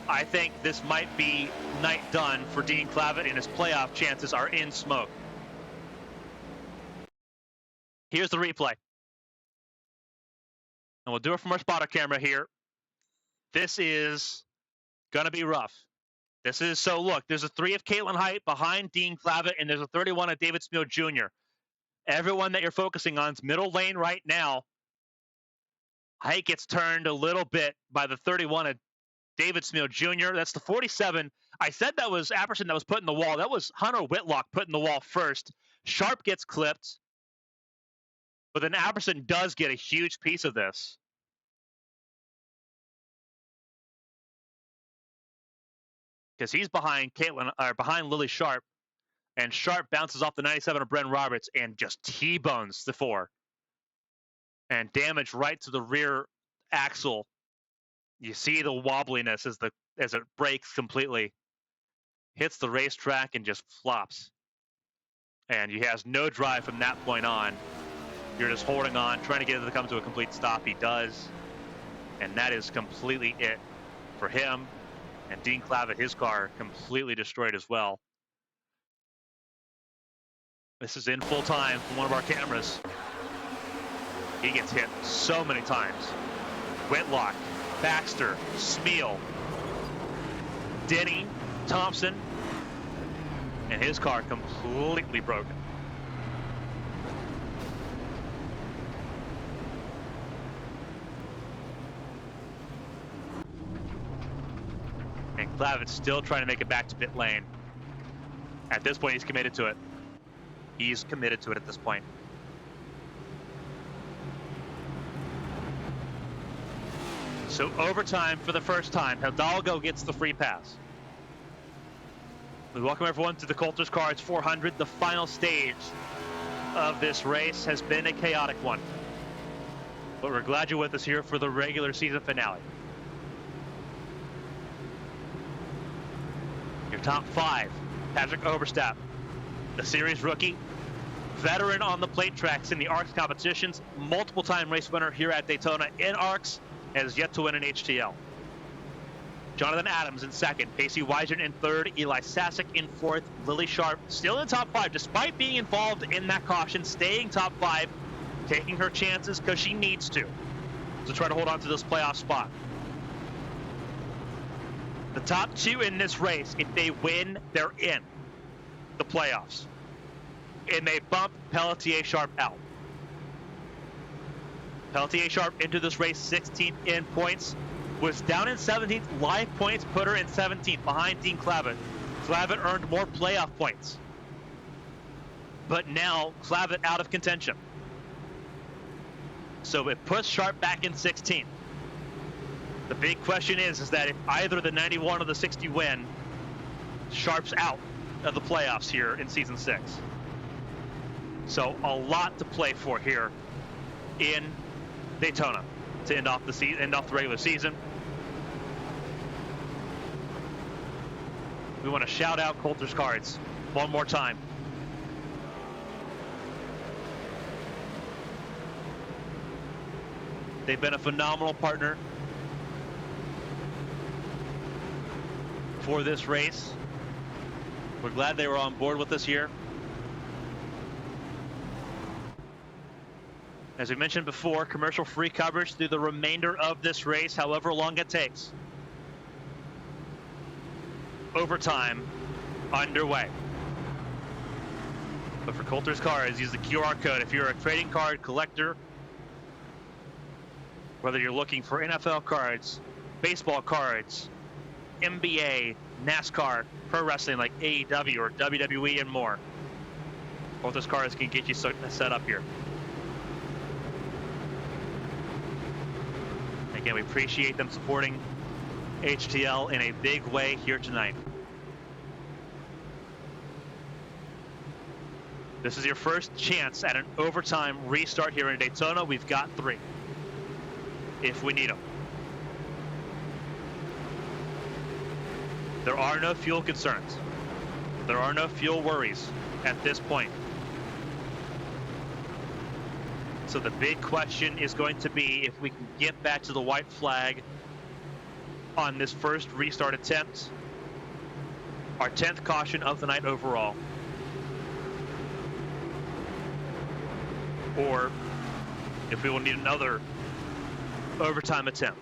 I think this might be night done for Dean Clavitt, and his playoff chances are in smoke. Here's the replay. And we'll do it from our spotter camera here. This is going to be rough. So look, there's a 3 of Caitlin Height behind Dean Clavitt, and there's a 31 of David Smeal Jr. Everyone that you're focusing on is middle lane right now. Height gets turned a little bit by the 31 of David Smeal Jr. That's the 47. I said that was Apperson that was put in the wall. That was Hunter Whitlock put in the wall first. Sharp gets clipped. But then Apperson does get a huge piece of this. Because he's behind behind Lily Sharp. And Sharp bounces off the 97 of Bren Roberts and just T-bones the 4. And damage right to the rear axle. You see the wobbliness as it breaks completely. Hits the racetrack and just flops. And he has no drive from that point on. You're just holding on, trying to get it to come to a complete stop. He does. And that is completely it for him. And Dean Clavitt, his car, completely destroyed as well. This is in full time from one of our cameras. He gets hit so many times. Whitlock, Baxter, Smeal, Denny, Thompson, and his car completely broken. And Clavitt's still trying to make it back to pit lane. At this point, he's committed to it. He's committed to it at this point. So overtime for the first time. Hidalgo gets the free pass. We welcome everyone to the Coulters Cards 400. The final stage of this race has been a chaotic one. But we're glad you're with us here for the regular season finale. Your top 5. Patrick Oberstadt, the series rookie, veteran on the plate tracks in the ARCS competitions, multiple-time race winner here at Daytona in ARCS, and has yet to win an HTL. Jonathan Adams in second, Pacey Weisern in third, Eli Sasek in fourth, Lily Sharp still in top 5, despite being involved in that caution, staying top 5, taking her chances because she needs to try to hold on to this playoff spot. The top 2 in this race, if they win, they're in the playoffs. And they bump Pelletier Sharp out. Pelletier Sharp into this race 16th in points, was down in 17th. Live points put her in 17th behind Dean Clavitt. Clavitt earned more playoff points. But now Clavitt out of contention. So it puts Sharp back in 16th. The big question is that if either the 91 or the 60 win, Sharp's out of the playoffs here in season 6. So a lot to play for here in Daytona to end off the regular season. We want to shout out Coulters Cards one more time. They've been a phenomenal partner for this race. We're glad they were on board with us here. As we mentioned before, commercial-free coverage through the remainder of this race, however long it takes. Overtime underway. But for Coulters Cards, use the QR code. If you're a trading card collector, whether you're looking for NFL cards, baseball cards, NBA, NASCAR, pro wrestling like AEW or WWE and more, Coulters Cards can get you set up here. Again, we appreciate them supporting HTL in a big way here tonight. This is your first chance at an overtime restart here in Daytona. We've got 3 if we need them. There are no fuel concerns. There are no fuel worries at this point. So the big question is going to be if we can get back to the white flag on this first restart attempt. Our 10th caution of the night overall. or if we will need another overtime attempt.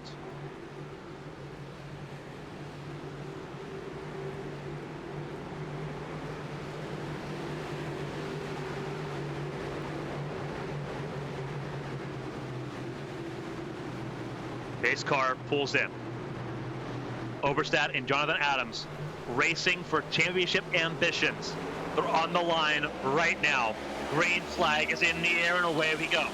Pace car pulls in. Oberstadt and Jonathan Adams racing for championship ambitions. They're on the line right now. Green flag is in the air and away we go.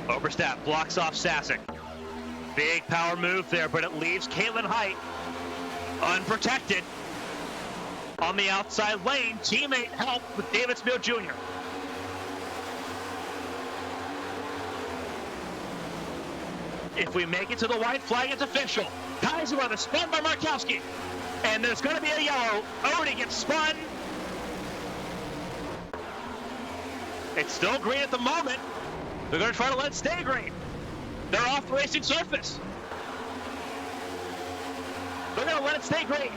Oberstadt blocks off Sasek. Big power move there, but it leaves Caitlin Height unprotected. On the outside lane, teammate help with David Smith Jr. If we make it to the white flag, it's official. Kaiser is spun by Markowski. And there's going to be a yellow. Odie gets spun. It's still green at the moment. They're going to try to let it stay green. They're off the racing surface. They're going to let it stay green.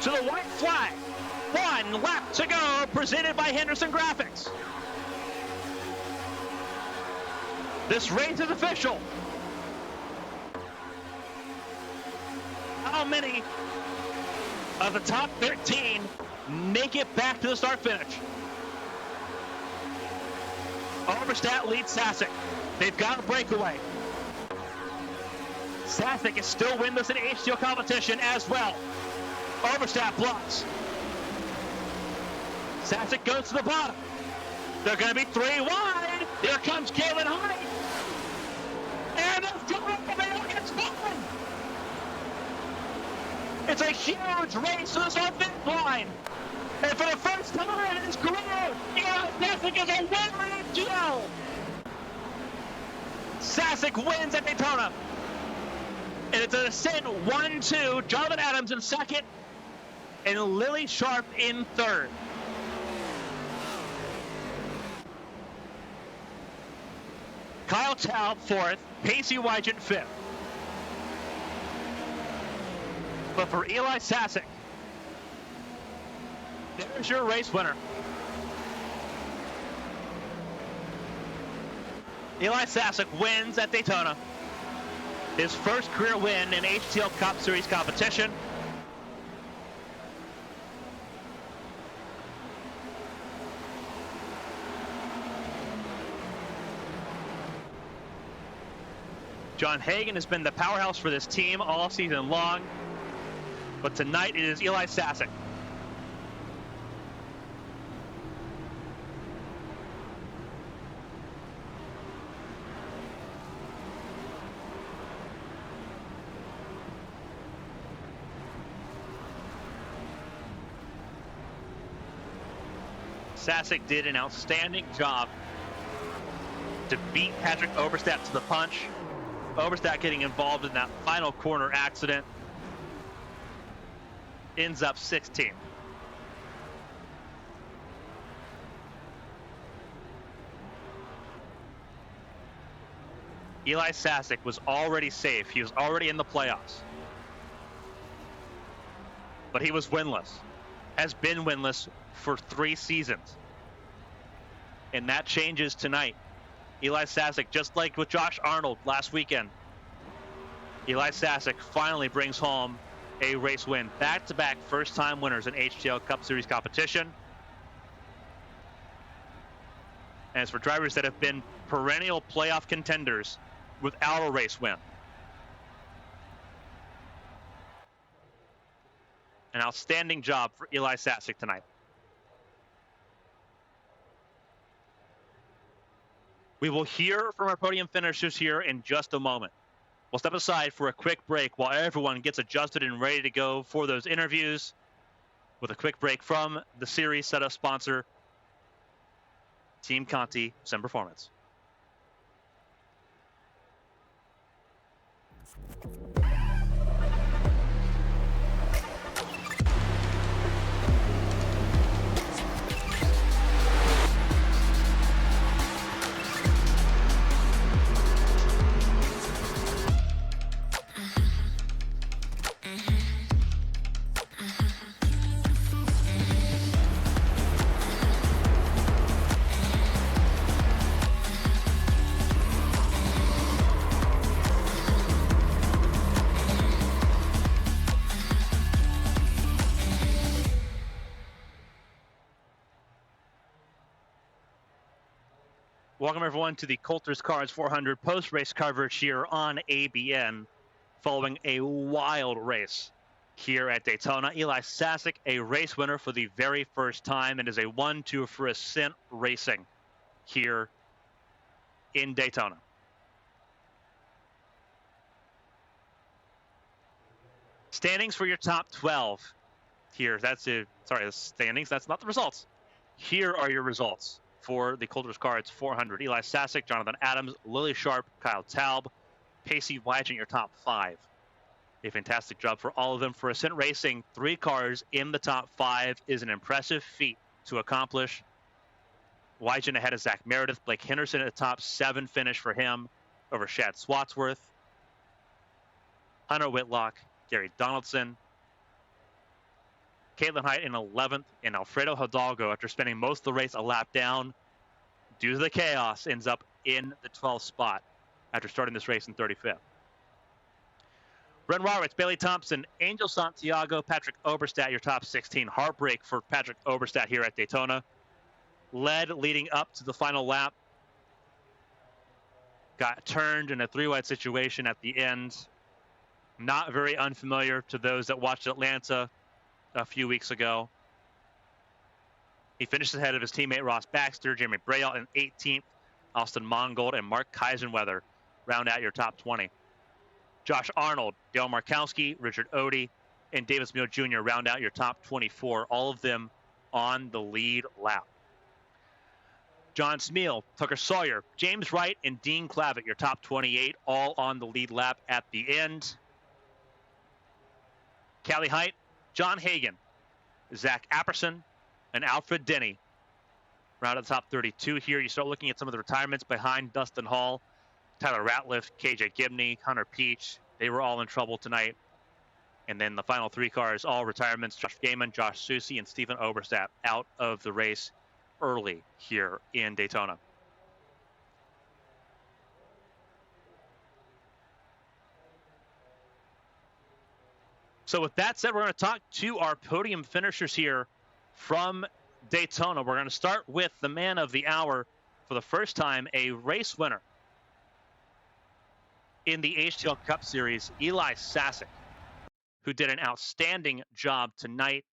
To the white flag. 1 lap to go, presented by Henderson Graphics. This race is official. How many of the top 13 make it back to the start finish? Oberstadt leads Sasek. They've got a breakaway. Sasek is still winless in HTL competition as well. Oberstadt blocks. Sasek goes to the bottom. They're going to be 3 wide. Here comes Caitlin Height. And the gets fun. It's a huge race to the start finish line. And for the first time in his career, Sasek is a winner in HTL. Sasek wins at Daytona. And it's an ascent 1-2. Jonathan Adams in second. And Lily Sharp in third. Kyle Taub fourth, Pacey Wygant fifth. But for Eli Sasek, there's your race winner. Eli Sasek wins at Daytona. His first career win in HTL Cup Series competition. John Hagan has been the powerhouse for this team all season long, but tonight it is Eli Sasek. Sasek did an outstanding job to beat Patrick Oberstadt to the punch. Oberstadt getting involved in that final corner accident. Ends up 16th. Eli Sasek was already safe. He was already in the playoffs. But he was winless. Has been winless for 3 seasons. And that changes tonight. Eli Sasek, just like with Josh Arnold last weekend, Eli Sasek finally brings home a race win. Back-to-back first-time winners in HTL Cup Series competition. And as for drivers that have been perennial playoff contenders without a race win. An outstanding job for Eli Sasek tonight. We will hear from our podium finishers here in just a moment. We'll step aside for a quick break while everyone gets adjusted and ready to go for those interviews, with a quick break from the series setup sponsor, Team Conti Sim Performance. Welcome, everyone, to the Coulters Cars 400 post-race coverage here on ABN following a wild race here at Daytona. Eli Sasek, a race winner for the very first time, and is a 1-2 for Ascent Racing here in Daytona. Standings for your top 12 here. The standings. That's not the results. Here are your results for the Coulters Cards 400. Eli Sasek, Jonathan Adams, Lily Sharp, Kyle Taub, Pacey Wygant, your top 5. A fantastic job for all of them. For Ascent Racing, 3 cars in the top 5 is an impressive feat to accomplish. Wygant ahead of Zach Meredith. Blake Henderson at the top 7 finish for him over Shad Swatsworth. Hunter Whitlock, Gary Donaldson, Caitlin Height in 11th, and Alfredo Hidalgo, after spending most of the race a lap down due to the chaos, ends up in the 12th spot after starting this race in 35th. Bren Rarwitz, Bailey Thompson, Angel Santiago, Patrick Oberstadt, your top 16. Heartbreak for Patrick Oberstadt here at Daytona. Led leading up to the final lap. Got turned in a 3-wide situation at the end. Not very unfamiliar to those that watched Atlanta a few weeks ago. He finished ahead of his teammate Ross Baxter, Jeremy Braille in 18th. Austin Mongold and Mark Keisenweather round out your top 20. Josh Arnold, Dale Markowski, Richard Odie, and Davis Mills Jr. round out your top 24, all of them on the lead lap. John Smeal, Tucker Sawyer, James Wright, and Dean Clavitt, your top 28, all on the lead lap at the end. Callie Height, John Hagan, Zach Apperson, and Alfred Denny round out the top 32 here. You start looking at some of the retirements behind Dustin Hall, Tyler Ratliff, KJ Gibney, Hunter Peach. They were all in trouble tonight. And then the final 3 cars, all retirements. Josh Gaiman, Josh Susi, and Stephen Oberstadt out of the race early here in Daytona. So with that said, we're going to talk to our podium finishers here from Daytona. We're going to start with the man of the hour for the first time, a race winner in the HTL Cup Series, Eli Sasek, who did an outstanding job tonight.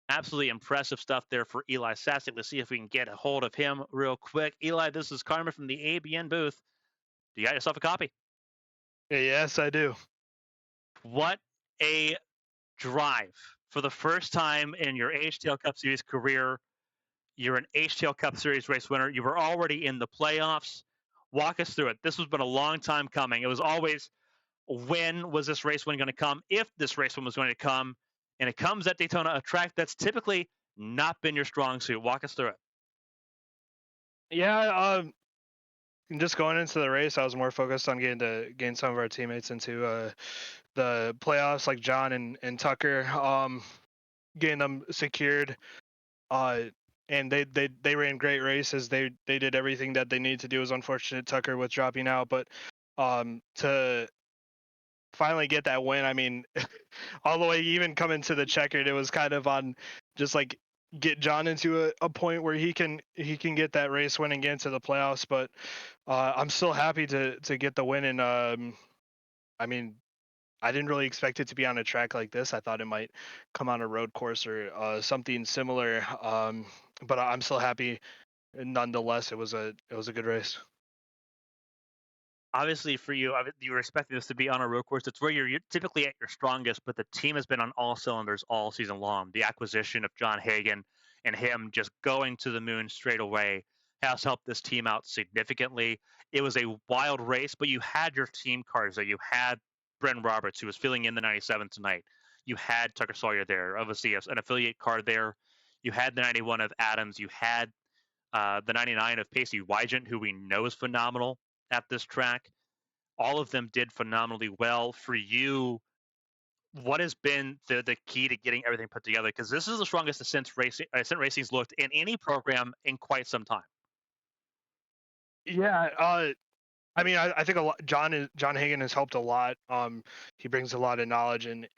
Absolutely impressive stuff there for Eli Sasek. Let's see if we can get a hold of him real quick. Eli, this is Carmen from the ABN booth. You got yourself a copy? Yes, I do. What a drive. For the first time in your HTL Cup Series career, you're an HTL Cup Series race winner. You were already in the playoffs. Walk us through it. This has been a long time coming. It was always, when was this race win going to come, if this race win was going to come, and it comes at Daytona, a track that's typically not been your strong suit. Walk us through it. Yeah, just going into the race, I was more focused on getting some of our teammates into the playoffs, like John and Tucker, getting them secured. And they ran great races. They did everything that they needed to do. It was unfortunate Tucker with dropping out, but to finally get that win, I mean, all the way even coming to the checkered, it was kind of on just like get John into a point where he can get that race win and get into the playoffs. But I'm still happy to get the win. And I mean, I didn't really expect it to be on a track like this. I thought it might come on a road course or something similar. But I'm still happy. Nonetheless, it was a good race. Obviously, for you, you were expecting this to be on a road course. It's where you're typically at your strongest, but the team has been on all cylinders all season long. The acquisition of John Hagan and him just going to the moon straight away has helped this team out significantly. It was a wild race, but you had your team cars there. You had Bren Roberts, who was filling in the 97 tonight. You had Tucker Sawyer there, obviously an affiliate car there. You had the 91 of Adams. You had the 99 of Pacey Wygant, who we know is phenomenal at this track. All of them did phenomenally well. For you, what has been the key to getting everything put together? Because this is the strongest Ascent Racing's looked in any program in quite some time. Yeah, I mean, I think a lot, John Hagan has helped a lot. He brings a lot of knowledge and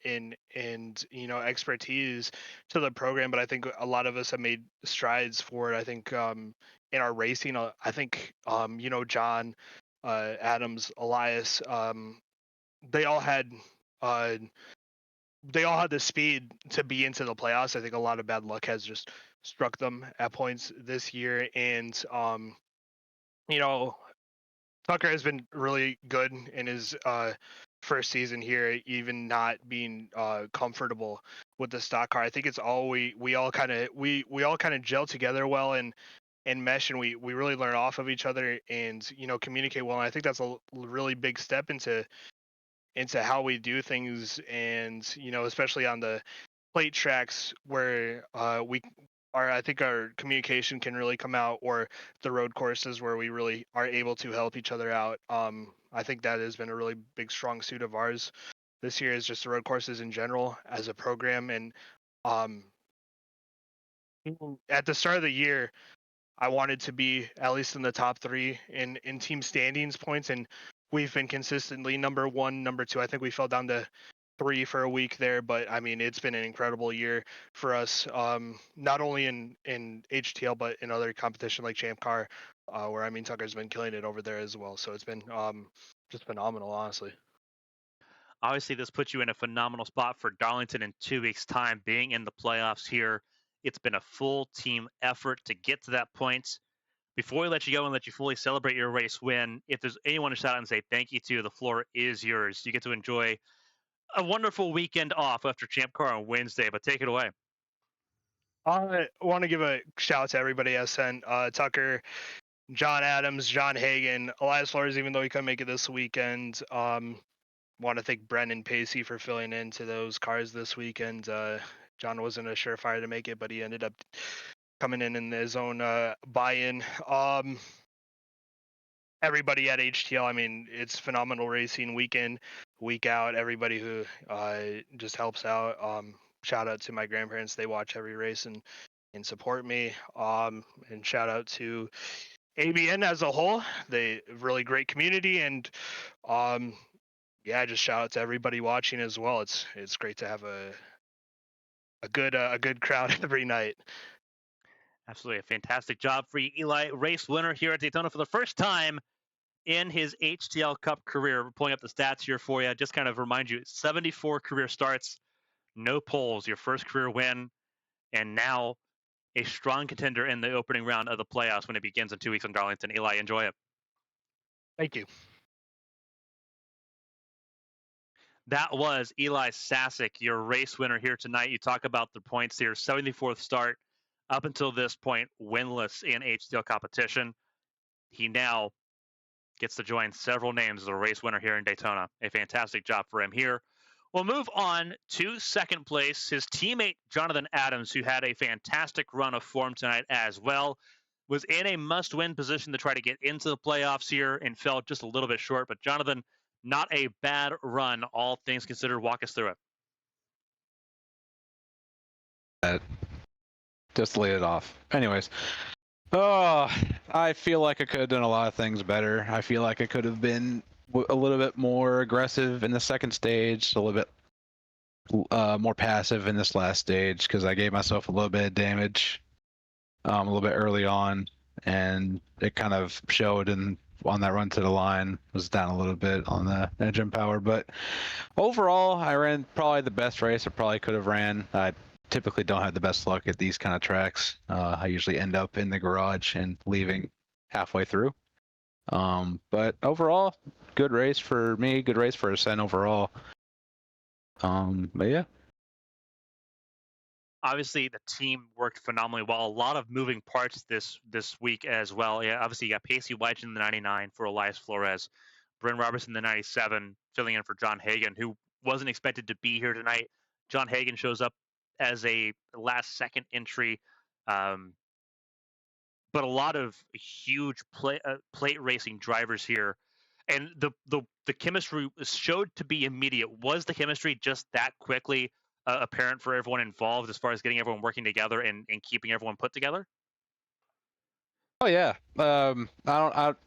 expertise to the program, but I think a lot of us have made strides forward. I think in our racing, I think John, Adams, Elias, they all had uh, they all had the speed to be into the playoffs. I think a lot of bad luck has just struck them at points this year, and you know Tucker has been really good in his first season here, even not being comfortable with the stock car. I think it's all we all kind of we all kind of gel together well and mesh, and we really learn off of each other and communicate well. And I think that's a really big step into how we do things, and especially on the plate tracks where I think our communication can really come out, or the road courses where we really are able to help each other out. I think that has been a really big strong suit of ours this year, is just the road courses in general as a program. And um, at the start of the year, I wanted to be at least in the top three in team standings points, and we've been consistently number one, number two. I think we fell down to three for a week there, but I mean it's been an incredible year for us, not only in HTL but in other competition like Champ Car, where I mean Tucker's been killing it over there as well. So it's been just phenomenal, honestly. Obviously, this puts you in a phenomenal spot for Darlington in 2 weeks' time, being in the playoffs here. It's been a full team effort to get to that point. Before we let you go and let you fully celebrate your race win, if there's anyone to shout out and say thank you to, the floor is yours. You get to enjoy a wonderful weekend off after Champ Car on Wednesday, but take it away. I want to give a shout out to everybody I sent, Tucker, John Adams, John Hagan, Elias Flores, even though he couldn't make it this weekend. Want to thank Brendan Pacey for filling into those cars this weekend. John wasn't a surefire to make it, but he ended up coming in his own buy-in. Everybody at HTL, I mean, it's phenomenal racing week in, week out. Everybody who just helps out. Shout out to my grandparents; they watch every race and support me. And shout out to ABN as a whole; they really great community, and yeah, just shout out to everybody watching as well. It's great to have a good crowd every night. Absolutely a fantastic job for you, Eli. Race winner here at Daytona for the first time in his HTL Cup career. We're pulling up the stats here for you. Just kind of remind you, 74 career starts, no poles, your first career win, and now a strong contender in the opening round of the playoffs when it begins in 2 weeks in Darlington. Eli, enjoy it. Thank you. That was Eli Sasek, your race winner here tonight. You talk about the points here, 74th start up until this point, winless in HTL competition. He now gets to join several names as a race winner here in Daytona. A fantastic job for him here. We'll move on to second place. His teammate, Jonathan Adams, who had a fantastic run of form tonight as well, was in a must-win position to try to get into the playoffs here and fell just a little bit short. But Jonathan, not a bad run, all things considered. Walk us through it. Just lay it off. Anyways, I feel like I could have done a lot of things better. I feel like I could have been a little bit more aggressive in the second stage, a little bit more passive in this last stage, because I gave myself a little bit of damage a little bit early on, and it kind of showed on that run to the line. Was down a little bit on the engine power, but overall I ran probably the best race I probably could have ran. I typically don't have the best luck at these kind of tracks. I usually end up in the garage and leaving halfway through. But overall, good race for me, good race for Ascent overall. But yeah. Obviously, the team worked phenomenally well. A lot of moving parts this week as well. Yeah, obviously, you got Pacey White in the 99 for Elias Flores, Bryn Robertson in the 97 filling in for John Hagan, who wasn't expected to be here tonight. John Hagan shows up as a last-second entry, but a lot of huge plate racing drivers here, and the chemistry showed to be immediate. Was the chemistry just that quickly apparent for everyone involved as far as getting everyone working together and keeping everyone put together? Oh yeah.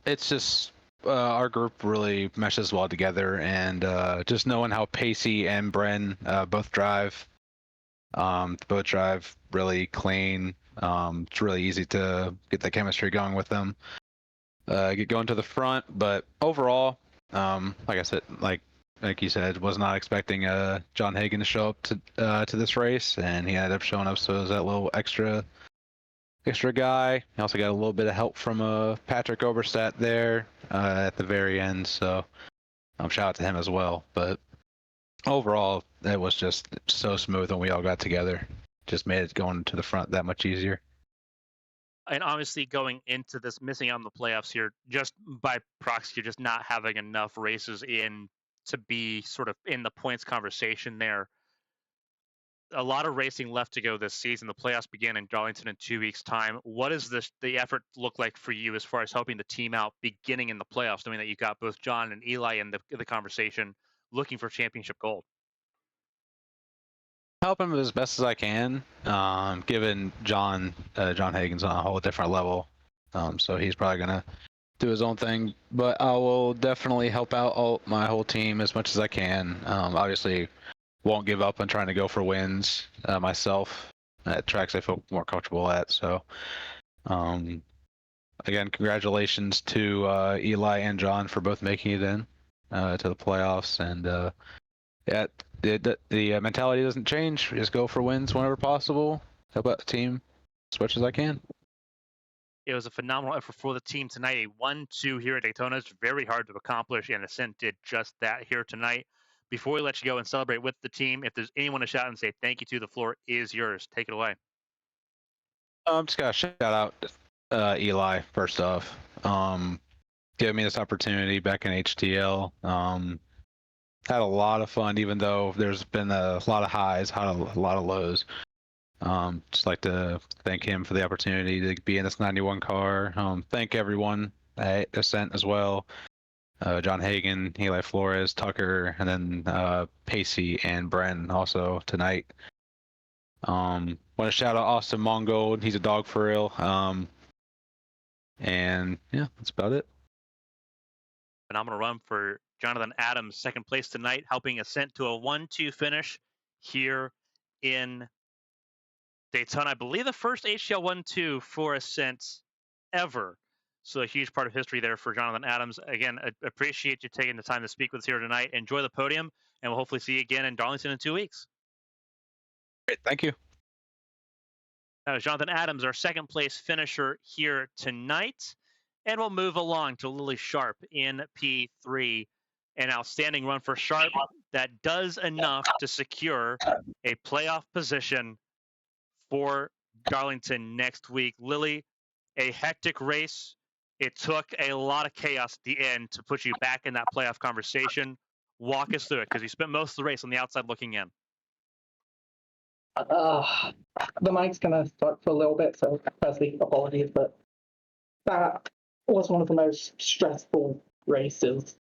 It's just our group really meshes well together, and just knowing how Pacey and Bren both drive really clean. It's really easy to get that chemistry going with them. Get going to the front, but overall, like I said, like you said, was not expecting John Hagan to show up to this race, and he ended up showing up. So it was that little extra guy. He also got a little bit of help from Patrick Oberstadt there at the very end. So shout out to him as well. But overall, it was just so smooth when we all got together. Just made it going to the front that much easier. And obviously, going into this, missing out on the playoffs here, just by proxy, you're just not having enough races in to be sort of in the points conversation there. A lot of racing left to go this season. The playoffs begin in Darlington in 2 weeks' time. What does the effort look like for you as far as helping the team out beginning in the playoffs, knowing that you've got both John and Eli in the conversation looking for championship gold? Help him as best as I can. Given John Hagan's on a whole different level, so he's probably gonna do his own thing. But I will definitely help out my whole team as much as I can. Obviously, won't give up on trying to go for wins myself at tracks I feel more comfortable at. So, again, congratulations to Eli and John for both making it in to the playoffs. And yeah, the mentality doesn't change. We just go for wins whenever possible. Help out the team as much as I can. It was a phenomenal effort for the team tonight. A 1-2 here at Daytona. It's very hard to accomplish, and Ascent did just that here tonight. Before we let you go and celebrate with the team, if there's anyone to shout and say thank you to, the floor is yours. Take it away. I'm just gonna shout out Eli first off. Giving me this opportunity back in HTL. Had a lot of fun, even though there's been a lot of highs, had a lot of lows. Just like to thank him for the opportunity to be in this 91 car. Thank everyone at Ascent as well. John Hagan, Eli Flores, Tucker, and then Pacey and Bren also tonight. Want to shout out Austin Mongold. He's a dog for real. And yeah, that's about it. Phenomenal run for Jonathan Adams, second place tonight, helping Ascent to a 1-2 finish here in Daytona. I believe the first HTL 1-2 for Ascent ever. So a huge part of history there for Jonathan Adams. Again, I appreciate you taking the time to speak with us here tonight. Enjoy the podium, and we'll hopefully see you again in Darlington in 2 weeks. Great, thank you. That was Jonathan Adams, our second place finisher here tonight. And we'll move along to Lily Sharp in P3. An outstanding run for Sharp that does enough to secure a playoff position for Darlington next week. Lily, a hectic race. It took a lot of chaos at the end to put you back in that playoff conversation. Walk us through it, because you spent most of the race on the outside looking in. The mic's gonna start for a little bit, so firstly, apologies, but that was one of the most stressful races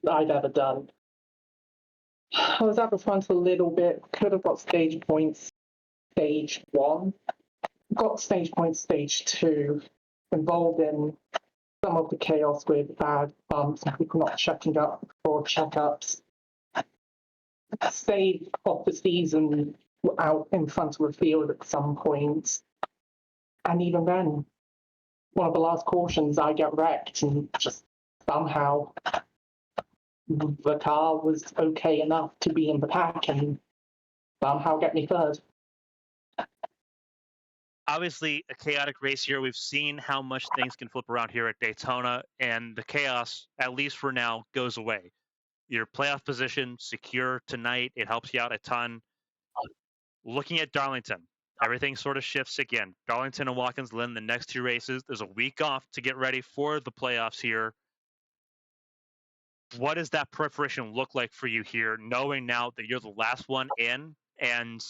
that I've ever done. I was at the front a little bit, could have got stage points stage 1, got stage points stage 2, involved in some of the chaos with bad bumps and people not checking up for checkups. Stayed off the season out in front of the field at some point. And even then, one of the last cautions, I get wrecked, and just somehow the car was okay enough to be in the pack and somehow get me third. Obviously, a chaotic race here. We've seen how much things can flip around here at Daytona, and the chaos, at least for now, goes away. Your playoff position secure tonight. It helps you out a ton. Looking at Darlington, everything sort of shifts again. Darlington and Watkins Glen, the next 2 races. There's a week off to get ready for the playoffs here. What does that preparation look like for you here, knowing now that you're the last one in and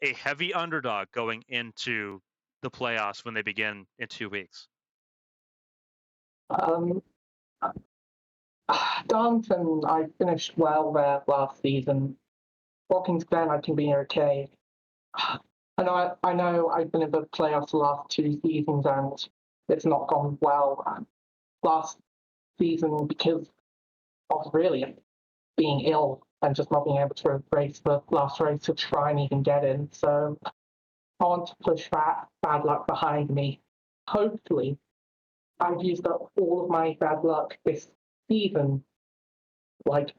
a heavy underdog going into the playoffs when they begin in 2 weeks? Darlington, I finished well there last season. Watkins Glen, I can be okay. I know I've been in the playoffs the last 2 seasons and it's not gone well. season because of really being ill and just not being able to race the last race to try and even get in. So I want to push that bad luck behind me. Hopefully, I've used up all of my bad luck this season, like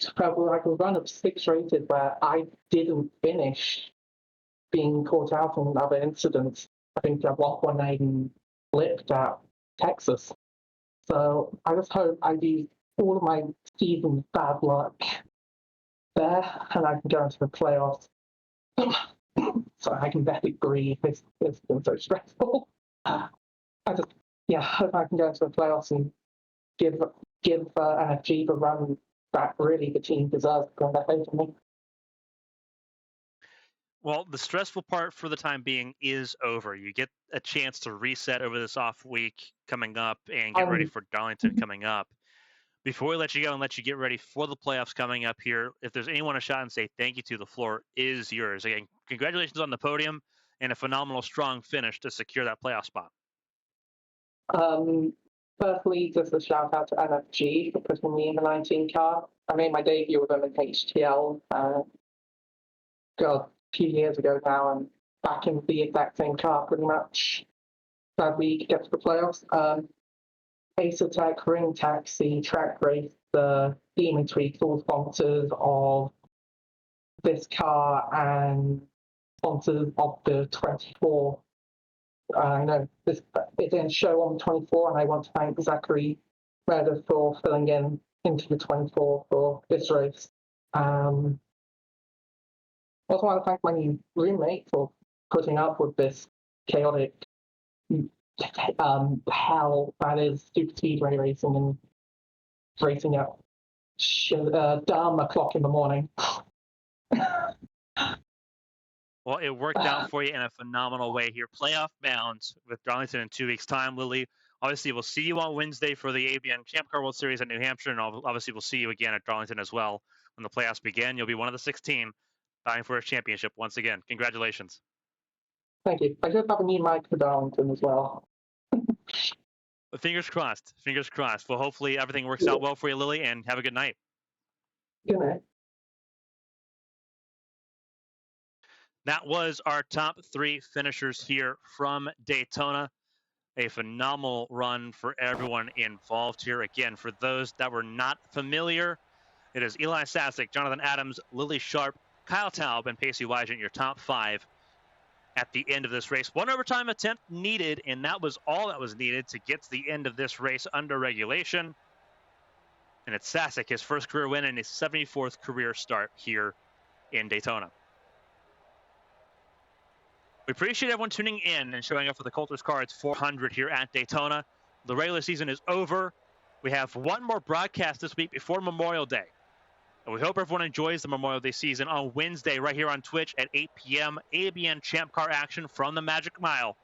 to have like a run of 6 races where I didn't finish, being caught out in other incidents. I think at one point I even flipped at Texas. So I just hope I use all of my season's bad luck there and I can go into the playoffs. So I can barely breathe. It's been so stressful. I just, hope I can go into the playoffs and give and achieve a run that really the team deserves because they're facing me. Well, the stressful part for the time being is over. You get a chance to reset over this off week coming up and get ready for Darlington coming up. Before we let you go and let you get ready for the playoffs coming up here, if there's anyone a shot and say thank you to, the floor is yours. Again, congratulations on the podium and a phenomenal, strong finish to secure that playoff spot. Firstly, just a shout out to NFG for putting me in the 19 car. I made my debut with them in HTL, a few years ago now, and back in the exact same car pretty much. Glad we could get to the playoffs. Acertech, Ring Taxi, Track Race, the Demon Tweaks, all sponsors of this car and sponsors of the 24. I know it didn't show on 24, and I want to thank Zachary Redder for filling in into the 24 for this race. I also want to thank my new roommate for putting up with this chaotic hell that is super speedway racing and racing at damn o'clock in the morning. Well, it worked out for you in a phenomenal way here. Playoff bounds with Darlington in 2 weeks' time, Lily. Obviously, we'll see you on Wednesday for the ABN Champ Car World Series at New Hampshire, and obviously we'll see you again at Darlington as well when the playoffs begin. You'll be one of the 16 vying for a championship once again. Congratulations. Thank you. I just have a new mic for Darlington as well. Fingers crossed. Fingers crossed. Well, hopefully everything works out well for you, Lily, and have a good night. Good night. That was our top 3 finishers here from Daytona. A phenomenal run for everyone involved here. Again, for those that were not familiar, it is Eli Sasek, Jonathan Adams, Lily Sharp, Kyle Taub, and Pacey Wygant, your top 5 at the end of this race. One overtime attempt needed, and that was all that was needed to get to the end of this race under regulation. And it's Sasek, his first career win and his 74th career start here in Daytona. We appreciate everyone tuning in and showing up for the Coulters Cards 400 here at Daytona. The regular season is over. We have one more broadcast this week before Memorial Day. And we hope everyone enjoys the Memorial Day season on Wednesday right here on Twitch at 8 p.m. ABN Champ Car action from the Magic Mile,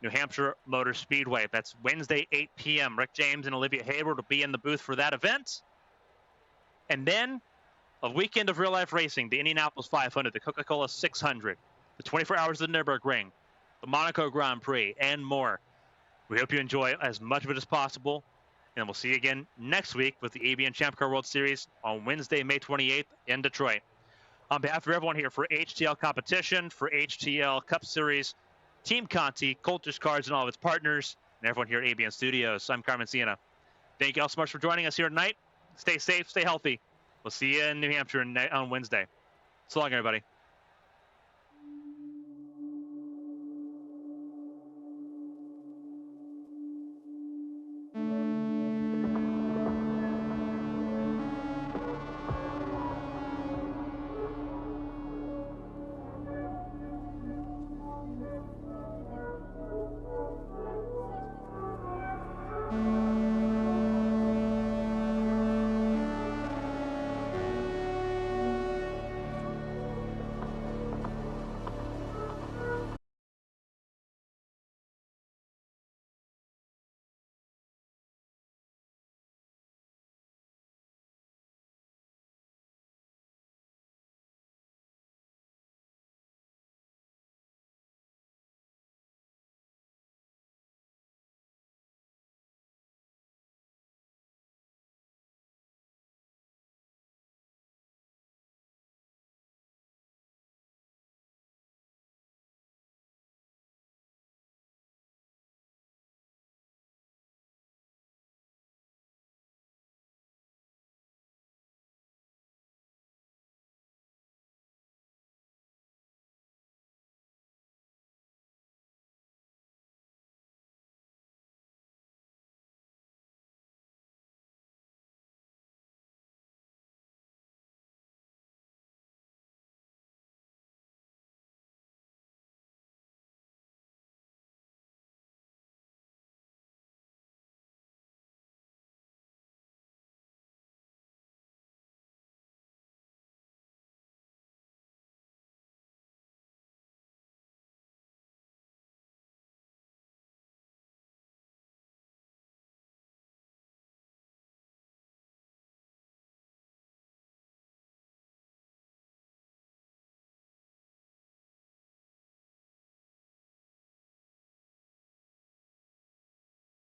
New Hampshire Motor Speedway. That's Wednesday, 8 p.m. Rick James and Olivia Hayward will be in the booth for that event. And then a weekend of real-life racing, the Indianapolis 500, the Coca-Cola 600, the 24 Hours of the Nürburgring, the Monaco Grand Prix, and more. We hope you enjoy as much of it as possible. And we'll see you again next week with the ABN Champ Car World Series on Wednesday, May 28th in Detroit. On behalf of everyone here for HTL Competition, for HTL Cup Series, Team Conti, Coulters Cards, and all of its partners, and everyone here at ABN Studios, I'm Carmen Sienna. Thank you all so much for joining us here tonight. Stay safe, stay healthy. We'll see you in New Hampshire on Wednesday. So long, everybody.